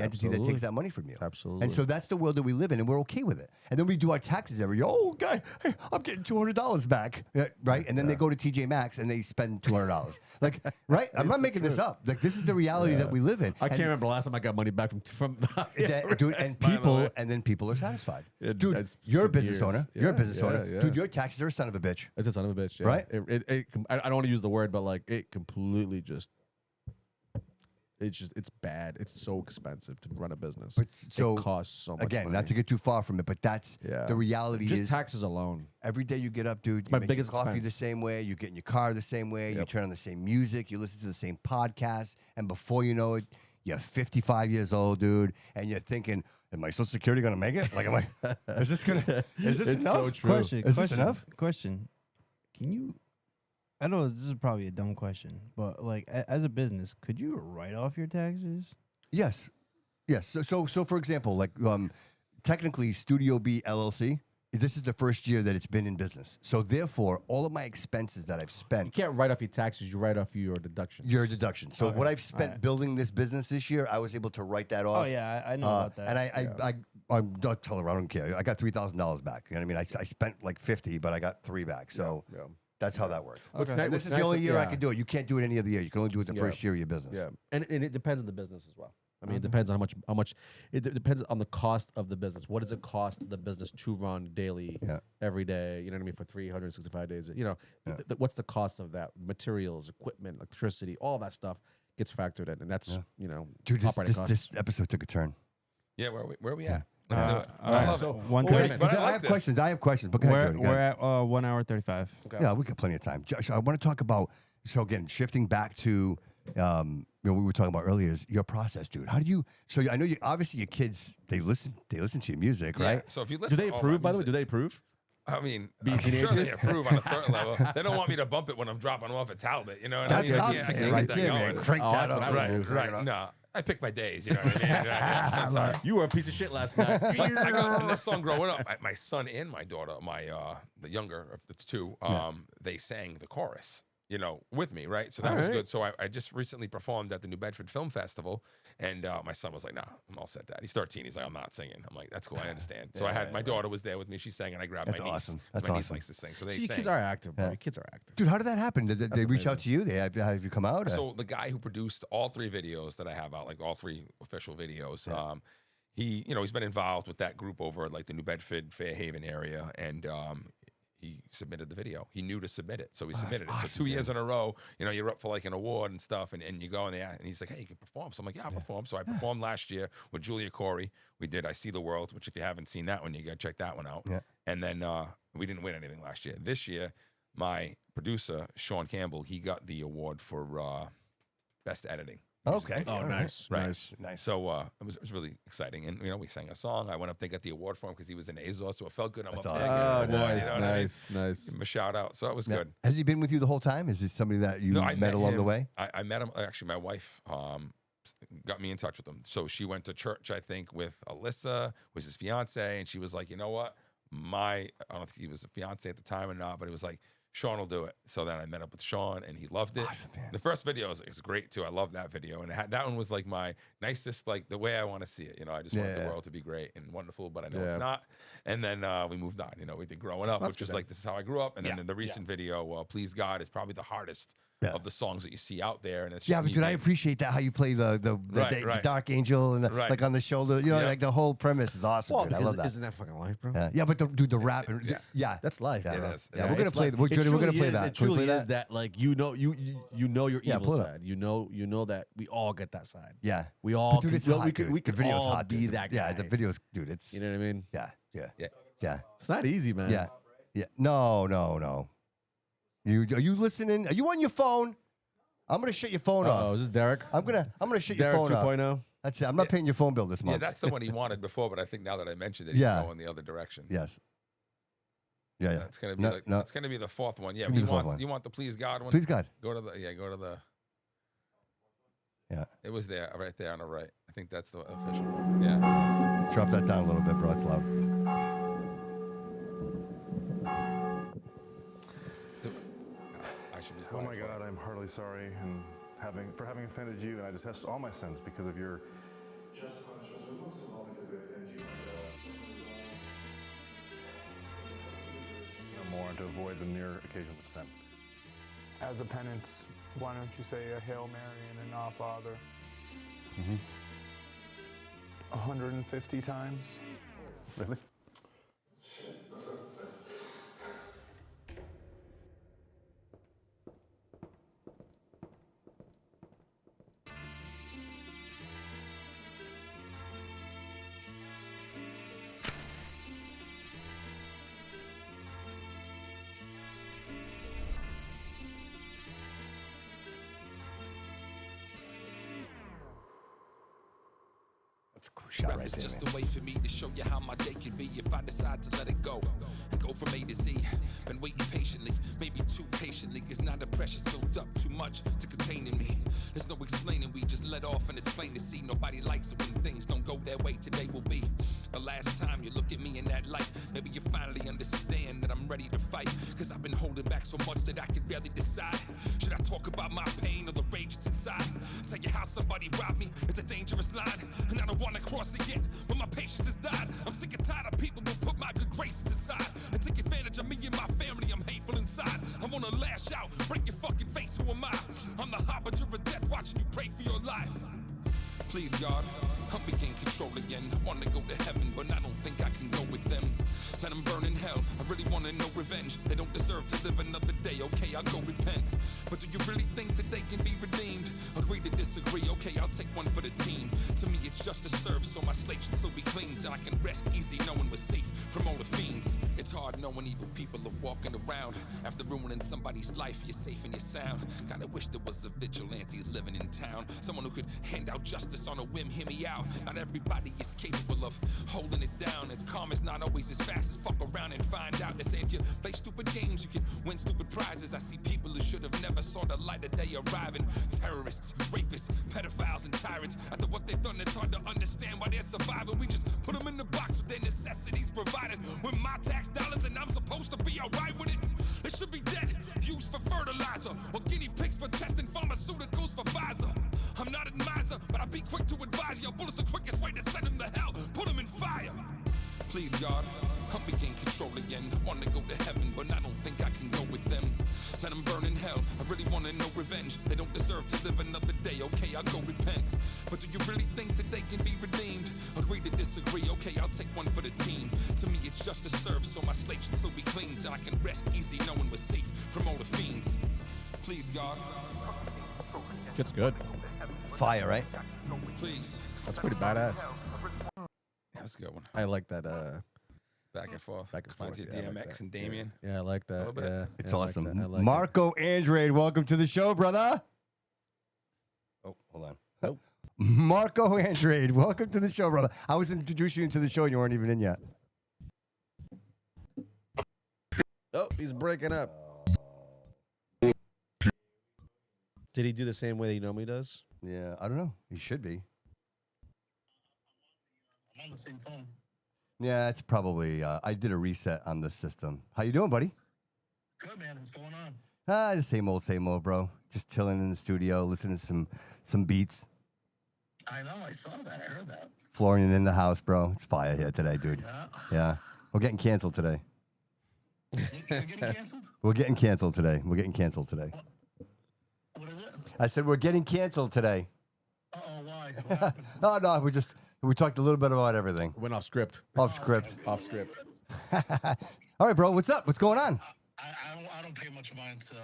entity that takes that money from you. Absolutely. And so that's the world that we live in, and we're okay with it. And then we do our taxes every year. Oh, guy, hey, I'm getting $200 back, right? And then they go to TJ Maxx and they spend $200. Like, right? I'm not making this up. Like, this is the reality that we live in. I can't remember the last time I got money back from Dude, and then people are satisfied. Dude, that's you're a been business years. owner. You're a Yeah, business owner. yeah. Dude, your taxes are a son of a bitch. It's a son of a bitch, yeah. Right? I don't want to use the word, but like it completely just. It's bad. It's so expensive to run a business. But so it costs so much again, money. not to get too far from it, but that's the reality. Just is taxes alone. every day you get up, dude. You my make biggest your coffee expense. the same way. You get in your car the same way. You turn on the same music. You listen to the same podcast, and before you know it, you're 55 years old, dude, and you're thinking, "Am my Social Security gonna make it? Like, am I? Is this gonna? Is this It's enough? so true. Is this enough? Question. Can you? I know this is probably a dumb question, but like as a business, could you write off your taxes? Yes. So for example, like technically, Studio B LLC. This is the first year that it's been in business. So therefore, all of my expenses that I've You spent, can't write off your taxes. You write off your deduction. your deduction. So what I've spent building this business this year, I was able to write that off. Oh yeah, I know about that. And I'm not telling her, I don't care. I got $3,000 back. You know what I mean? I spent like 50, but I got 3 back. So that's how that works. Okay. And this is the only year I can do it. You can't do it any other year. You can only do it the first year of your business. Yeah, and it depends on the business as well. I mean, it depends on how much. It depends on the cost of the business. What does it cost the business to run daily, every day? You know what I mean? For 365 days. You know, what's the cost of that? Materials, equipment, electricity, all that stuff gets factored in, and that's Dude, operating costs. this episode took a turn. Yeah, where are we at? Let's do it. all right, I love so it. one Wait, question. but I like have this. questions. I have questions. But go ahead, We're at 1 hour 35. Yeah, we got plenty of time. Josh, I want to talk about. So again, shifting back to we were talking about earlier is your process, dude. How do you? So I know you obviously your kids they listen to your music, Yeah, right? So if you Do listen, they to all approve? my By the way, music- do they approve? I mean, Being I'm sure they teenagers? approve on a certain level. They don't want me to bump it when I'm dropping them off at Talbot. You know what That's I mean? what I I'm can't saying get right that there, going. man. Crank that that's what up. I would do. Right. No, I pick my days. You know what I mean? Yeah, sometimes. You were a piece of shit last night. I got in this song growing up. My son and my daughter, the younger of the two, they sang the chorus. You know, with me, right? So that was good. So I just recently performed at the New Bedford Film Festival, and my son was like, "Nah, I'm all set." That he's 13. He's like, "I'm not singing." I'm like, "That's cool, I understand." So I had my daughter was there with me. She sang, and I grabbed That's my niece. awesome. 'Cause That's my niece awesome. likes to sing, so they See, sang. kids are active, bro. Kids are active. Dude, how did that happen? Did they reach out to you? Have you come out? So the guy who produced all 3 videos that I have out, like all 3 official videos, he's been involved with that group over at like the New Bedford, Fairhaven area, and he submitted the video. He knew to submit it, so he submitted it. So 2 years in a row, you're up for like an award and stuff, and you go in there, and he's like, "Hey, you can perform." So I'm like, "Yeah, I'll perform." So I performed last year with Julia Corey. We did "I See the World," which if you haven't seen that one, you gotta check that one out. Yeah. And then we didn't win anything last year. This year, my producer Sean Campbell, he got the award for best editing. Okay. Oh, nice, Right. nice. So it was really exciting, and we sang a song. I went up, they got the award for him because he was in Azor, so it felt good. I'm That's up awesome. there. Oh, getting an award, nice, you know what I mean? nice. Give him a shout out. So it was Now, good. has he been with you the whole time? Is this somebody that you No, I met along the him. way? I met him. Actually, my wife got me in touch with him. So she went to church, I think, with Alyssa, was his fiance, and she was like, you know what? I don't think he was a fiance at the time or not, but he was like, Sean will do it. So then I met up with Sean, and he loved it. Awesome, man. The first video is great too. I love that video, and that one was like my nicest, like the way I want to see it. I just want the world to be great and wonderful, but I know it's not. And then we moved on. We did Growing Up, which was like, this is how I grew up. And then in the recent video, Please God, is probably the hardest of the songs that you see out there. And it's just but dude, I appreciate that how you play the Dark Angel and like on the shoulder. Like the whole premise is awesome. Well, dude. I love that. Isn't that fucking life, bro? Yeah, but the rap, That's life. Yeah, bro. it is. Yeah, we're gonna play. Jody, we're gonna play that. It truly is that, like, you know your evil side. You know that we all get that side. Yeah, we all. Dude, it's hot, dude. We could the video's all hot, be dude. that guy. Yeah, the video's, dude. It's You know what I mean? Yeah. It's not easy, man. Yeah. No. Are you listening? Are you on your phone? I'm gonna shut your phone off. Oh, is this Derek? I'm gonna shut your Derek phone off. 2.0. That's it. I'm not paying your phone bill this month. Yeah, that's the one he wanted before, but I think now that I mentioned it, he's going the other direction. Yes. Yeah. It's gonna be it's gonna be the fourth one. Yeah, you want the Please God one? Please God. Go to the. Yeah. It was there, right there on the right. I think that's the official one. Yeah. Drop that down a little bit, bro. It's loud. I should be Oh quiet my for God, that. I'm heartily sorry and for having offended you, and I detest all my sins because of your just punishments, but most of all because they offend you. No more, and to avoid the mere occasions of sin. As a penance, why don't you say a Hail Mary and an Our Father? 150 times? Really? That's a cool shot right It's there, just man. a way for me to show you how my day can be if I decide to let it go and go from A to Z. Been waiting patiently, maybe too patiently, cause now the pressure's built up too much to contain in me. There's no explaining, we just let off and it's plain to see. Nobody likes it when things don't go their way. Today will be the last time you look at me in that light. Maybe you finally understand that I'm ready to fight, cause I've been holding back so much that I can barely decide. Should I talk about my pain or the rage that's inside? Tell you how somebody robbed me, it's a dangerous line, and I don't wanna cross it yet, but my patience has died. I'm sick and tired of people who put my good graces aside and take advantage of me and my family. I'm hateful inside. I wanna lash out, break your fucking face. Who am I? I'm the harbinger of death, watching you pray for your life. Please God, help me gain control again. I wanna go to heaven, but I don't think I can go with them. Let them burn in hell, I really wanna know revenge. They don't deserve to live another day, okay, I'll go repent. But do you really think that they can be redeemed? Agree to disagree, okay, I'll take one for the team. To me it's just to serve, so my slate should still be clean, and I can rest easy knowing we're safe from all the fiends. It's hard knowing evil people are walking around. After ruining somebody's life, you're safe and you're sound. Kinda wish there was a vigilante living in town, someone who could hand out justice on a whim. Hear me out, not everybody is capable of holding it down. It's karma's not always as fast as fuck around and find out. They say if you play stupid games, you can win stupid prizes. I see people who should have never saw the light of day arriving. Terrorists, rapists, pedophiles, and tyrants. After what they've done, it's hard to understand why they're surviving. We just put them in the box with their necessities provided with my tax dollars, and I'm supposed to be alright with it. They should be dead, used for fertilizer, or guinea pigs for testing pharmaceuticals for Pfizer. I'm not a miser, but I'll be quick to advise you. Bullets the quickest way to send them to hell. Put them in fire. Please God, help me gain control again. I wanna go to heaven, but I don't think I can go with them. Let them burn in hell, I really wanna know revenge. They don't deserve to live another day, okay, I'll go repent. But do you really think that they can be redeemed? Agree to disagree, okay, I'll take one for the team. To me it's just to serve, so my slate should still be clean, and I can rest easy knowing we're safe from all the fiends. Please God. It's good. Fire, right? Please. That's pretty badass. That's a good one. I like that. Back and forth. Back and Finds forth. you Yeah, I DMX like that. and Damien. Yeah, I like that. little bit. Yeah, It's yeah, I like awesome. that. I like Marco Andrade, welcome to the show, brother. Oh, hold on. Oh. Marco Andrade, welcome to the show, brother. I was introducing you to the show and you weren't even in yet. Oh, he's breaking up. Did he do the same way that he normally does? Yeah, I don't know. He should be. I'm on the same phone. Yeah, it's probably. I did a reset on the system. How you doing, buddy? Good, man. What's going on? The same old, bro. Just chilling in the studio, listening to some beats. I know. I saw that. I heard that. Florian in the house, bro. It's fire here today, dude. Yeah. We're getting canceled today. You're getting canceled? We're getting canceled today. What is it? I said we're getting canceled today. Uh-oh, why? What happened? Oh, no, we talked a little bit about everything. Went off script. Off script. Off script. All right, bro. What's up? What's going on? I don't pay much mind to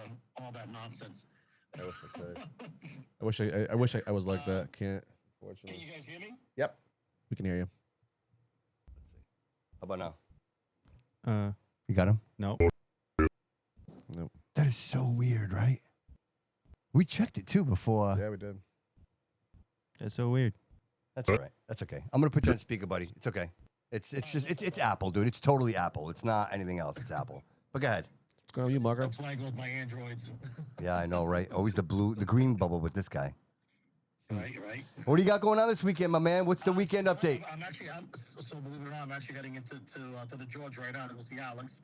all that nonsense. I wish I wish I was like that. Can't. Can you guys hear me? Yep. We can hear you. How about now? You got him? No. Nope. That is so weird, right? We checked it too before. Yeah, we did. That's so weird. That's all right. That's okay. I'm gonna put you on speaker, buddy. It's okay. It's Apple, dude. It's totally Apple. It's not anything else. It's Apple. But go ahead. What's going on with you, Margo? That's why I go with my Androids. Yeah, I know, right? Always the green bubble with this guy. Right. What do you got going on this weekend, my man? What's the weekend update? So believe it or not, I'm actually getting into the George right now to go see Alex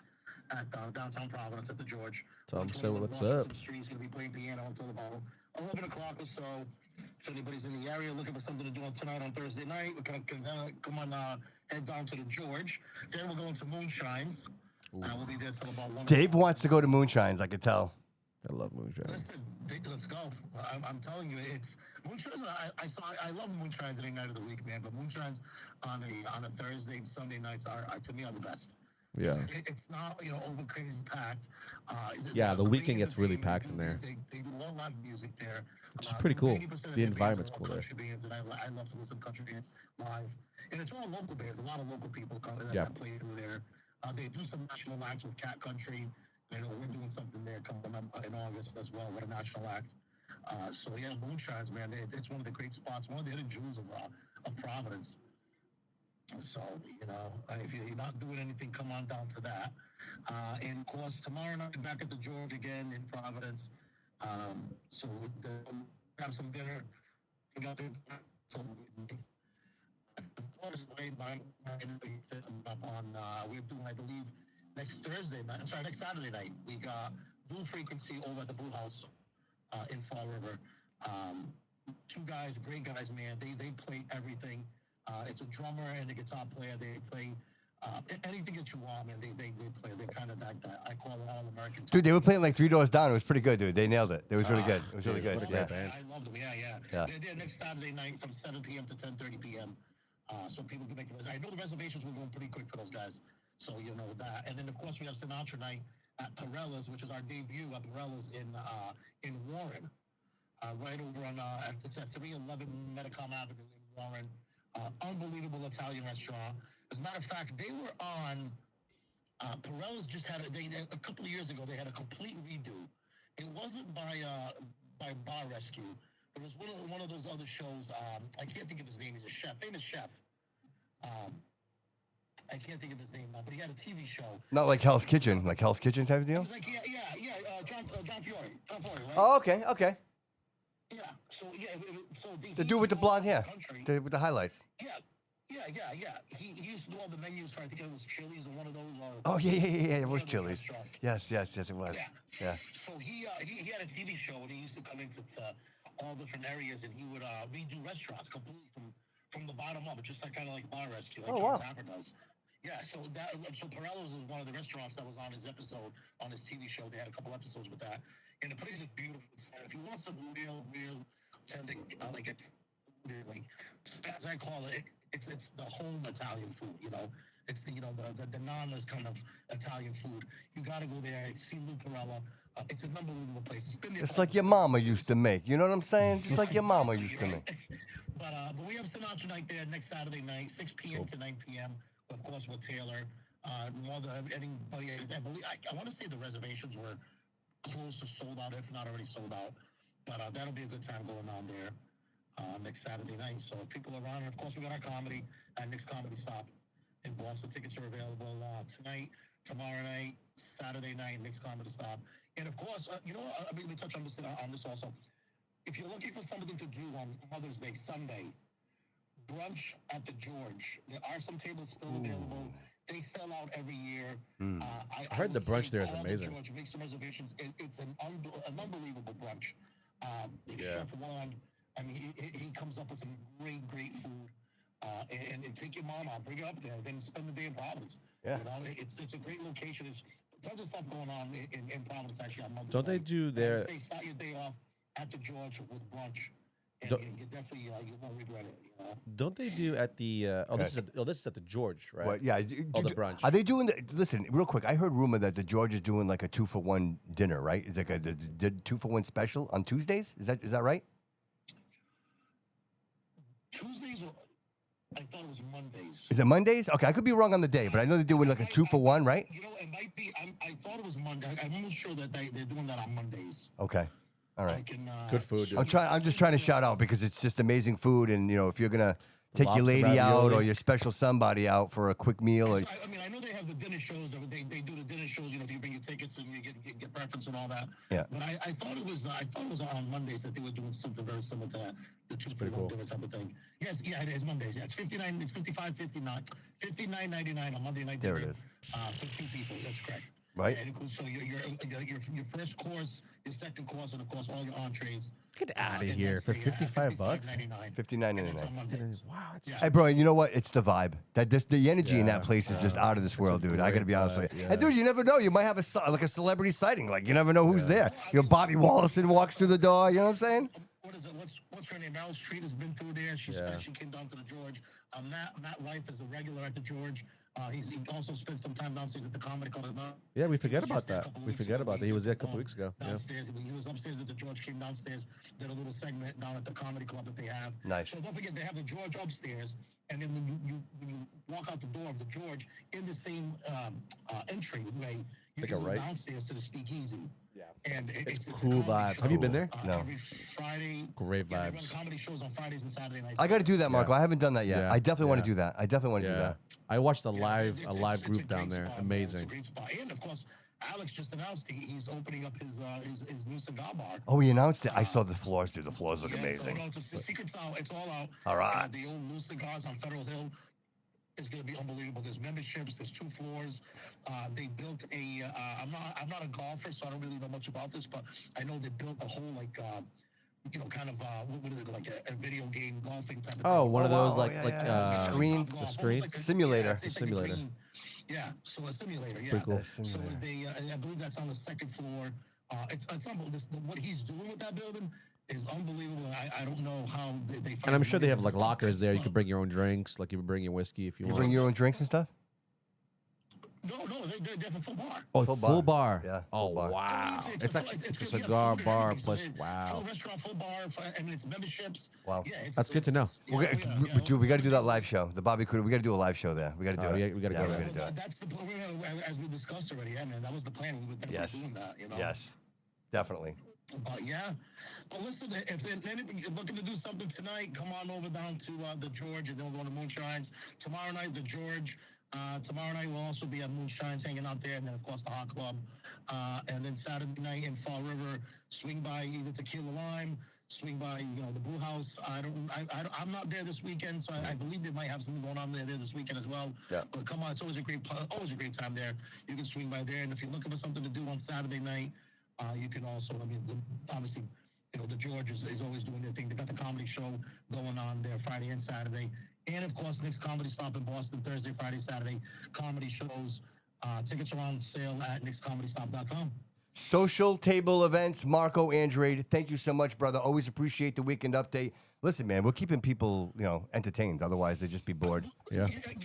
at downtown Providence at the George. Tell him so what's up. He's going to be playing piano until about 11 o'clock or so. If anybody's in the area looking for something to do tonight on Thursday night, we can come on, head down to the George. Then we're going to Moonshines. We'll be there till about 1 Dave wants to go to Moonshines, I could tell. I love Moonshine. Listen, let's go. I'm telling you, it's Moonshines. I love Moonshines any night of the week, man. But Moonshines on a Thursday and Sunday nights are to me are the best. Yeah. It's not over crazy packed. The weekend gets really packed in there. They do a lot of music there. Which is pretty cool. The environment's cool there. Country bands, and I love to listen to country bands live. And it's all local bands. A lot of local people come that play through there. They do some national acts with Cat Country. We're doing something there coming up in August as well with a national act. So yeah, Moonshines, man, it's one of the great spots, one of the hidden jewels of Providence. So if you're not doing anything, come on down to that. And of course, tomorrow night back at the George again in Providence. So we'll have some dinner. We got we're doing, I believe, next Saturday night. We got Dual Frequency over at the Blue House in Fall River. Two guys, great guys, man. They play everything. It's a drummer and a guitar player. They play anything that you want, man. They play. They're kind of that I call it all American. Dude, they were playing like 3 doors down. It was pretty good, dude. They nailed it. It was really good. It was really good. What a great band. I love them. Yeah. They're there next Saturday night from 7 p.m. to 10:30 p.m. So people can make it. I know the reservations were going pretty quick for those guys. So that. And then of course we have Sinatra night at Perella's, which is our debut at Perella's in Warren. Right over on it's at 311 Metacom Avenue in Warren. Unbelievable Italian restaurant. As a matter of fact, they were on Perella's just had a couple of years ago. They had a complete redo. It wasn't by Bar Rescue. It was one of those other shows. I can't think of his name. He's a famous chef. I can't think of his name now, but he had a TV show. Not like Hell's Kitchen, type of deal? It was like, John Fiore. John Fiore, right? Oh, okay. Yeah, so, The dude with the blonde hair, with the highlights. Yeah. He used to do all the menus for, I think it was Chili's or one of those. Oh, yeah, it was Chili's. Yes, it was. Yeah. So he had a TV show, and he used to come into all different areas, and he would redo restaurants completely from the bottom up, just kind of like Bar Rescue, like John Taffer does. Yeah, so Perella's was one of the restaurants that was on his episode, on his TV show. They had a couple episodes with that. And the place is beautiful. If you want some real authentic, as I call it, it's the home Italian food, It's, the nana's kind of Italian food. You got to go there, see Lou Perella. It's an unbelievable place. It's been there. Just like your mama used to make. You know what I'm saying? Just like your mama used to make. But we have Sinatra night there next Saturday night, 6 p.m. to 9 p.m. Of course, with Taylor. Anybody, I want to say the reservations were close to sold out, if not already sold out. But that'll be a good time going on there next Saturday night. So if people are around, and of course we got our comedy at Nick's Comedy Stop in Boston. Tickets are available tonight, tomorrow night, Saturday night, Nick's Comedy Stop. And of course, we touch on this also. if you're looking for something to do on Mother's Day Sunday, brunch at the George. There are some tables still available. They sell out every year. I heard the brunch there is amazing. George, make some reservations. It's an unbelievable brunch. Chef Juan, I mean, he comes up with some great food. And take your mom out, bring her up there, then spend the day in Providence. Yeah. You know, it's a great location. There's tons of stuff going on in Providence actually on Mother's Don't they Day. do their? Say start your day off at the George with brunch, and you definitely you won't regret it. You know? Don't they do at the? This is at the George, right? What? Yeah. The brunch. Are they doing? Listen, real quick. I heard rumor that the George is doing like a 2-for-1 dinner, right? It's like the 2-for-1 special on Tuesdays. Is that right? Tuesdays or I thought it was Mondays. Is it Mondays? Okay, I could be wrong on the day, but I know they're doing like a 2-for-1, right? You know, it might be. I thought it was Monday. I'm almost sure that they're doing that on Mondays. Okay. All right. Good food. Dude. I'm just trying to shout out because it's just amazing food, and you know, if you're gonna take your Lobster lady out ravioli. or your special somebody out for a quick meal, or I mean, I know they have the dinner shows. They do the dinner shows. You know, if you bring your tickets and you get preference and all that. Yeah. But I thought it was on Mondays that they were doing something very similar to that, the 2-for-1 dinner type of thing. Yes, yeah, it is Mondays. Yeah, it's $59.99 on Monday night dinner. There it is. For 2 people. That's correct. Right. Yeah, it includes your first course, your second course, and of course all your entrees. Get out of here for $55. $59.99. Wow. Hey, bro, and you know what? It's the vibe. The energy in that place is just out of this world, dude. I gotta be honest with you. And dude, you never know. You might have a celebrity sighting. Like you never know who's there. You know, Bobby Wallison walks through the door. You know what I'm saying? What is it? What's her name? Meryl Streep has been through there. She came down to the George. Matt Rife is a regular at the George. He also spent some time downstairs at the Comedy Club. Yeah, we forget about that. We forget about that. He was there a couple weeks ago. Downstairs. He was upstairs at the George, came downstairs, did a little segment down at the Comedy Club that they have. Nice. So don't forget, they have the George upstairs, and then when you walk out the door of the George, in the same entryway, you can go downstairs to the Speakeasy. Yeah. And it's cool vibes. Have you been there? No. Every Friday. Great They run vibes. comedy shows on Fridays and Saturday nights. I got to do that, Marco. I haven't done that yet. Yeah. I definitely want to do that. I definitely want to do that. I watched a live It's group a down great there. spot, Amazing. It's a great spot. And of course, Alex just announced he's opening up his new cigar bar. Oh, he announced it. I saw the floors, dude. The floors look So, amazing. no, the secret's out. It's all out. All right. The old new cigars on Federal Hill is going to be unbelievable. There's memberships. There's 2 floors. They built a. I'm not a golfer, so I don't really know much about this, but I know they built a whole kind of what is it, like a video game golfing type of thing. Oh, one of those Screen, the screen simulator. It's like Simulator. So a simulator. Yeah. Pretty cool. So they, I believe that's on the 2nd floor. It's unbelievable. What he's doing with that building is unbelievable. I don't know how they find. And I'm sure they have like lockers there. You can bring your own drinks. Like you can bring your whiskey if you want. You bring your own drinks and stuff? No, they have a full bar. Oh, Full full bar. bar. Yeah, Oh, full bar. wow. It's It's a good, cigar food and bar everything. So plus, they- wow. Full restaurant, full bar. I mean, it's memberships. Wow. Yeah, That's good to know. Dude, we got to do that live show. The Bobby Couto. We got to do a live show there. We got to do it. we gotta go we there. gotta do it. That's the plan. As we discussed already. Yeah, man, that was the plan. We were definitely doing that. You know. Yes. Definitely. But yeah, but listen, if they're looking to do something tonight, come on over down to the George, and then we'll go to Moonshines. Tomorrow night, the George. Tomorrow night we'll also be at Moonshines hanging out there, and then of course the Hot Club. And then Saturday night in Fall River, swing by either Tequila Lime, swing by the Brew House. I'm not there this weekend, so I believe they might have something going on there this weekend as well. Yeah. But come on, it's always a great time there. You can swing by there, and if you're looking for something to do on Saturday night, you can also. I mean, obviously. The George is always doing their thing. They got the comedy show going on there Friday and Saturday. And, of course, Nick's Comedy Stop in Boston, Thursday, Friday, Saturday. Comedy shows. Tickets are on sale at nickscomedystop.com. Social table events, Marco Andrade. Thank you so much, brother. Always appreciate the weekend update. Listen, man, we're keeping people, entertained. Otherwise, they'd just be bored. Yeah. Hey,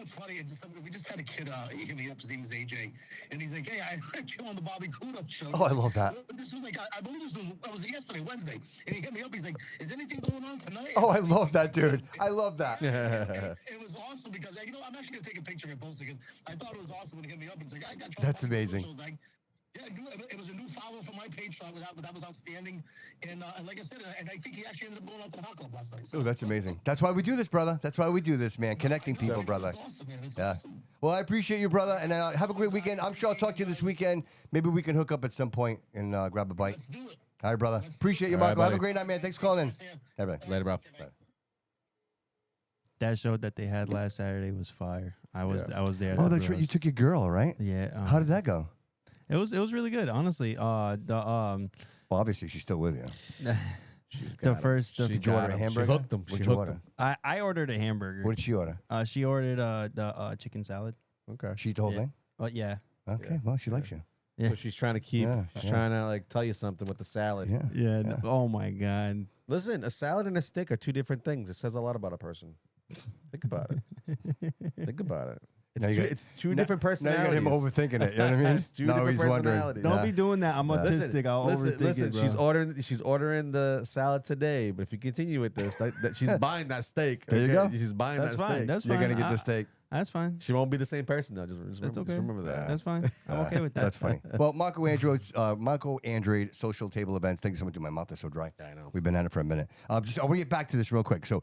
it's funny. We just had a kid hit me up. His name is AJ, and he's like, "Hey, I heard you on the Bobby Couto show." Oh, I love that. This was like, I believe that was yesterday, Wednesday, and he hit me up. He's like, "Is anything going on tonight?" Oh, I love that, dude. I love that. It was awesome because I'm actually gonna take a picture and post it because I thought it was awesome when he hit me up and he's like, "I got you." That's amazing. Yeah, it was a new follow from my page, so that was outstanding. And like I said, and I think he actually ended up going out to the Hot Club last night. So. Oh, that's amazing. That's why we do this, brother. That's why we do this, man. Connecting people, brother. It's awesome, man. It's Yeah. awesome. Well, I appreciate you, brother, and have a great weekend. I'm sure I'll talk to you this weekend. Maybe we can hook up at some point and grab a bite. Let's do it. All right, brother. Appreciate you, All right, Marco. Have a buddy. great night, man. Thanks for calling in. Later, bro. Bye. That show that they had last Saturday was fire. I was there. Oh, that's right. You took your girl, right? Yeah. How did that go? It was really good, honestly. Well, obviously she's still with you. The first Did you order a hamburger? She hooked him. What'd you order? I ordered a hamburger. What did she order? She ordered the chicken salad. Okay. She eat the whole thing? Yeah. Okay, well, she likes you. Yeah. So she's trying to keep. Yeah, She's yeah. trying to like tell you something with the salad. Yeah. Yeah. no- oh my God. Listen, a salad and a steak are two different things. It says a lot about a person. Think about it. Think about it. Now you got- It's two different personalities. Now you got him overthinking it. You know what I mean? It's two Now different he's wondering. personalities. Don't be doing that. I'm Listen, autistic. I'll overthink listen, it, bro. she's ordering the salad today, but if you continue with this, that she's buying that steak. There you okay? go. She's buying That's that fine. steak. That's You're fine. going to get the steak. That's fine. She won't be the same person though. Just That's remember, okay. just remember that. That's fine. I'm okay with that. That's funny. Well, Marco Android social table events. Thank you so much. My mouth is so dry. I know. We've been at it for a minute. I want to get back to this real quick. So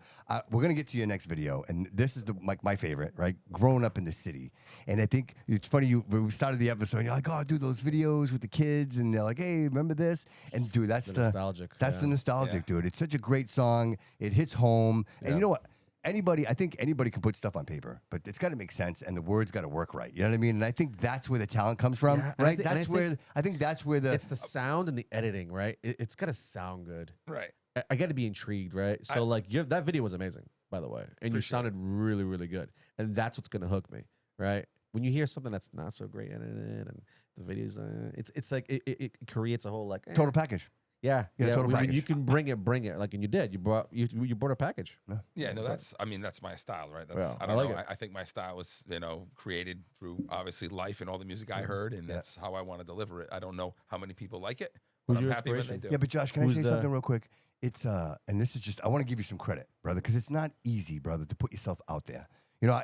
we're gonna get to your next video, and this is my favorite. Right, growing up in the city, and I think it's funny. When we started the episode, you're like, "Oh, do those videos with the kids," and they're like, "Hey, remember this?" And dude, that's the nostalgic. That's the nostalgic, dude. It's such a great song. It hits home, and you know what? I think anybody can put stuff on paper, but it's got to make sense, and the words got to work right. You know what I mean? And I think that's where the talent comes from, Yeah, right? I think that's where the it's the sound and the editing, right? It's got to sound good. Right. I got to be intrigued, right? So that video was amazing, by the way, and you sounded really, really good, and that's what's gonna hook me, right? When you hear something that's not so great edited and the videos, it's like it creates a whole like total package. Yeah, total when package. you can bring it, like, and you did. You brought a package. Yeah, no, that's my style, right? That's Well, I don't I like know. it. I think my style was, created through obviously life and all the music I heard, and that's how I want to deliver it. I don't know how many people like it, but Who's I'm your happy when they inspiration? do. Yeah, but Josh, can I say Who's, something real quick? It's and this is just I want to give you some credit, brother, because it's not easy, brother, to put yourself out there. You know,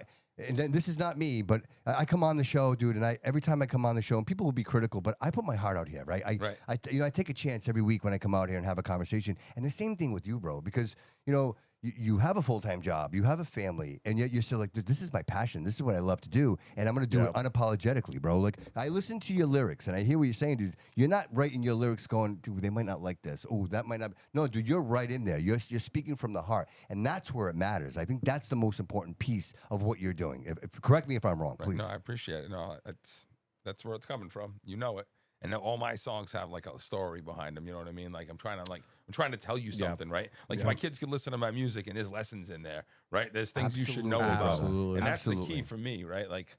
and then this is not me, but I come on the show, dude, and every time I come on the show, and people will be critical, but I put my heart out here, right? I take a chance every week when I come out here and have a conversation, and the same thing with you, bro, because you have a full-time job, you have a family, and yet you're still like, this is my passion, this is what I love to do, and I'm gonna do it unapologetically, bro. Like, I listen to your lyrics, and I hear what you're saying, dude. You're not writing your lyrics going, dude, they might not like this. Oh, that might not. No, dude, you're right in there. You're speaking from the heart, and that's where it matters. I think that's the most important piece of what you're doing. Correct me if I'm wrong, please. No, I appreciate it. No, that's where it's coming from. You know it. And now all my songs have like a story behind them. You know what I mean? Like I'm trying to tell you something, right? Like if my kids can listen to my music and there's lessons in there, right? There's things you should know about, Absolutely. and that's the key for me, right? Like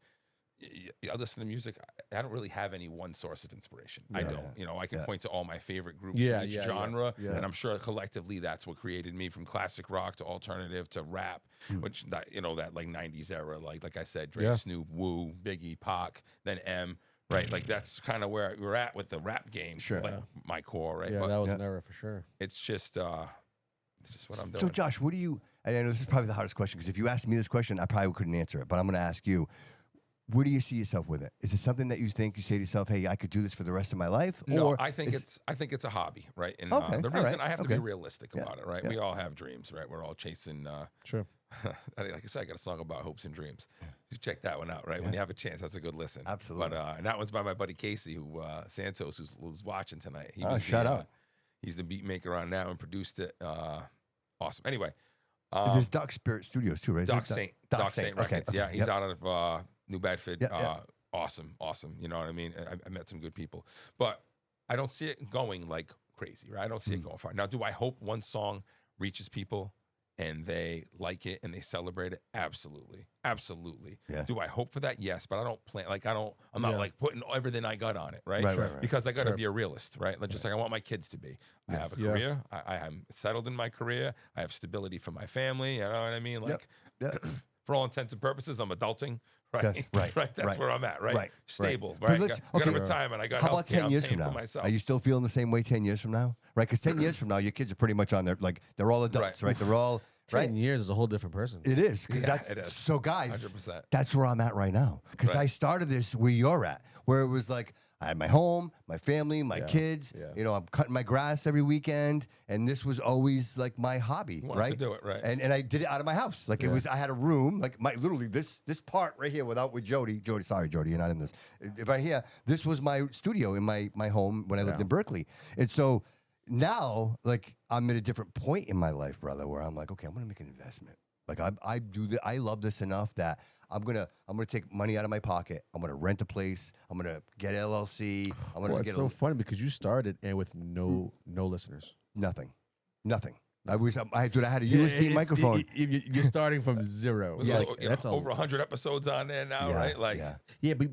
I listen to music. I don't really have any one source of inspiration. I don't. I can point to all my favorite groups in each genre, and I'm sure collectively that's what created me, from classic rock to alternative to rap, which that like '90s era, like I said, Dre, Snoop, Wu, Biggie, Pac, then M. Right, like that's kind of where we're at with the rap game. Sure, like my core, right? Yeah, But that was an era for sure. it's just what I'm doing. So, Josh, what do you? And I know this is probably the hardest question, because if you asked me this question, I probably couldn't answer it. But I'm going to ask you: where do you see yourself with it? Is it something that you think you say to yourself, "Hey, I could do this for the rest of my life"? No, or I think it's a hobby, right? And Okay, the all reason right, I have to okay. be realistic about it, right? Yeah. We all have dreams, right? We're all chasing. Sure. Like I said, I got a song about hopes and dreams. You check that one out, right? When you have a chance, that's a good listen. Absolutely. But and that one's by my buddy Casey, who Santos, who's watching tonight. He shout out. He's the beat maker on now and produced it. Awesome. Anyway, there's Doc Spirit Studios too, right? Doc Saint Records. Okay. Yeah, he's out of New Bedford. Yeah. Awesome. You know what I mean? I met some good people, but I don't see it going like crazy, right? I don't see it going far. Now, do I hope one song reaches people and they like it and they celebrate it? Absolutely. Yeah. Do I hope for that? Yes, but I don't plan. I'm not like putting everything I got on it, right? Right. Because I got to be a realist, right? Like, just like I want my kids to be. I have a career. I am settled in my career. I have stability for my family. You know what I mean? Like, for all intents and purposes, I'm adulting. Right. Yes, right. That's where I'm at. Right. Stable. But Right. I got a retirement. I got how about healthcare. 10 years I'm from paying now? for myself. Are you still feeling the same way 10 years from now? Right, because 10 years from now, your kids are pretty much on their, like, they're all adults, right? They're all, 10 years is a whole different person. It is, because it is. so guys, 100%. that's where I'm at right now. Because I started this where you're at, where it was like, I had my home, my family, my kids. Yeah. I'm cutting my grass every weekend, and this was always like my hobby, wanted right? to do it, right. And I did it out of my house. Like it was, I had a room, like literally this part right here, with Jody. Sorry, Jody, you're not in this. Right here, this was my studio in my home when I lived in Berkeley, and so. now, like, I'm at a different point in my life, brother, where I'm like, okay, I'm gonna make an investment. Like I love this enough that I'm gonna take money out of my pocket. I'm gonna rent a place. I'm gonna get LLC. I'm gonna It's so funny because you started and with no listeners. Nothing. I had a USB microphone. You're starting from zero. Yes, that's over 100 episodes on there now, right? Like, but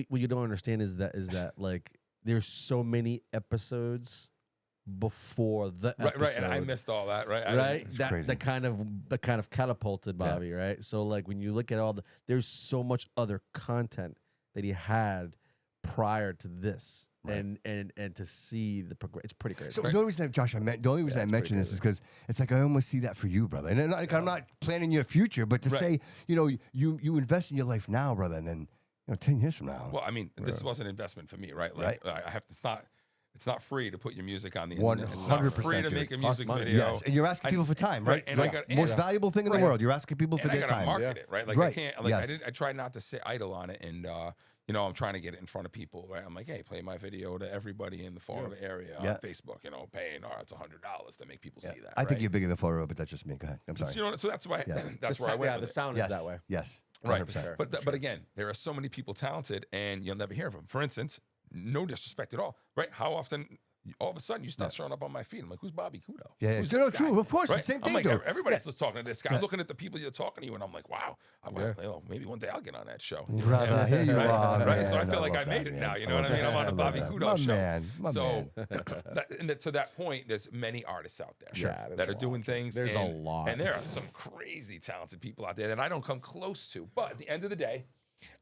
what you don't understand is that like there's so many episodes before the episode. Right, and I missed all that, right? Right, that kind of catapulted Bobby, right? So like when you look at there's so much other content that he had prior to this, and to see the progress, it's pretty crazy. So the only reason, Josh, I mentioned this is because it's like I almost see that for you, brother. And I'm not planning your future, but to say, you invest in your life now, brother, and then 10 years from now. Well, I mean, this was an investment for me, right? Like, I have to. It's not free to put your music on the internet. It's not free to make a music video. Yes, and you're asking people for time, right? And I got most valuable thing in the world. You're asking people for their time. I gotta market it, right? Like I can't. Like I try not to sit idle on it, and I'm trying to get it in front of people, right? I'm like, hey, play my video to everybody in the Fall River area on Facebook. Paying it's $100 to make people see that. I think you're bigger than Fall River, but that's just me. Go ahead. I'm sorry. So that's why. That's where I went. Yeah, the sound is that way. Yes. Right. But again, there are so many people talented, and you'll never hear of them. For instance, no disrespect at all, right? How often? All of a sudden, you start showing up on my feed. I'm like, who's Bobby Couto? Yeah, Who's no, true, of course. Right? Same thing, I'm like, dude. everybody's just talking to this guy. I'm looking at the people you're talking to, and I'm like, wow. I'm like, maybe one day I'll get on that show. Brother, here you are, right? man. So I feel like I made it now. You know what I mean? I'm on the Bobby Couto show. So, to that point, there's many artists out there that are doing things. There's a lot. And there are some crazy talented people out there that I don't come close to. But at the end of the day,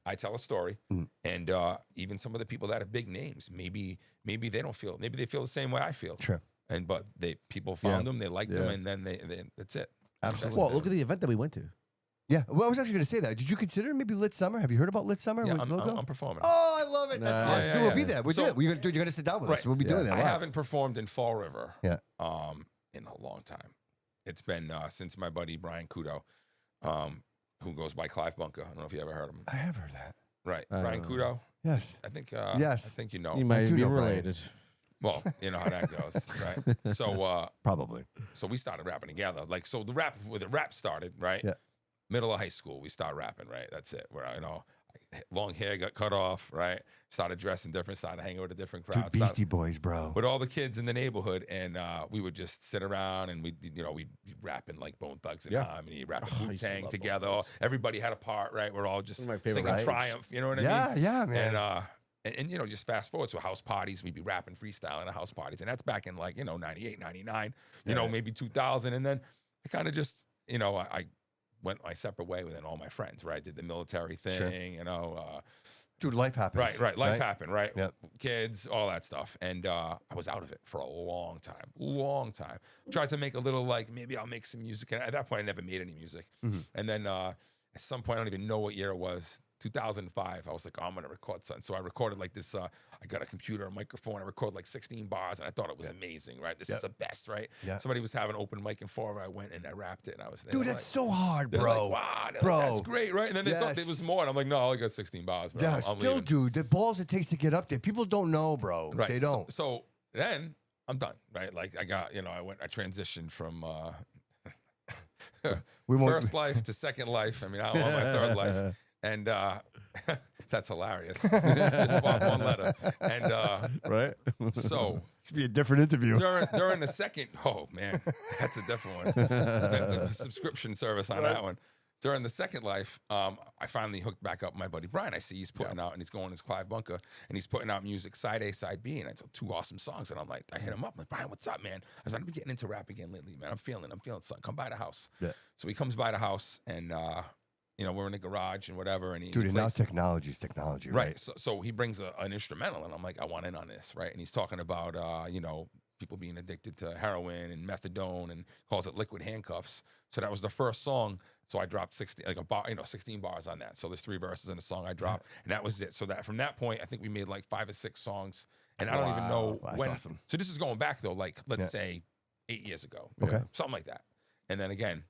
I tell a story, and even some of the people that have big names, maybe they don't feel, maybe they feel the same way I feel. Sure. But people found them, they liked them, and then they that's it. Absolutely. Well, look at the event that we went to. Yeah. Well, I was actually going to say that. Did you consider maybe Lit Summer? Have you heard about Lit Summer? Yeah, I'm performing. Oh, I love it. That's awesome. We'll be there. You're going to sit down with us. We'll be doing that. I haven't performed in Fall River. Yeah. In a long time. It's been since my buddy Brian Couto, who goes by Clive Bunker. I don't know if you ever heard of him. I have heard that. Right. Brian Couto? Yes. I think yes. I think you know. You might be related. Well, you know how that goes, right? So probably. So we started rapping together. Like so the rap started, right? Yeah. Middle of high school, we started rapping, right? That's it. Where long hair got cut off, right? Started dressing different, started hanging with a different crowd. Dude, Beastie Boys, bro. With all the kids in the neighborhood, and we would just sit around and we'd be rapping like Bone Thugs and Harmony, rapping Wu-Tang together. Everybody had a part, right? We're all just singing Triumph, you know what I mean? Yeah, man. And just fast forward to house parties, we'd be rapping freestyle at house parties. And that's back in 98, 99, maybe 2000. And then I kind of just, I went my separate way with all my friends, right? Did the military thing, Dude, life happens. Right. Life happened, right? Yep. Kids, all that stuff. And I was out of it for a long time. Tried to make a little maybe I'll make some music. And at that point, I never made any music. Mm-hmm. And then at some point, I don't even know what year it was. 2005, I was like, I'm going to record something. So I recorded this, I got a computer, a microphone, I recorded 16 bars, and I thought it was amazing, right? This is the best, right? Yeah. Somebody was having open mic in Fall River, I went and I rapped it, and I was dude, that's so hard, bro. Wow, that's great, right? And then they thought it was more, and I'm like, no, I only got 16 bars, bro. Yeah, I'm still, leaving. dude, the balls it takes to get up there, people don't know, bro. Right. They don't. So then I'm done, right? I got, I transitioned from first life to second life. I mean, I'm on my third life. And that's hilarious. Just swap one letter. And right. So it's be a different interview. During the second, oh man, that's a different one. The subscription service on that one. During the second life, I finally hooked back up with my buddy Brian. I see he's putting out, and he's going as Clive Bunker, and he's putting out music, side A, side B, and it's 2 awesome songs. And I hit him up, I'm like, Brian, what's up, man? I've been getting into rap again lately, man. I'm feeling something. Come by the house. Yeah. So he comes by the house, and we're in the garage and whatever. And dude, and now technology's technology, right? So he brings an instrumental, and I'm like, I want in on this, right? And he's talking about, people being addicted to heroin and methadone, and calls it liquid handcuffs. So that was the first song. So I dropped 16 bars on that. So there's 3 verses in the song I dropped, and that was it. So that from that point, I think we made 5 or 6 songs, and I don't even know when. Awesome. So this is going back though, let's say 8 years ago, something like that. And then again,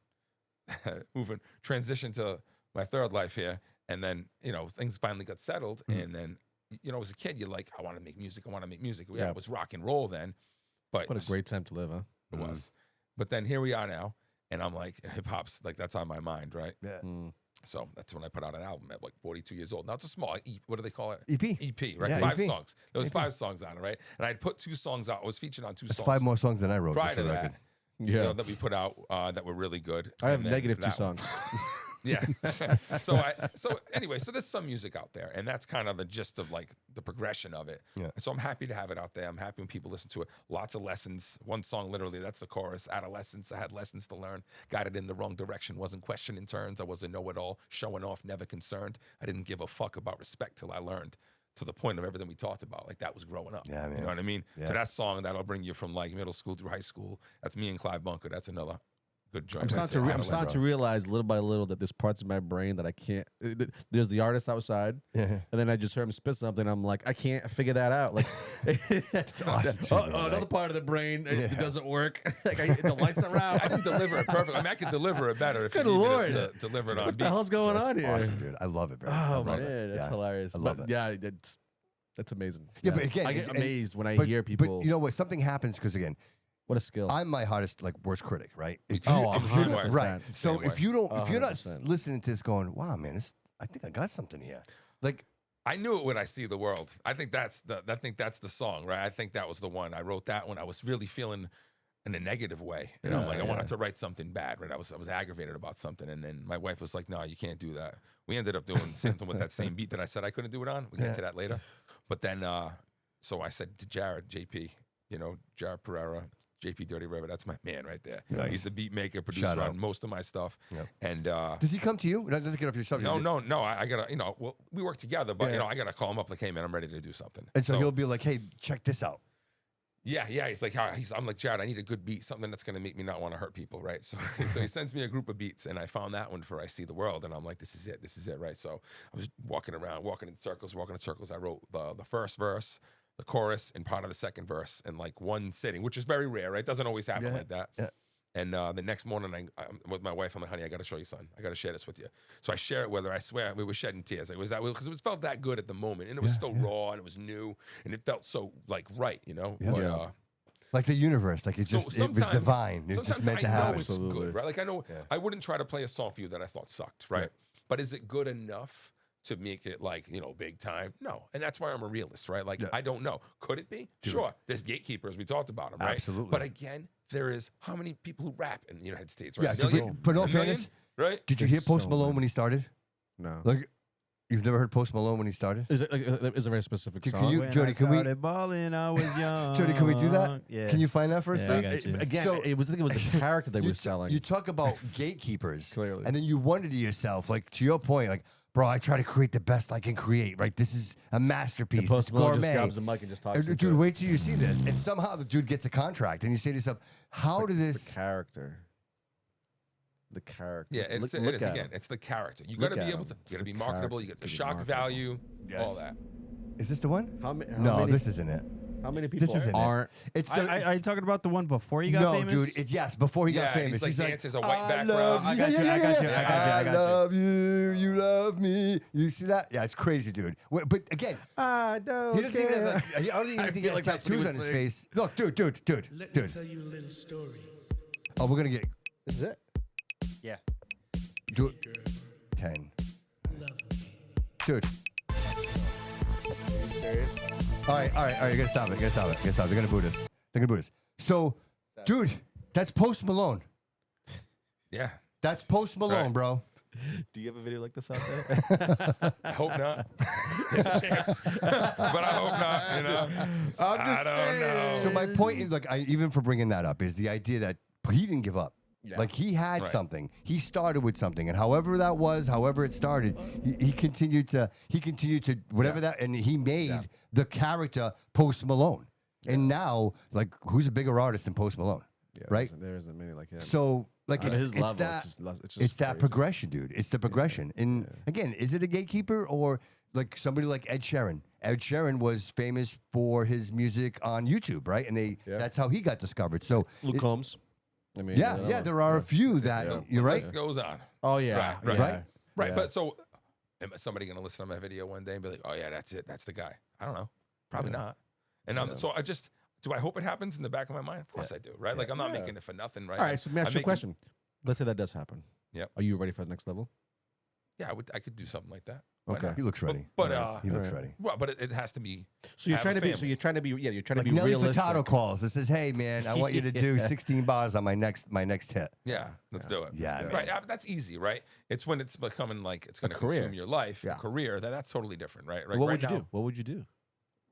transition to my third life here, and then things finally got settled, and then as a kid you're like, I want to make music. I was rock and roll then, But What a great time to live, huh? it was. But then here we are now, and I'm like, hip hop's like that's on my mind, right? Yeah. So that's when I put out an album at like 42 years old. Now it's a small what do they call it? EP. EP, right? Yeah, 5 EP. songs. There was 5 songs on it, right? And I'd put 2 songs out. I was featured on 2 That's songs. 5 more songs than I wrote. prior just to for the that. record. You know, that we put out that were really good. I have And then negative 2 that one. songs. Yeah. so anyway, so there's some music out there, and that's kind of the gist of like the progression of it. Yeah. And so I'm happy to have it out there. I'm happy when people listen to it. Lots of lessons. One song, literally, that's the chorus. Adolescence, I had lessons to learn. Got it in the wrong direction. Wasn't questioning turns. I wasn't know-it-all. Showing off, never concerned. I didn't give a fuck about respect till I learned. To the point of everything we talked about, like that was growing up. Yeah, man. You know what I mean? Yeah. So that song that'll bring you from like middle school through high school. That's me and Clive Bunker. That's another good joint. I'm starting to realize little by little that there's parts of my brain that I can't. There's the artist outside, and then I just heard him spit something. I'm like, I can't figure that out. Like, awesome too, man. another part of the brain it doesn't work. Like the lights are out. I can deliver it perfectly. I mean, I can deliver it better if Good you needed Lord. it to deliver it on What the beat. hell's going on here? Awesome, dude. I love it, bro. I Oh love man, it. that's Yeah. hilarious. I love But it. yeah, that's amazing. Yeah, but again, I get and- amazed when I but- hear people. But you know what? Something happens because again, what a skill. I'm my hardest, like worst critic, right? If Oh, you- if you're- 100%. right. So Same if you don't, if you're not 100%. listening to this, going, "Wow, man, I think I got something here." Like, I knew it when I see the world. I think that's the song, right? I think that was the one. I wrote that one. I was really feeling in a negative way. You know, like I wanted to write something bad, right? I was aggravated about something. And then my wife was like, no, you can't do that. We ended up doing something with that same beat that I said I couldn't do it on. We'll get to that later. But then, so I said to Jared, JP, you know, Jared Pereira, JP Dirty River, that's my man right there. Nice. He's the beat maker, producer Shout out. on most of my stuff. Yep. And does he come to you? Not to get off your subject. no, I gotta, you know, well, we work together, but you know, I gotta call him up like, hey man, I'm ready to do something. And so he'll be like, "Hey, check this out." Yeah. He's like, I'm like, Jared, I need a good beat, something that's gonna make me not want to hurt people, right? So, so he sends me a group of beats, and I found that one for I See the World, and I'm like, this is it, right? So I was walking in circles. I wrote the first verse, the chorus, and part of the second verse in like one sitting, which is very rare, right? Doesn't always happen like that. Yeah. And the next morning, I'm with my wife. I'm like, honey, I got to show you something. I got to share this with you. So I share it with her. I swear, we were shedding tears. It was that because it felt that good at the moment, and it was still raw, and it was new, and it felt so like right, you know. Yeah. But, Like the universe, like it was divine. It was just meant to happen. It's good, right? Like I know I wouldn't try to play a song for you that I thought sucked, right? But is it good enough to make it like, you know, big time? No. And that's why I'm a realist, right? Like I don't know. Could it be? Sure. There's gatekeepers. We talked about them, right? Absolutely. But again, there is how many people who rap in the United States, right? Yeah, but no A million? fairness, Right? did you hear Post Malone when he started? No. Like, you've never heard Post Malone when he started? Is it a very specific Can song? you- When Jody, I can we- started balling, I was young. Jody, can we do that? Yeah. Can you find that for us, Yeah, I please? got you. Again, So- I think it was the character they were selling. You talk about gatekeepers, Clearly. and then you wonder to yourself, like to your point, like, bro, I try to create the best I can create. Right, this is a masterpiece. It's Post Malone just gourmet. grabs the mic and just talks. Dude, wait till you see this, and somehow the dude gets a contract, and you say to yourself, how did The this? character. The character. Yeah, it is again. It's the character. You got to Look be at able him. to. It's You got to the be marketable. You character got the to be shock marketable. value. All that. Is this the one? How No, many, this isn't it. How many people This isn't aren't? it. It's the, Are you talking about the one before you got no, famous? dude. It's yes, before he got Yeah, and famous. he's like dances, a white I background. love I got you, I got you, I got you. love you. You love me. You see that? Yeah, it's crazy, dude. But again, I don't he doesn't even care. have. I don't even think he feel has like that's what he tattoos would on his say. face. Look, dude. Let me tell you a little story. Oh, we're gonna get Is it? Yeah. do 10, Love me. dude. Are you serious? All right. You gotta stop it. They're gonna boot us. So, dude, that's Post Malone. Yeah. That's Post Malone, Right. bro. Do you have a video like this out there? I hope not. There's a chance, but I hope not. You know. I don't know. So my point is, like, even for bringing that up, is the idea that he didn't give up. Yeah. Like he had Right. something. He started with something, and however that was, however it started, he continued to whatever that, and he made the character Post Malone. And now, like, who's a bigger artist than Post Malone? Yeah, Right. There isn't many like him. So, like, At it's, his it's level, that it's just it's that crazy. progression, dude. It's the progression. And again, is it a gatekeeper or like somebody like Ed Sheeran? Ed Sheeran was famous for his music on YouTube, right? And that's how he got discovered. So, Luke Combs. I mean, there are a few that you're The right. list goes on. Oh yeah, Right, yeah. Right. Yeah. But so, am somebody going to listen to my video one day and be like, oh, yeah, that's it. That's the guy? I don't know. Probably not. And so Do I hope it happens in the back of my mind? Of course I do, right? Like I'm not making it for nothing, right? All right, so let me ask you a question. Let's say that does happen. Yep. Are you ready for the next level? Yeah, I could do something like that. Why Okay. not? He looks ready. But He looks ready. well, but it has to be. So you're have trying a to be. family. So you're trying to be. Yeah, you're trying Like to be Nelly realistic. Furtado calls and says, "Hey man, I want you to do 16 bars on my next hit." Yeah, let's do it. Yeah, Let's do it. man. Right. That's easy, right? It's when it's becoming like it's going to career. consume your life, Yeah. a career. That's totally different, right? Like What right would you now, do? What would you do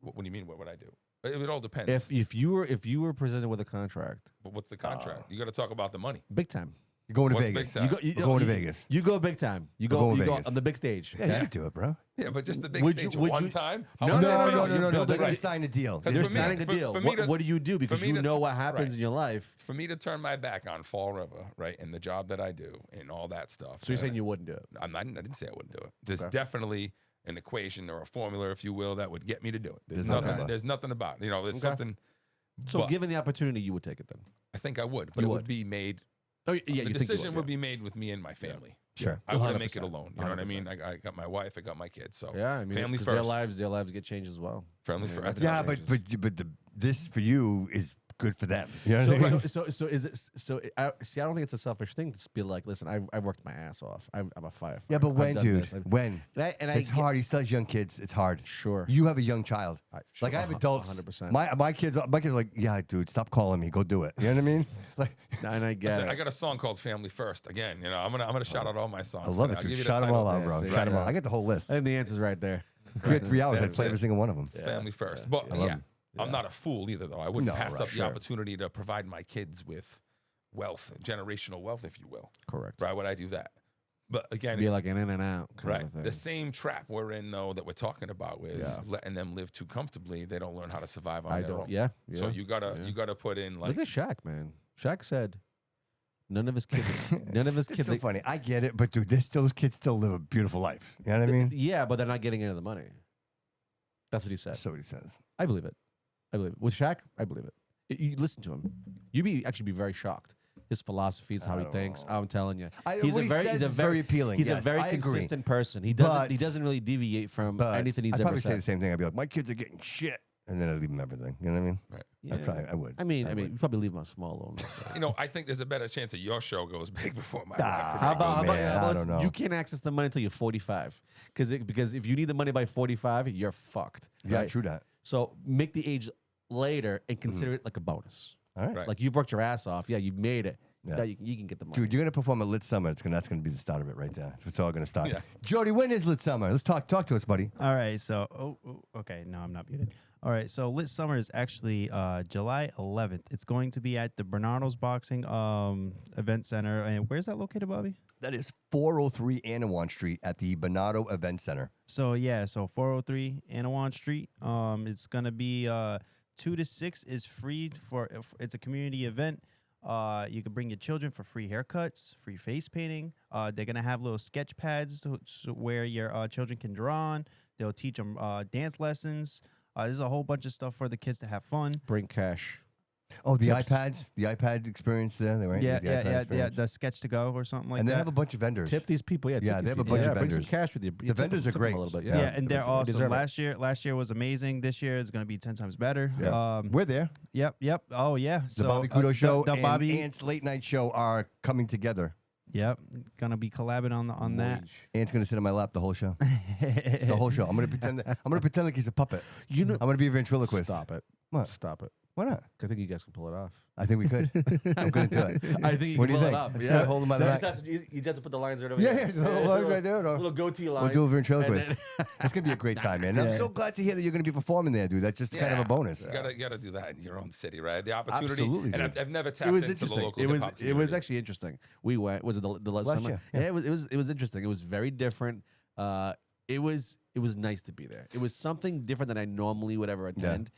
What do you mean? What would I do? It all depends. if you were presented with a contract, But what's the contract? You got to talk about the money. big time? You're going to What's Vegas. big time? We're going to Vegas. You go big time. You go. going You go Vegas. on the big stage. Yeah, okay? you can do it, bro. Yeah, but just the big Would stage you- would one you- time. No, How much- no, No, you're they're building going to it. sign a deal. Because You're for me- signing a for- deal. for me What, to- what do you do? Because me you to know t- what happens right. in your life. For me to turn my back on Fall River, right, and the job that I do and all that stuff. So you're saying you wouldn't do it? I didn't say I wouldn't do it. There's Okay. definitely an equation or a formula, if you will, that would get me to do it. There's There's nothing. nothing. There's nothing about it. There's Okay. something. So but given the opportunity, you would take it then? I think I would, but You it would. would be made. Oh yeah, The you think decision you would be made with me and my family. Sure. I wouldn't make it 100%. alone. You know what I mean? I got my wife, I got my kids. So Yeah, I mean, family 'cause first. their lives get changed as well. Family Yeah, first. Yeah, but this for you is good for them. You know what I mean? So is it? So I don't think it's a selfish thing to be like, listen, I've worked my ass off. I'm a firefighter. Yeah, but I've when, done dude? this. When? It's get- hard. He still has young kids. It's hard. Sure. You have a young child. Sure, Like I have adults. 100%. My kids are like, yeah, dude, stop calling me. Go do it. You know what I mean? Like, And I get Listen, it. I got a song called "Family First." Again, I'm gonna shout out all my songs. I love today. it, I'll dude. give you the Shout them title. all out, Yeah, bro. see, Shout them yeah. out. I got the whole list. I think the answer's right there. We had 3 hours. I That's played it. every single one of them. It's family first. But love yeah, them. I'm not a fool either, though. I wouldn't No, pass right, up the sure. opportunity to provide my kids with wealth, generational wealth, if you will. Correct. Why would I do that? But again, Be like an in and out kind right, of a thing. the same trap we're in, though, that we're talking about is Yeah. letting them live too comfortably. They don't learn how to survive on I their don't. own. Yeah. So yeah, you gotta put in like look at Shaq, man. Shaq said, none of his kids. It's so funny. I get it, but dude, those kids still live a beautiful life. You know what I mean? Yeah, but they're not getting any of the money. That's what he said. That's what he says. I believe it. I believe it. With Shaq, I believe it. You listen to him. You'd actually be very shocked. His philosophies, how he thinks. I'm telling you, What he says is very appealing. He's Yes, a very I agree. consistent person. He But- doesn't really deviate from But anything he's I'd ever probably say said. the same thing. I'd be like, my kids are getting shit, and then I'd leave them everything. You know what I mean? Right. Yeah. I would. I mean, would. you probably leave him small alone. I think there's a better chance that your show goes big before mine. How about man, I don't know. you can't access the money until you're 45? Because if you need the money by 45, you're fucked. Yeah, right? true that. So make the age later and consider it like a bonus. All right. Right. Like you've worked your ass off. Yeah, you made it. Yeah. Now you can get the money. Dude, you're gonna perform at Lit Summer. That's gonna be the start of it right there. It's all gonna start. Yeah. Jody, when is Lit Summer? Let's talk to us, buddy. All right, so okay, no, I'm not muted. All right, so Lit Summer is actually July 11th. It's going to be at the Bernardo's Boxing Event Center. And where's that located, Bobby? That is 403 Anawan Street at the Bernardo Event Center. So 403 Anawan Street. It's gonna be 2 to 6 is free it's a community event. You can bring your children for free haircuts, free face painting. They're gonna have little sketch pads where your children can draw on. They'll teach them dance lessons. There's a whole bunch of stuff for the kids to have fun. Bring cash. Oh, the Tips. the iPad experience there, right? Yeah, The iPad yeah. experience. The sketch to go or something like And they that. have a bunch of vendors. Tip these people. Yeah, Yeah, tip they these have a people. bunch of Bring vendors. some cash with you. The vendors are great. A little bit. yeah, Yeah, and they're They awesome. deserve it. Last year was amazing. This year is going to be 10 times better. Yeah. We're there. Yep. Oh yeah. The Bobby Couto show the and Bobby. Ant's late night show are coming together. Yep. Gonna be collabing on that. Ant's gonna sit on my lap the whole show. The whole show. I'm gonna pretend like he's a puppet. You know, I'm gonna be a ventriloquist. stop it. What? Stop it. Why not? I think you guys can pull it off. I think we could. I'm gonna do it. I think you What can do you pull think? it off. Let's go hold him by the No, back. you just have to put the lines right over Yeah, here. yeah, the little lines right there, or- Little goatee We'll lines. do a and ventriloquist. then- It's gonna be a great time, man. I'm so glad to hear that you're gonna be performing there, dude. That's just kind of a bonus. You gotta do that in your own city, right? The opportunity. Absolutely, And dude. I've never tapped It was into the interesting. local It was hip-hop it was community. actually interesting. We went. Was it the last Last summer? year, Yeah, yeah. it was interesting. It was very different. It was nice to be there. It was something different than I normally would ever attend.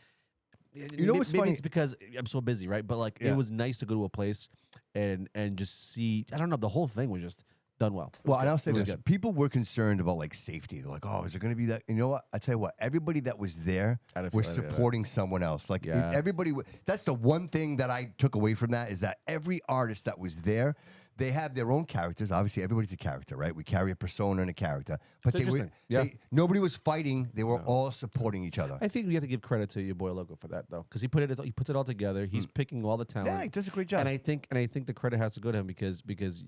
You know what's maybe funny? it's because I'm so busy, right? But like, Yeah. it was nice to go to a place and just see. I don't know. The whole thing was just done well. Well, and I'll say It was this: good. people were concerned about like safety. They're like, "Oh, is it going to be that?" You know what? I tell you what. Everybody that was there I don't was feel that, yeah. supporting someone else. Like Yeah. everybody. That's the one thing that I took away from that is that every artist that was there, they have their own characters. Obviously, everybody's a character, right? We carry a persona and a character. But nobody was fighting. They were all supporting each other. I think we have to give credit to your boy Loco for that though, because he puts it all together. He's picking all the talent. Yeah, he does a great job. And I think the credit has to go to him because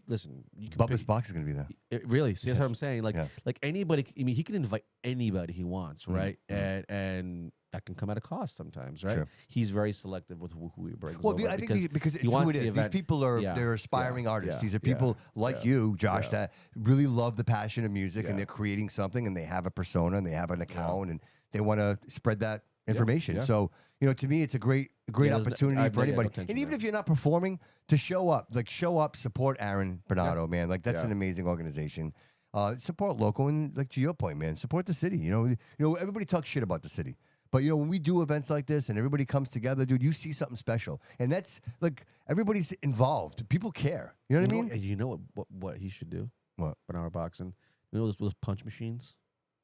listen, you can Bubba's Box is going to be there. Really, see that's what I'm saying. Like anybody. I mean, he can invite anybody he wants, right? And that can come at a cost sometimes, right? Sure. He's very selective with who he brings. Well, over I think because it's who it is. These people are they're aspiring artists. These are people like you, Josh, that really love the passion of music, and they're creating something, and they have a persona, and they have an account, and they want to spread that information. So, to me, it's a great opportunity for anybody. And even if you're not performing, to show up, support Aaron Bernardo, man. Like that's an amazing organization. Support local, and like to your point, man, support the city. You know, everybody talks shit about the city. But, when we do events like this and everybody comes together, dude, you see something special. And that's, like, everybody's involved. People care. You know what I mean? And you know what he should do? What? Bernardo Boxing. You know those punch machines?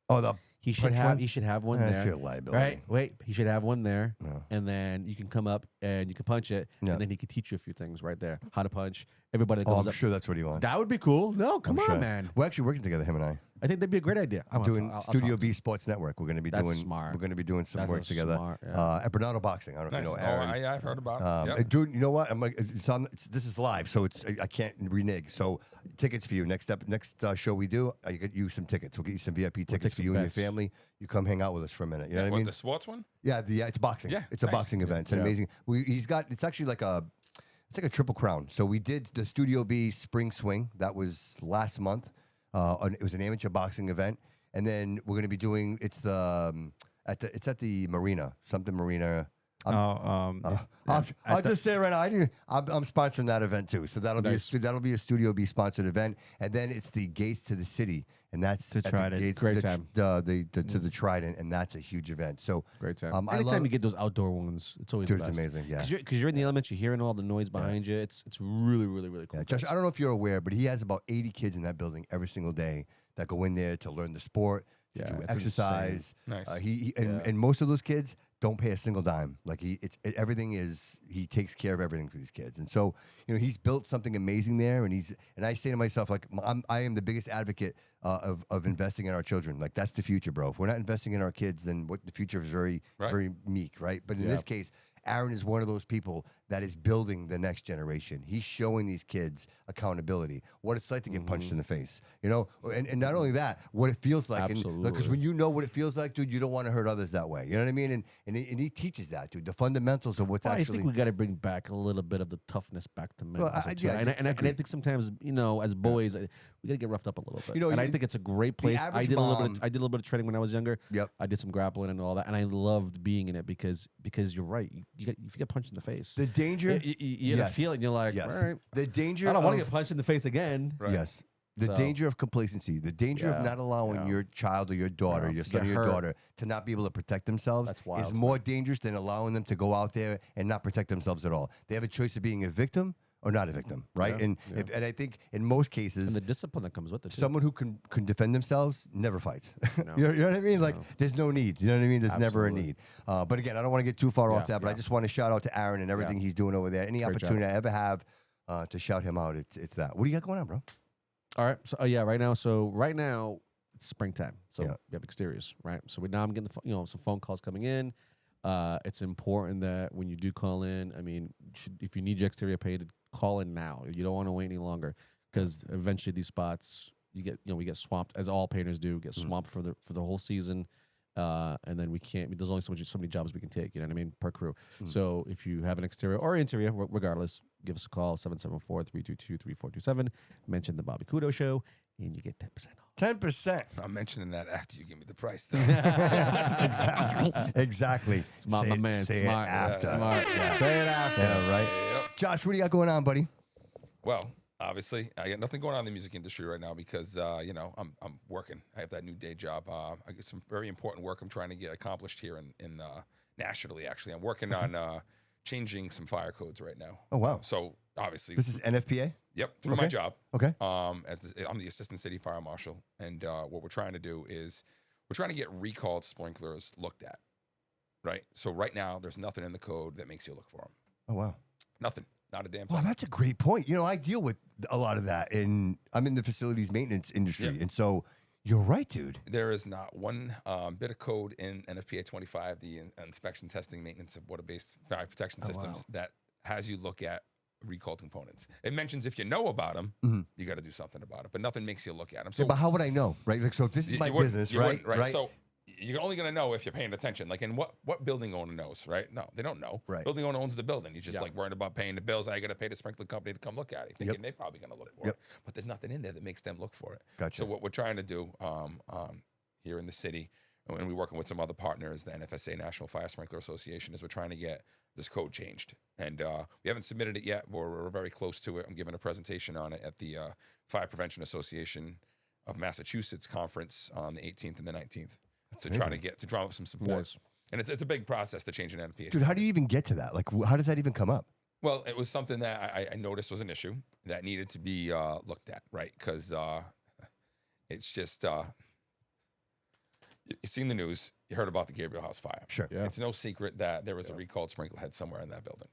Oh, he should have one That's there. your liability. Right? Wait, he should have one there. And then you can come up and you can punch it. And then he could teach you a few things right there. How to punch. Everybody that goes I'm up. sure that's what he wants. That would be cool. No, come on, man. We're actually working together, him and I. I think that'd be a great idea. I'm doing Studio B Sports Network. We're going to be doing. Smart. We're going to be doing some That's work together at Bernardo Boxing. I don't know if you know Aaron. I've heard about it. Dude, you know what? I'm like, this is live, so I can't renege. So tickets for you. Next show we do, I get you some tickets. We'll get you some VIP tickets for you and your family. You come hang out with us for a minute. You know what I mean? The sports one? Yeah, it's boxing. Yeah, it's a boxing event. It's an amazing. It's actually like it's like a triple crown. So we did the Studio B Spring Swing. That was last month. It was an amateur boxing event, and then we're going to be doing it's at the Marina, something Marina. I'll just say right now, I'm sponsoring that event too. So that'll be a Studio B sponsored event, and then it's the Gates to the City, and that's to Trident. Great time. To the Trident, and that's a huge event. So great time. Anytime you get those outdoor ones, it's always the best. It's amazing. Yeah, because you're in the elements, you're hearing all the noise behind you. It's really really really cool. Yeah, Josh, I don't know if you're aware, but he has about 80 kids in that building every single day that go in there to learn the sport, to do exercise. Nice. And most of those kids don't pay a single dime. Like everything is, he takes care of everything for these kids. And so, he's built something amazing there. And I say to myself, like, I am the biggest advocate of investing in our children. Like, that's the future, bro. If we're not investing in our kids, then what the future is very meek, right? But in this case, Aaron is one of those people that is building the next generation. He's showing these kids accountability, what it's like to get punched in the face, and not only that, what it feels like. Absolutely. Because when you know what it feels like, dude, you don't want to hurt others that way. You know what I mean? And he teaches that, dude, the fundamentals of what's actually. I think we got to bring back a little bit of the toughness back to men. Well, and I think sometimes, as boys, we got to get roughed up a little bit. And I think it's a great place. I did a little bit of training when I was younger. Yep. I did some grappling and all that, and I loved being in it because you're right. If you get punched in the face, the danger, you feel it, and you're like, all right. The danger. I don't want to get punched in the face again. Right. Yes. The danger of complacency, the danger of not allowing your child or your daughter, your son or your daughter, to not be able to protect themselves is more dangerous than allowing them to go out there and not protect themselves at all. They have a choice of being a victim or not a victim, right? And I think in most cases, and the discipline that comes with it, someone who can defend themselves never fights. You know what I mean? Like, there's no need. You know what I mean? There's never a need. But again, I don't want to get too far off that, but I just want to shout out to Aaron and everything he's doing over there. Any opportunity I ever have to shout him out, it's that. What do you got going on, bro? All right. So right now it's springtime. So we have exteriors, right? So now I'm getting some phone calls coming in. It's important that when you do call in, if you need your exterior painted, call in now. You don't want to wait any longer because eventually these spots we get swamped, as all painters do, get swamped for the whole season. And then we can't. There's only so many jobs we can take. You know what I mean, per crew. So if you have an exterior or interior, regardless, give us a call 774-322-3427. Mention the Bobby Couto Show, and you get 10% off. 10%. I'm mentioning that after you give me the price, though. Exactly. Smart, my man. Say Smart. it after. Smart. Yeah. Say it after. Yeah, right. Yep. Josh, what do you got going on, buddy? Well, obviously, I got nothing going on in the music industry right now because I'm working. I have that new day job. I get some very important work I'm trying to get accomplished here in nationally. Actually, I'm working on changing some fire codes right now. Oh wow! So obviously, this is NFPA. Yep, through my job. Okay. I'm the assistant city fire marshal, and what we're trying to do is we're trying to get recalled sprinklers looked at. Right. So right now, there's nothing in the code that makes you look for them. Oh wow. Nothing. Not a damn Well, thing. that's a great point. You know, I deal with a lot of that, and I'm in the facilities maintenance industry, Yep. and so you're right, dude. There is not one bit of code in NFPA 25, the inspection, testing, maintenance of water-based fire protection systems, that has you look at recalled components. It mentions if you know about them, you got to do something about it, but nothing makes you look at them. So, Yeah, but how would I know, right? Like, so if this is my business, right? Right. So you're only going to know if you're paying attention. Like, in what building owner knows, right? No, they don't know. Right. Building owner owns the building. You're just like worried about paying the bills. I got to pay the sprinkler company to come look at it, thinking they're probably going to look for it. But there's nothing in there that makes them look for it. Gotcha. So what we're trying to do here in the city, and we're working with some other partners, the NFSA, National Fire Sprinkler Association, is we're trying to get this code changed. And we haven't submitted it yet, but we're very close to it. I'm giving a presentation on it at the Fire Prevention Association of Massachusetts conference on the 18th and the 19th to try to draw up some support. Nice. And it's a big process to change an NPA. Dude, how do you even get to that? Like, how does that even come up? Well, it was something that I noticed was an issue that needed to be looked at, right? Because it's just, you've seen the news, you heard about the Gabriel House fire. Sure. Yeah. It's no secret that there was a recalled sprinkler head somewhere in that building,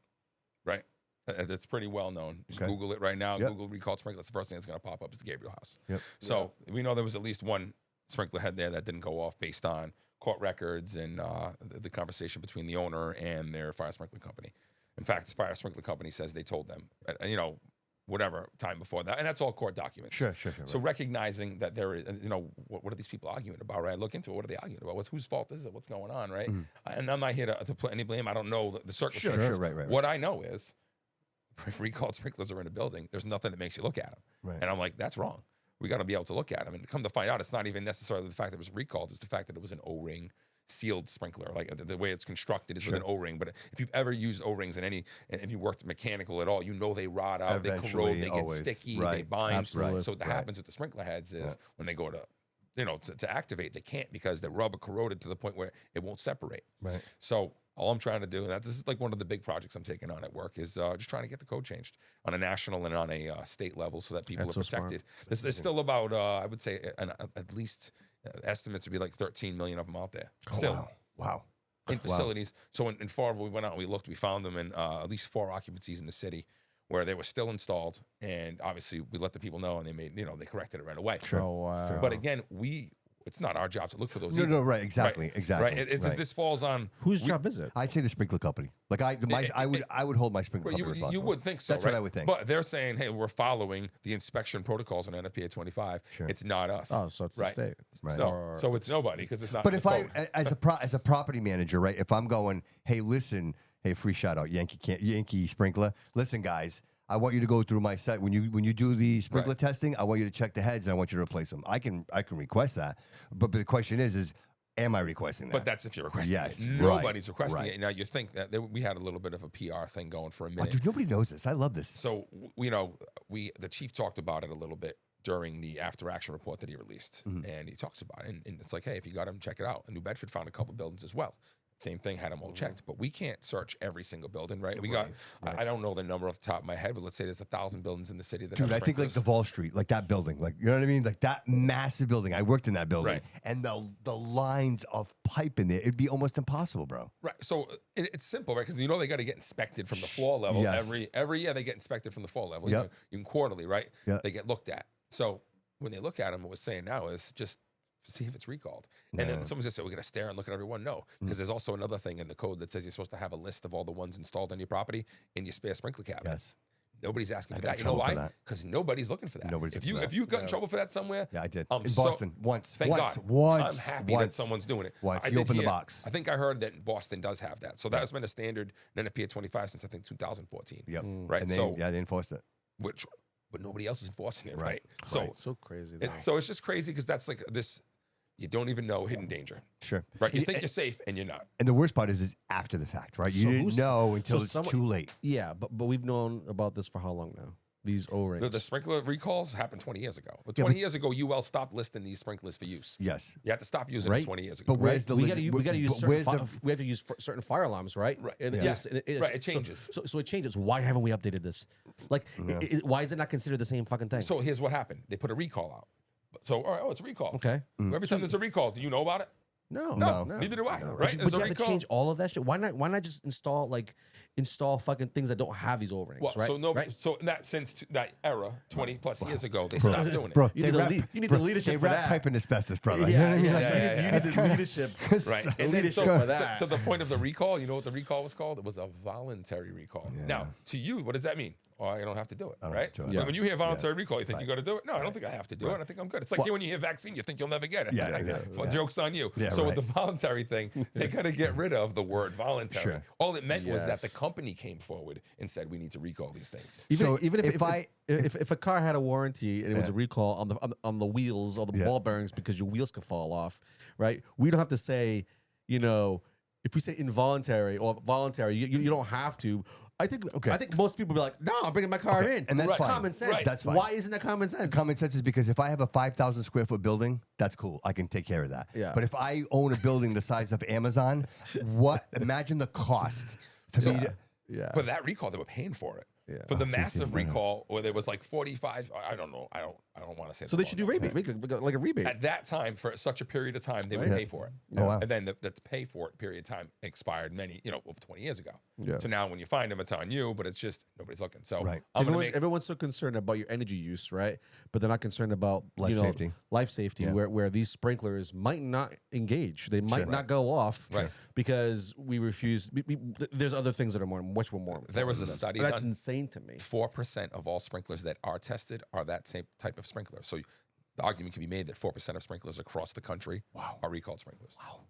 right? That's pretty well known. Just Google it right now. Google recalled sprinkler. That's the first thing that's going to pop up is the Gabriel House. So we know there was at least one sprinkler head there that didn't go off based on court records and the conversation between the owner and their fire sprinkler company. In fact, the fire sprinkler company says they told them, whatever time before that, and that's all court documents. Sure. So recognizing that there is, what are these people arguing about, right? I look into it. What are they arguing about? Whose fault is it? What's going on, right? And I'm not here to put any blame. I don't know the circumstances. Sure, right. What I know is, if recalled sprinklers are in a building, there's nothing that makes you look at them. Right. And I'm like, that's wrong. We got to be able to look at them. And come to find out, it's not even necessarily the fact that it was recalled. It's the fact that it was an O-ring sealed sprinkler. Like the way it's constructed is with an O-ring. But if you've ever used O-rings if you worked mechanical at all, they rot out, Eventually, they corrode, they get sticky, they bind. Absolutely. So what happens with the sprinkler heads is when they go to activate, they can't because the rubber corroded to the point where it won't separate. Right. So all I'm trying to do, and this is like one of the big projects I'm taking on at work, is just trying to get the code changed on a national and on a state level so that people That's are so smart. protected. There's still about, I would say, at least estimates would be like 13 million of them out there. Still. Wow. In facilities. So in Fargo, we went out and we looked, we found them in at least 4 occupancies in the city where they were still installed. And obviously we let the people know and they made, they corrected it right away. Sure. Oh, wow. But again, it's not our job to look for those. No, either. no, right, exactly. Right. This falls on Whose job is it? I'd say the sprinkler company. Like I would hold my sprinkler company responsible. You would think so. That's right? what I would think. But they're saying, hey, we're following the inspection protocols in NFPA 25. Sure. It's not us. Oh, so it's the state. Right. So it's nobody because it's not. But in if the I, code. as a property manager, right? If I'm going, hey, listen, free shout out, Yankee Sprinkler. Listen, guys, I want you to go through my site when you do the sprinkler testing. I want you to check the heads and I want you to replace them. I can request that, but the question is am I requesting that? But that's if you're requesting Yes, it. right, Nobody's requesting right. it. Now you think that we had a little bit of a PR thing going for a Oh, minute. dude, nobody knows this. I love this. So the chief talked about it a little bit during the after action report that he released, and he talks about it, and it's like, hey, if you got them, check it out. And New Bedford found a couple buildings as well. Same thing, had them all checked, but we can't search every single building, right? We got, I don't know the number off the top of my head, but let's say there's 1,000 buildings in the city that Dude, have I think like sprinklers. the Wall Street, like that building, like you know what I mean, like that massive building. I worked in that building, Right. and the lines of pipe in there, it'd be almost impossible, bro. Right, so it's simple, right? Because they got to get inspected from the floor level Yes. every year. They get inspected from the floor level, Yep. even quarterly, right? Yep. They get looked at. So when they look at them, what we're saying now is just see if it's recalled. And then someone just said, we're going to stare and look at everyone. No, because there's also another thing in the code that says you're supposed to have a list of all the ones installed on your property in your spare sprinkler cabinet. Yes. Nobody's asking for got in that. You know trouble for why? that. Because nobody's looking for that. Nobody's if looking for that. you got in trouble for that somewhere, Yeah, I did. I'm In so- Boston, once. Thank God. Once. I'm happy once. that someone's doing it. Once. I You did open the hear- box. I think I heard that Boston does have that. So that's been a standard in NFPA 25 since I think 2014. Yep. Right. And So they enforced it. but nobody else is enforcing it, Right. right? So It's so crazy. Though. it's just crazy because that's like this. You don't even know hidden danger, Sure. right? You think you're safe and you're not. And the worst part is after the fact, right? You So didn't who's- know until so it's someone- too late. Yeah, but we've known about this for how long now? These O-rings. The sprinkler recalls happened 20 years ago. But Yeah, 20 years ago, UL stopped listing these sprinklers for use. Yes. You had to stop using Right. them 20 years ago. But where's the we leg- got to use but certain where's the- we have to use certain fire alarms, right? Right. And Yeah. it's- Right, it changes. So it changes. Why haven't we updated this? Like, why is it not considered the same fucking thing? So here's what happened. They put a recall out. So, all right, it's a recall. Okay. Every time there's a recall, do you know about it? No, Neither do I. no. Right? But There's you a have to recall. change all of that shit. Why not just install fucking things that don't have these O-rings, Well, right? so no, right? so in that since that era, 20 plus years ago, they stopped doing it. Bro, You need the leadership They for wrap that. pipe in asbestos, brother. Yeah, You know what I mean? yeah, you need the leadership. Right. The And then leadership so, for that. to the point of the recall, you know what the recall was called? It was a voluntary recall. Now, to you, what does that mean? Oh, I don't have to do it, right? do it. Yeah. When you hear voluntary recall, you think you got to do it? No, I don't think I have to do it. I think I'm good. It's like when you hear vaccine, you think you'll never get it. Joke's on you. Yeah, so right. with the voluntary thing, they got to get rid of the word voluntary. Sure. All it meant was that Yes. the company came forward and said, we need to recall these things. Even So if a car had a warranty and it was a recall on the wheels or the ball bearings because your wheels could fall off, right? We don't have to say, if we say involuntary or voluntary, you don't have to. I think most people be like, no, I'm bringing my car in, and that's fine. Common sense. Right. That's fine. Why isn't that common sense? Common sense is because if I have a 5,000 square foot building, that's cool. I can take care of that. Yeah. But if I own a building the size of Amazon, imagine the cost for me to. Yeah. For that recall, they were paying for it. Yeah. For the Oh, massive recall, where there was like 45, I don't know. I don't want to say. So they should do rebate, make like a rebate. At that time, for such a period of time, they would pay for it. Oh, wow. And then the pay for it period of time expired over 20 years ago. Yeah. So now when you find them, it's on you, but it's just nobody's looking. So Right. Everyone's so concerned about your energy use, right? But they're not concerned about Life safety. Life safety, Yeah. where these sprinklers might not engage. They might not go off because we refuse. There's other things that are much more. There was a important than this. study That's done. insane to me. 4% of all sprinklers that are tested are that same type of sprinkler. So the argument can be made that 4% of sprinklers across the country are recalled sprinklers. Wow.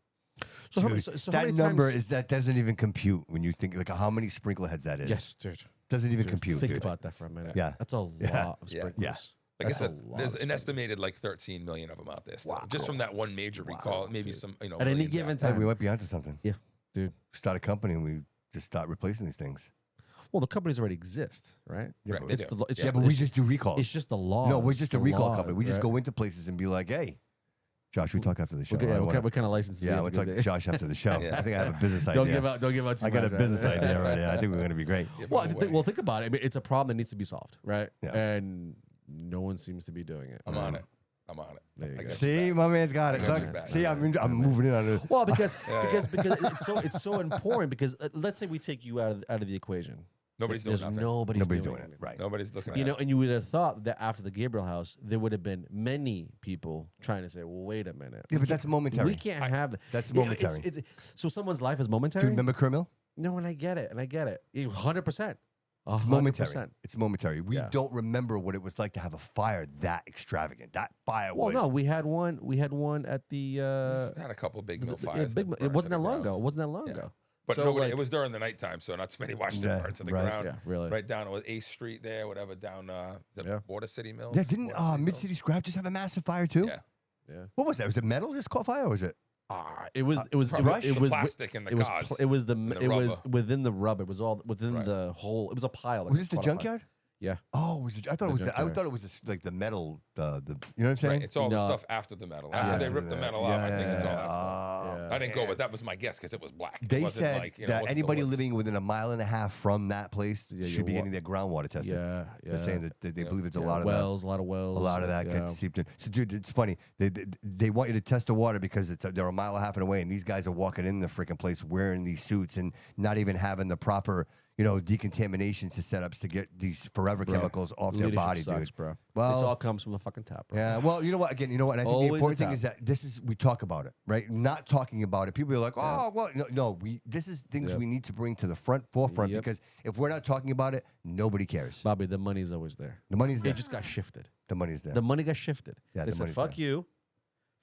So, Dude, how that many number times, that doesn't even compute when you think like how many sprinkler heads that is. Yes, dude. Doesn't even compute. Think dude. about that for a minute. Yeah. That's a lot Yeah. of Yeah. sprinklers. Yeah. Like That's I a said, lot there's of an estimated like 13 million of them out there still. Just from that one major recall, maybe some, At any millions given out. Hey, time. we might be onto something. Yeah, dude. Start a company and we just start replacing these things. Well, the companies already exist, right? Right, they It's do. the, it's Yeah, just, but we it's just do recalls. It's just the law. No, we're just a recall company. We just go into places and be like, hey, Josh, we talk after the show. What kind of license? Yeah, we'll talk to Josh after the show. Yeah. I think I have a business idea. Don't give out. Too I got a much, business right? idea right now. I think we're going to be great. Well, think about it. I mean, it's a problem that needs to be solved, right? Yeah. And no one seems to be doing it. I'm on it. There you I go. got See, you back. my man's got it. I got Look, your back. see, I'm moving in on it. Well, because it's so important. Because let's say we take you out of the equation. Nobody's doing There's nothing. nobody's Nobody's doing doing it. it. Right. Nobody's looking at You know, it. and you would have thought that after the Gabriel House, there would have been many people trying to say, "Well, wait a minute." Yeah, but that's momentary. We can't have That's Yeah, momentary. so someone's life is Do momentary. you remember Kermil? No, and I get it. 100%. It's 100%. momentary. It's momentary. We Yeah. don't remember what it was like to have a fire that extravagant. That fire Well, was. no, we had one at the. Had a couple big mill Yeah, fires. big, that it burned wasn't to that the long ground. ago. It wasn't that long Yeah. ago. But So, nobody, like- it was during the nighttime, so not too many watched Yeah, it burn to the right. ground. Yeah, really. Right down on 8th Street there, whatever, down the Yeah. Border City Mills. Yeah, didn't Border City Mid Mills. City Scrap just have a massive fire too? Yeah. Yeah. What was that? Was it metal just caught fire or was it? It was Probably it the was plastic in the it was cars it was the and the it was rubber. within the rubber. It was all within Right. the whole. It was a pile. that Was this the caught on fire. junkyard? Yeah. Oh, was it, I thought The it was. I junkyard. thought it was just like the metal. The you know what I'm saying? Right, it's all the No. stuff after the metal. After they ripped the metal Yeah, out, I think it's all yeah, that stuff. Yeah. I didn't go, but that was my guess because it was black. It They wasn't said like, it that wasn't the anybody woods. living within a mile and a half from that place Yeah, should your be wa- getting their groundwater tested. Yeah. Yeah. They're saying that they believe it's a Yeah, lot of wells, a lot of wells, a lot of that yeah. gets seeped in. So, dude, it's funny. They want you to test the water because they're a mile and a half away, and these guys are walking in the freaking place wearing these suits and not even having the proper, decontamination setups to get these forever Bro, chemicals off their leadership body, sucks, dude. bro. Well, this all comes from the fucking top, bro. yeah. Well, you know what? Again, you know what? And I think Always the important the thing is that we talk about it, right? Not talking about it. People are like, oh, well, no. This is things Yep. we need to bring to the forefront Yep. because if we're not talking about it, nobody cares. Bobby, the money's always there. The money's there. It just got shifted. The money's there. The money got shifted. Yeah, they the said, money's "Fuck there. you,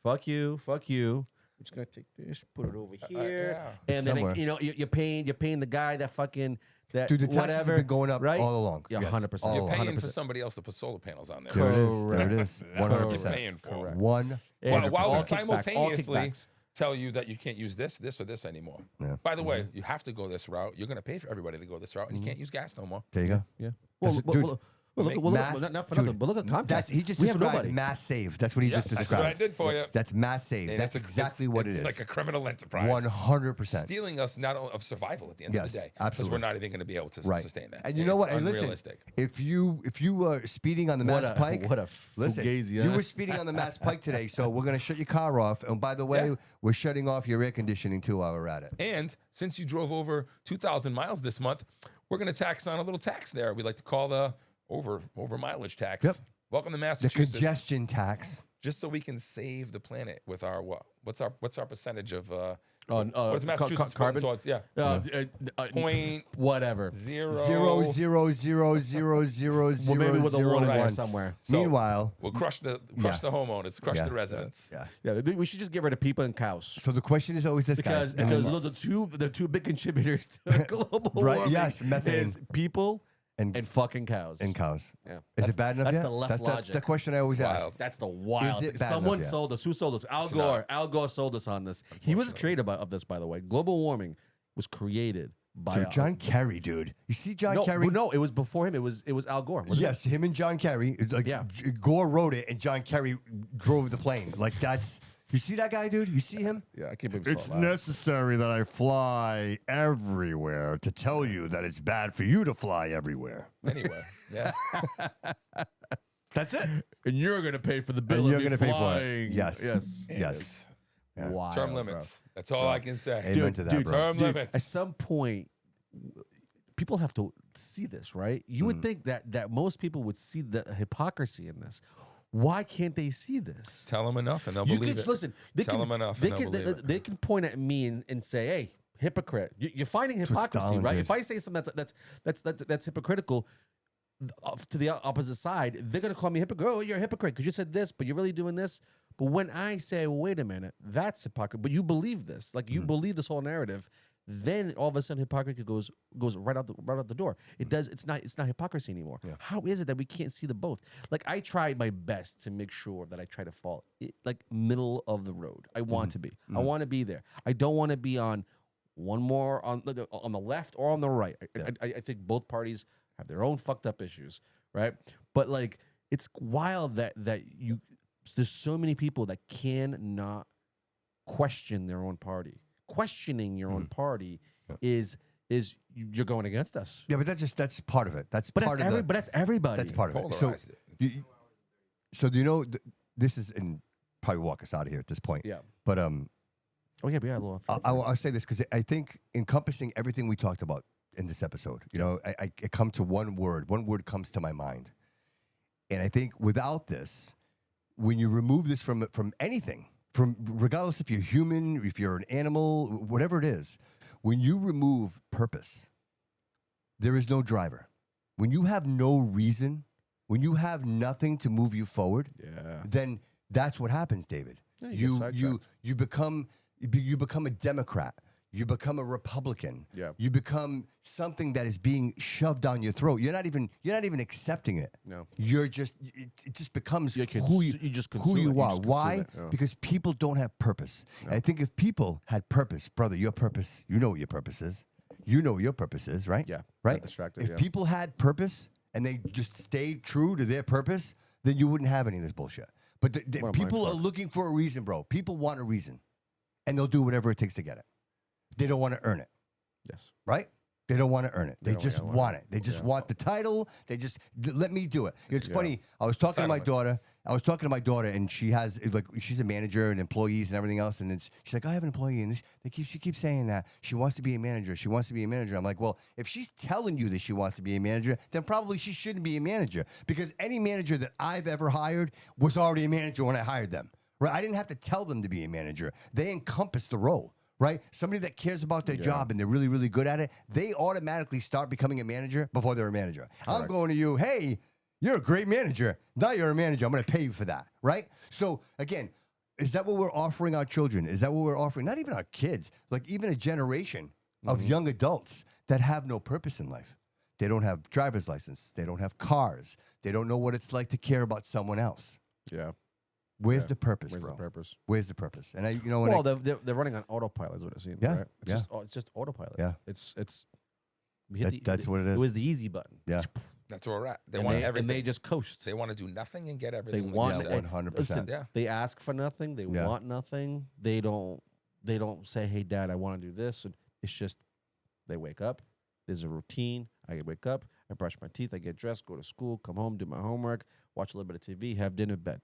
fuck you, fuck you." We're just gonna take this, put it over here, yeah. and Somewhere. then you're paying the guy that fucking that Dude, the taxes whatever, have been going up right? all along. Yeah, Yes, 100%. all You're along. paying for 100%. somebody else to put solar panels on there. There it is. There it Correct. is. That's what you're 100%. paying for. Correct. 100%. And While all they kickbacks, all simultaneously kickbacks. tell you that you can't use this or this anymore. Yeah. By the way, you have to go this route. You're going to pay for everybody to go this route, and you can't use gas no more. There you go. Yeah. That's Well, it, dude. Well, look, not for nothing, but look at Comcast. He just we have described nobody. mass save. That's what he just described. That's what I did for you. That's mass save. And That's exactly what it is. It's like a criminal enterprise. 100%. Stealing us not only of survival at the end of the day. Absolutely. Because we're not even going to be able to sustain that. And you know what? It's And listen, unrealistic. if you were speeding on the Mass Pike, listen, you were speeding on the Mass Pike today, so we're going to shut your car off. And by the way, we're shutting off your air conditioning too while we're at it. And since you drove over 2,000 miles this month, we're going to tax on a little tax there. We like to call the over mileage tax. Yep. Welcome to The Massachusetts. congestion tax. Just so we can save the planet with our what's our percentage of On what is Massachusetts carbon? towards? Yeah. Point whatever. zero. Zero, zero, zero, zero, zero, Well, maybe zero, with a zero, one in there one. somewhere. So Meanwhile, we'll crush the homeowners, crush the residents. Yeah. Yeah, we should just get rid of people and cows. So the question is always this, Because guys. And those are the two big contributors to global warming. Yes, methane. Is people and fucking cows. and cows. Yeah. Is it bad enough that's yet? the left That's logic. the question I always ask. wild. That's the wild. Is it thing. bad Someone enough yet? sold us. Who sold us? Al Gore. Al Gore sold us on this. He was the creator of this, by the way. Global warming was created by Dude, John Kerry, dude. You see John no, Kerry? No, it was before him. It was Al Gore. wasn't Yes, him and John Kerry. Like, Gore wrote it, and John Kerry drove the plane. Like, that's... You see that guy, dude? You see him? it? Yeah, I can't believe It's necessary that I fly everywhere to tell you that it's bad for you to fly everywhere. Anyway, yeah. That's it. And you're going to pay for the bill. And you're going to pay for it. Yes. Yes. Yes. Yeah. Wild, Term bro. limits. That's all I can say. Amen to that, bro. Term Dude, limits. at some point, people have to see this, right? You would think that most people would see the hypocrisy in this. Why can't they see this? Tell them enough, and they'll You believe can it. listen. Tell them enough, They and they'll can. believe it. They can point at me and say, "Hey, hypocrite! You're finding hypocrisy, Stalin right? did. If I say something that's hypocritical." To the opposite side, they're gonna call me hypocrite. Oh, you're a hypocrite because you said this, but you're really doing this. But when I say, wait a minute, that's hypocrisy. But you believe this, like you believe this whole narrative, then all of a sudden hypocrisy goes right out the door. It does. It's not hypocrisy anymore. How is it that we can't see the both? Like I try my best to make sure that I try to fall like middle of the road. I want to be. I want to be there. I don't want to be on one more on the left or on the right. I think both parties have their own fucked up issues, right? But like, it's wild that there's so many people that cannot question their own party. Questioning your own party is you're going against us. Yeah, but that's part of it. That's But part that's of the. but that's everybody. That's part of it. So, Polarized it. so do you know? This is and probably walk us out of here at this point. Yeah. But Oh yeah, we had a little. I'll say this because I think encompassing everything we talked about in this episode, you know, I come to one word. One word comes to my mind, and I think without this, when you remove this from anything, from regardless if you're human, if you're an animal, whatever it is, when you remove purpose, there is no driver. When you have no reason, when you have nothing to move you forward, then that's what happens, David. Yeah, you become a Democrat. You become a Republican. Yeah. You become something that is being shoved down your throat. You're not even accepting it. No. You're just it just becomes You who you just who consume it. you You are. just consume Why? it, yeah. Because people don't have purpose. And I think if people had purpose, brother, your purpose, you know what your purpose is. You know what your purpose is, right? Yeah. Right? Not distracted, If yeah. people had purpose and they just stayed true to their purpose, then you wouldn't have any of this bullshit. But What a people are mindfuck. looking for a reason, bro. People want a reason. And they'll do whatever it takes to get it. They don't want to earn it, Yes. right? They don't want to earn it. They don't just wanna want it. They just want the title. They just let me do it. It's funny. I was talking to my daughter. And she has she's a manager and employees and everything else. And she's like, I have an employee, and she keeps saying that she wants to be a manager. She wants to be a manager. I'm like, well, if she's telling you that she wants to be a manager, then probably she shouldn't be a manager, because any manager that I've ever hired was already a manager when I hired them. Right? I didn't have to tell them to be a manager. They encompass the role. Right? Somebody that cares about their job and they're really, really good at it, they automatically start becoming a manager before they're a manager. I'm going to you, hey, you're a great manager. Now you're a manager. I'm going to pay you for that. Right? So, again, is that what we're offering our children? Is that what we're offering? Not even our kids, like even a generation of young adults that have no purpose in life. They don't have driver's license. They don't have cars. They don't know what it's like to care about someone else. Yeah. Where's the purpose, Where's bro? the purpose? Where's the purpose? And They're running on autopilot, is what it seems. Yeah, Right? It's just autopilot. Yeah. It's that's what it is. It was the easy button. Yeah. That's where we're at. They and want they, everything. and they just coast. They want to do nothing and get everything. They like want you said. 100%. Listen, Yeah. they ask for nothing. They want nothing. They don't say, "Hey, Dad, I want to do this." And it's just they wake up. There's a routine. I wake up. I brush my teeth. I get dressed. Go to school. Come home. Do my homework. Watch a little bit of TV. Have dinner. Bed.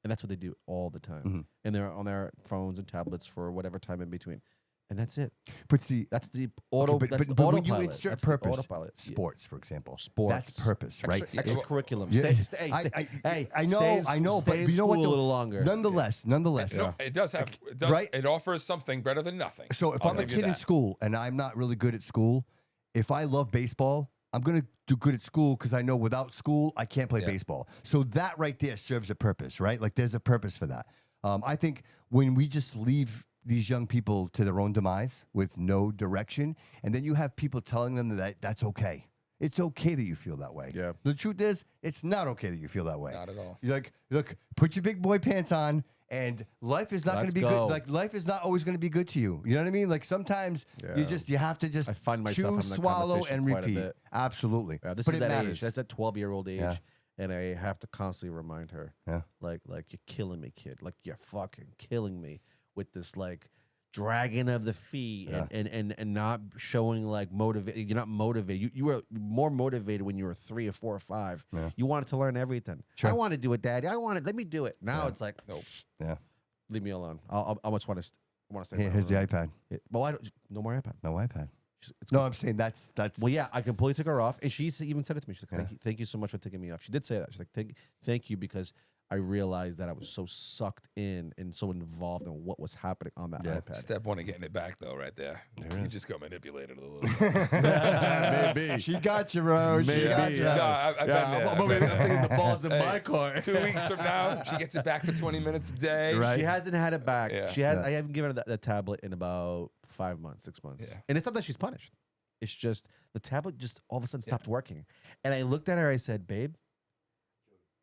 And that's what they do all the time. And they're on their phones and tablets for whatever time in between. And that's it. But see, That's the auto. but, that's but, the but when you autopilot. insert That's the purpose, autopilot. sports, for example, Sports. that's purpose, right? Extracurriculum. Yeah. Stay, I know, but in you know what? school a little longer. Nonetheless, No, it does have. It does. Right? It offers something better than nothing. So if I'll I'm a give you kid in that. school and I'm not really good at school, if I love baseball, I'm going to do good at school because I know without school, I can't play baseball. So that right there serves a purpose, right? Like there's a purpose for that. I think when we just leave these young people to their own demise with no direction, and then you have people telling them that that's okay. It's okay that you feel that way. Yeah. The truth is, it's not okay that you feel that way. Not at all. You're like, look, put your big boy pants on, and life is not going to be good. Like life is not always going to be good to you. You know what I mean? Like sometimes you have to just I find myself choose, in that swallow, conversation and quite a repeat. bit. Absolutely. Yeah, this but is it that matters. age. That's that 12-year-old age. Yeah. And I have to constantly remind her, like you're killing me, kid. Like you're fucking killing me with this like dragging of the feet and not showing like motivate. You're not motivated. You were more motivated when you were 3 or 4 or 5. Yeah. You wanted to learn everything. Sure. I want to do it, Daddy. I want it. Let me do it. Now it's like, nope. Yeah. Leave me alone. I just want to stay. Here's the iPad. Well, I don't. No more iPad. No iPad. It's No, I'm saying that's. Well, yeah, I completely took her off, and she even said it to me. She's like, thank you so much for taking me off." She did say that. She's like, "Thank you," because I realized that I was so sucked in and so involved in what was happening on that iPad. Step one of getting it back, though, right there. You just got manipulated a little bit. Maybe she got you, bro. She got you. No, I've been there. I'm thinking the ball's in my court. 2 weeks from now, she gets it back for 20 minutes a day. Right. She hasn't had it back. Yeah. She has. I haven't given her that tablet in about 5 months, 6 months. Yeah. And it's not that she's punished. It's just the tablet just all of a sudden stopped working. And I looked at her. I said, "Babe,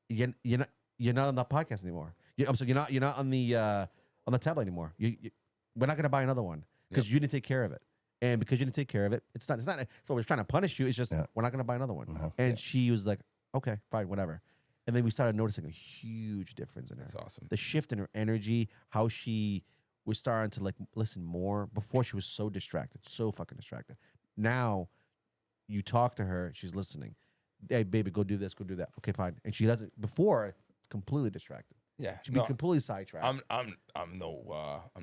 you're not on that podcast anymore. I'm sorry, you're not on the tablet anymore. We're not gonna buy another one because you didn't take care of it. And because you didn't take care of it, it's not. So we're trying to punish you. It's just we're not gonna buy another one." And she was like, "Okay, fine, whatever." And then we started noticing a huge difference in her. That's awesome. The shift in her energy, how she was starting to like listen more. Before she was so distracted, so fucking distracted. Now, you talk to her, she's listening. "Hey, baby, go do this, go do that." Okay, fine. And she doesn't. Before, completely distracted. Yeah, She'd be completely sidetracked. I'm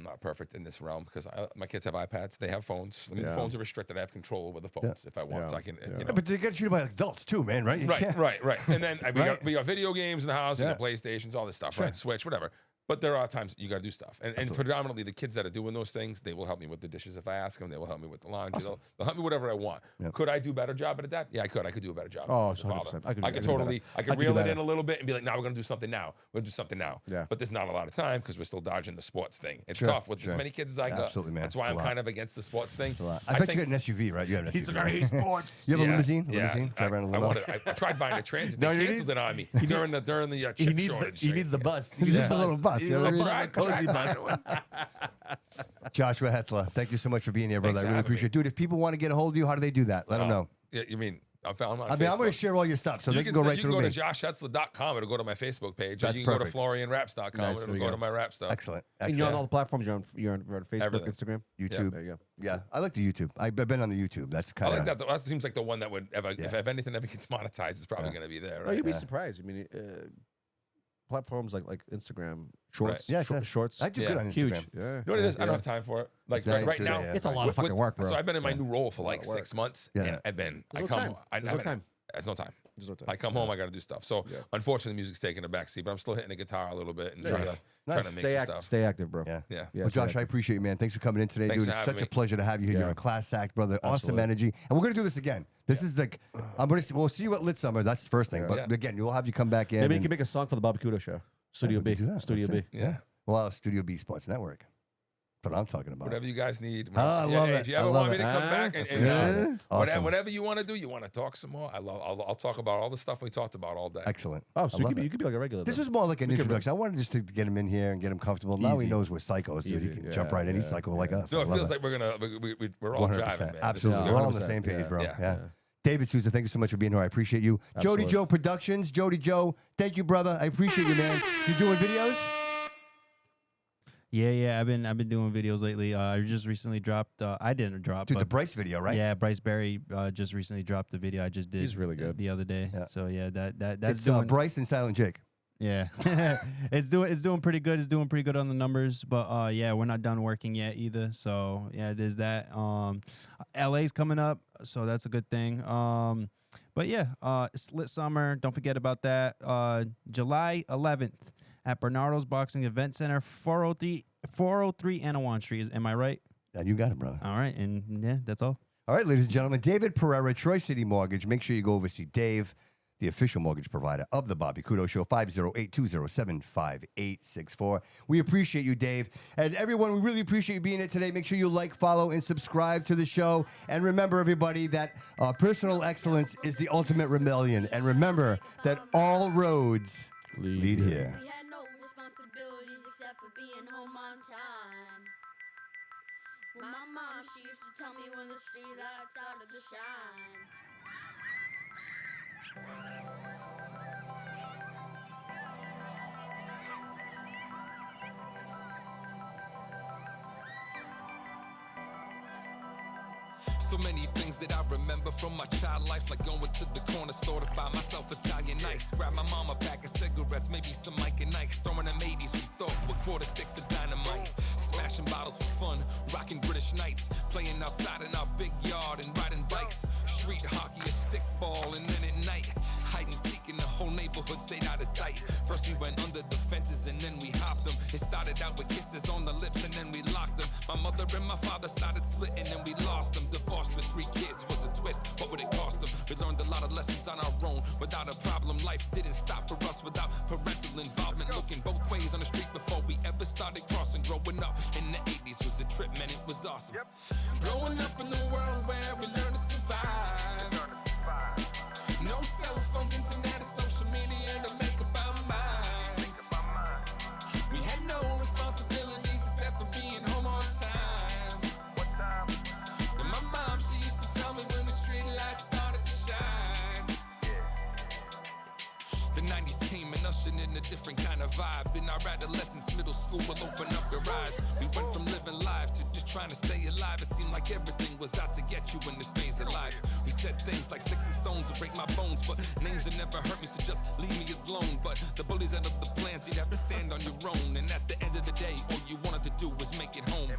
not perfect in this realm because my kids have iPads, they have phones. I mean, the phones are restricted. I have control over the phones if I want. I can, you know. But they get treated by adults too, man. Right? Right. And then we got video games in the house, we got PlayStations, all this stuff, right? Switch, whatever. But there are times you got to do stuff. And predominantly the kids that are doing those things, they will help me with the dishes if I ask them. They will help me with the laundry. Awesome. They'll help me whatever I want. Yep. Could I do a better job at that? Yeah, I could. I could do a better job. Oh, as a father. 100%. I could reel it in a little bit and be like, "No, we're going to do something now. We're going to do something now." Yeah. But there's not a lot of time because we're still dodging the sports thing. It's tough with as many kids as I got. Absolutely, man. That's why I'm kind of against the sports thing. I bet you got an SUV, right? You have an SUV. He's like, "I hate sports." You have a limousine? Yeah. Drive around a limo? I tried buying a transit. They canceled it on me during the chip shortage. He needs the bus. He needs a little bus. He needs a little cozy bus. Joshua Hetzler, thank you so much for being here, brother. Thanks I for really having appreciate it. Dude, if people want to get a hold of you, how do they do that? Let them know. Yeah, you mean I'm on I mean, I'm going to share all your stuff, so they can go right through me. You can go to joshhetzler.com. It'll go to my Facebook page. That's or you can perfect. go to florianraps.com. Nice, It'll there go you to go. my rap stuff. Excellent. And you're on all the platforms. You're on Facebook, Everything. Instagram, YouTube. There you go. Yeah, I like the YouTube. I've been on the YouTube. That's I kind of. like that. That seems like the one that would, if anything ever gets monetized, it's probably going to be there. Oh, Right? you'd be surprised. I mean, platforms like Instagram, Shorts. Yeah, Shorts. I do good on Instagram. Huge. Yeah. You know what it is? I don't have time for it. Like right now, It's a lot of fucking work, bro. So I've been in my new role for like 6 months, Yeah. and then There's no time. There's no time. There's no time. There's no time. I come home, I got to do stuff. So unfortunately, music's taking a backseat, but I'm still hitting the guitar a little bit and trying to make some stuff. Stay active, bro. Yeah. Yeah. Well, Josh, I appreciate you, man. Thanks for coming in today, Thanks dude. for It's having such a me. pleasure to have you here. Yeah. You're a class act, brother. Awesome Absolutely. energy. And we're going to do this again. This is like, we'll see you at Lit Summer. That's the first thing. But again, we'll have you come back in. Maybe you and- can make a song for the Bobby Couto show. Studio we B. can do that. Studio That's B. it. Yeah. Well, Studio B Sports Network. That's what I'm talking about. Whatever you guys need. I love it. If you I ever love want me it. to come back and Yeah. Awesome. whatever you want to do, you want to talk some more, I'll talk about all the stuff we talked about all day. Excellent. Oh, so I you love could, be, it. you could be like a regular. This then. was more like an We could introduction. I wanted just to get him in here and get him comfortable. Now he Easy. knows we're psychos. Dude. He Easy. can jump Yeah, right in. He's yeah, psycho like us. No, I it love feels like we're all 100%. driving, man. Absolutely. Yeah, We're all on the 100%. same page, Yeah. bro. Yeah. Yeah. David Sousa, thank you so much for being here. I appreciate you. Absolutely. Jody Jo Productions. Jody Jo, thank you, brother. I appreciate you, man. You doing videos? Yeah. I've been doing videos lately. I just recently dropped. I didn't drop. Dude, but the Bryce video, right? Yeah, Bryce Berry just recently dropped the video I just did. He's really good. The other day. Yeah. So yeah, that's It's doing. Bryce and Silent Jake. Yeah, it's doing pretty good. It's doing pretty good on the numbers, but yeah, we're not done working yet either. So yeah, there's that. LA's coming up, so that's a good thing. But yeah, it's lit summer. Don't forget about that. July 11th at Bernardo's Boxing Event Center, 403 Anawan Street. Am I right? Yeah, you got it, brother. All right, and yeah, that's all. All right, ladies and gentlemen, David Pereira, Troy City Mortgage. Make sure you go over see Dave, the official mortgage provider of the Bobby Couto Show, 508-207-5864. We appreciate you, Dave. And everyone, we really appreciate you being here today. Make sure you like, follow, and subscribe to the show. And remember, everybody, that personal excellence is the ultimate rebellion. And remember that all roads lead here. We had no responsibilities except for being home on time. When my mom, she used to tell me when the street lights started to shine. So many things that I remember from my child life, like going to the corner store to buy myself Italian nice. Grab my mom a pack of cigarettes, maybe some Mike and Ike's. Throwing them 80s we thought with quarter sticks of dynamite. Smashing bottles for fun, rocking British nights. Playing outside in our big yard and riding bikes. Street hockey, a stickball, and then at night, hide and seek in the whole neighborhood stayed out of sight. First we went under the fences and then we hopped them. It started out with kisses on the lips and then we locked them. My mother and my father started splitting and we lost them. Divorced with 3 kids was a twist. What would it cost them? We learned a lot of lessons on our own. Without a problem, life didn't stop for us. Without parental involvement, looking both ways on the street before we ever started crossing. Growing up in the 80s was a trip, man, it was awesome. Growing up in the world where we learned to survive. No cell phones, internet, or social media to make up our minds. We had no responsibilities except for being home on time. And my mom, she used to tell me when the street lights started to shine. The 90s came and ushered in a different kind of vibe. In our adolescence, middle school will open up your eyes. We went from living life to just trying to stay alive. It seemed like everything was out to get you in this phase of life. We said things like sticks and stones will break my bones, but names will never hurt me, so just leave me alone. But the bullies end up the plans, you'd have to stand on your own. And at the end of the day, all you wanted to do was make it home.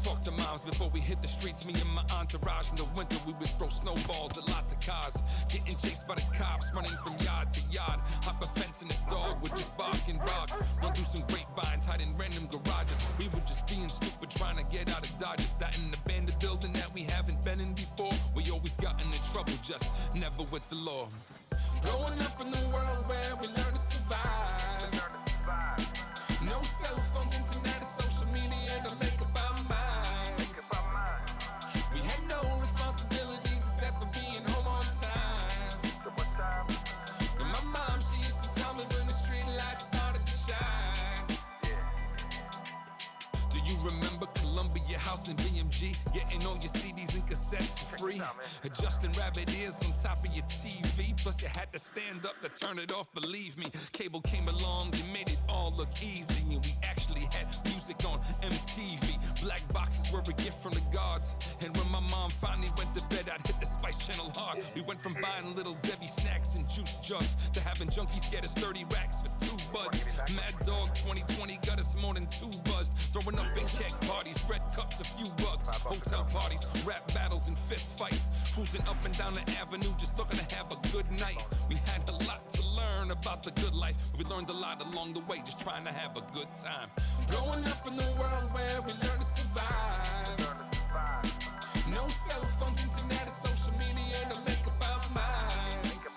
Talk to moms before we hit the streets. Me and my entourage in the winter, we would throw snowballs at lots of cars. Getting chased by the cops, running from yard to yard. Hop a fence and a dog would just bark and bark. Run through some grapevines, hide in random garages. We were just being stupid, trying to get out of Dodgers. That in the abandoned building that we haven't been in before. We always got into trouble, just never with the law. Growing up in the world where we learn to survive. No cell phones, internet, or social media to make up our minds. We had no responsibilities except for being home on time. And my mom, she used to tell me when the street lights started to shine. Do you remember Columbia House and BMG? Getting all your CDs and cassettes for free. Adjusting rabbit ears on top of your TV. Plus you had to stand up to turn it off, believe me. Cable came along, you made it all look easy. And we actually had music on MTV. Black boxes were a gift from the gods. And when my mom finally went to bed, I'd hit the Spice Channel hard. We went from buying Little Debbie snacks and juice jugs to having junkies get us 30 racks for 2 buds. Mad Dog 2020 got us more than 2 buzzed. Throwing up in keg parties, red cups, a few bucks. Hotel parties, rap battles and fist fights. Cruising up and down the avenue, just looking to have a good night. We had a lot to learn about the good life. We learned a lot along the way, just trying to have a good time. Growing up in the world where we learn to survive. No cell phones, internet, or social media to make up our minds.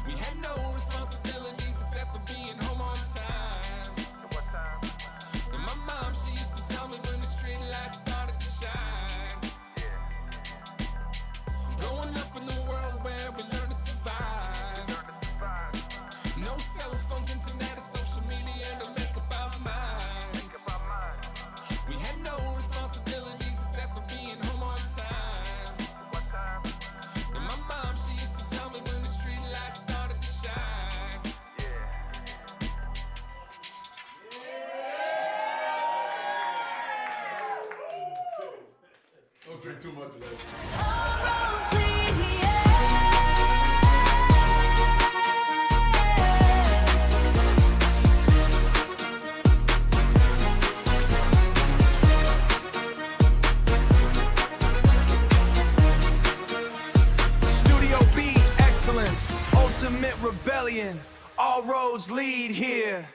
We had no responsibilities except for being home on time. And my mom, she used to tell me when the street lights started to shine. Growing up in the world where we learn to survive. No cell phones, internet, or social media to make up our minds. We had no responsibilities except for being home on time. rebellion. All roads lead here.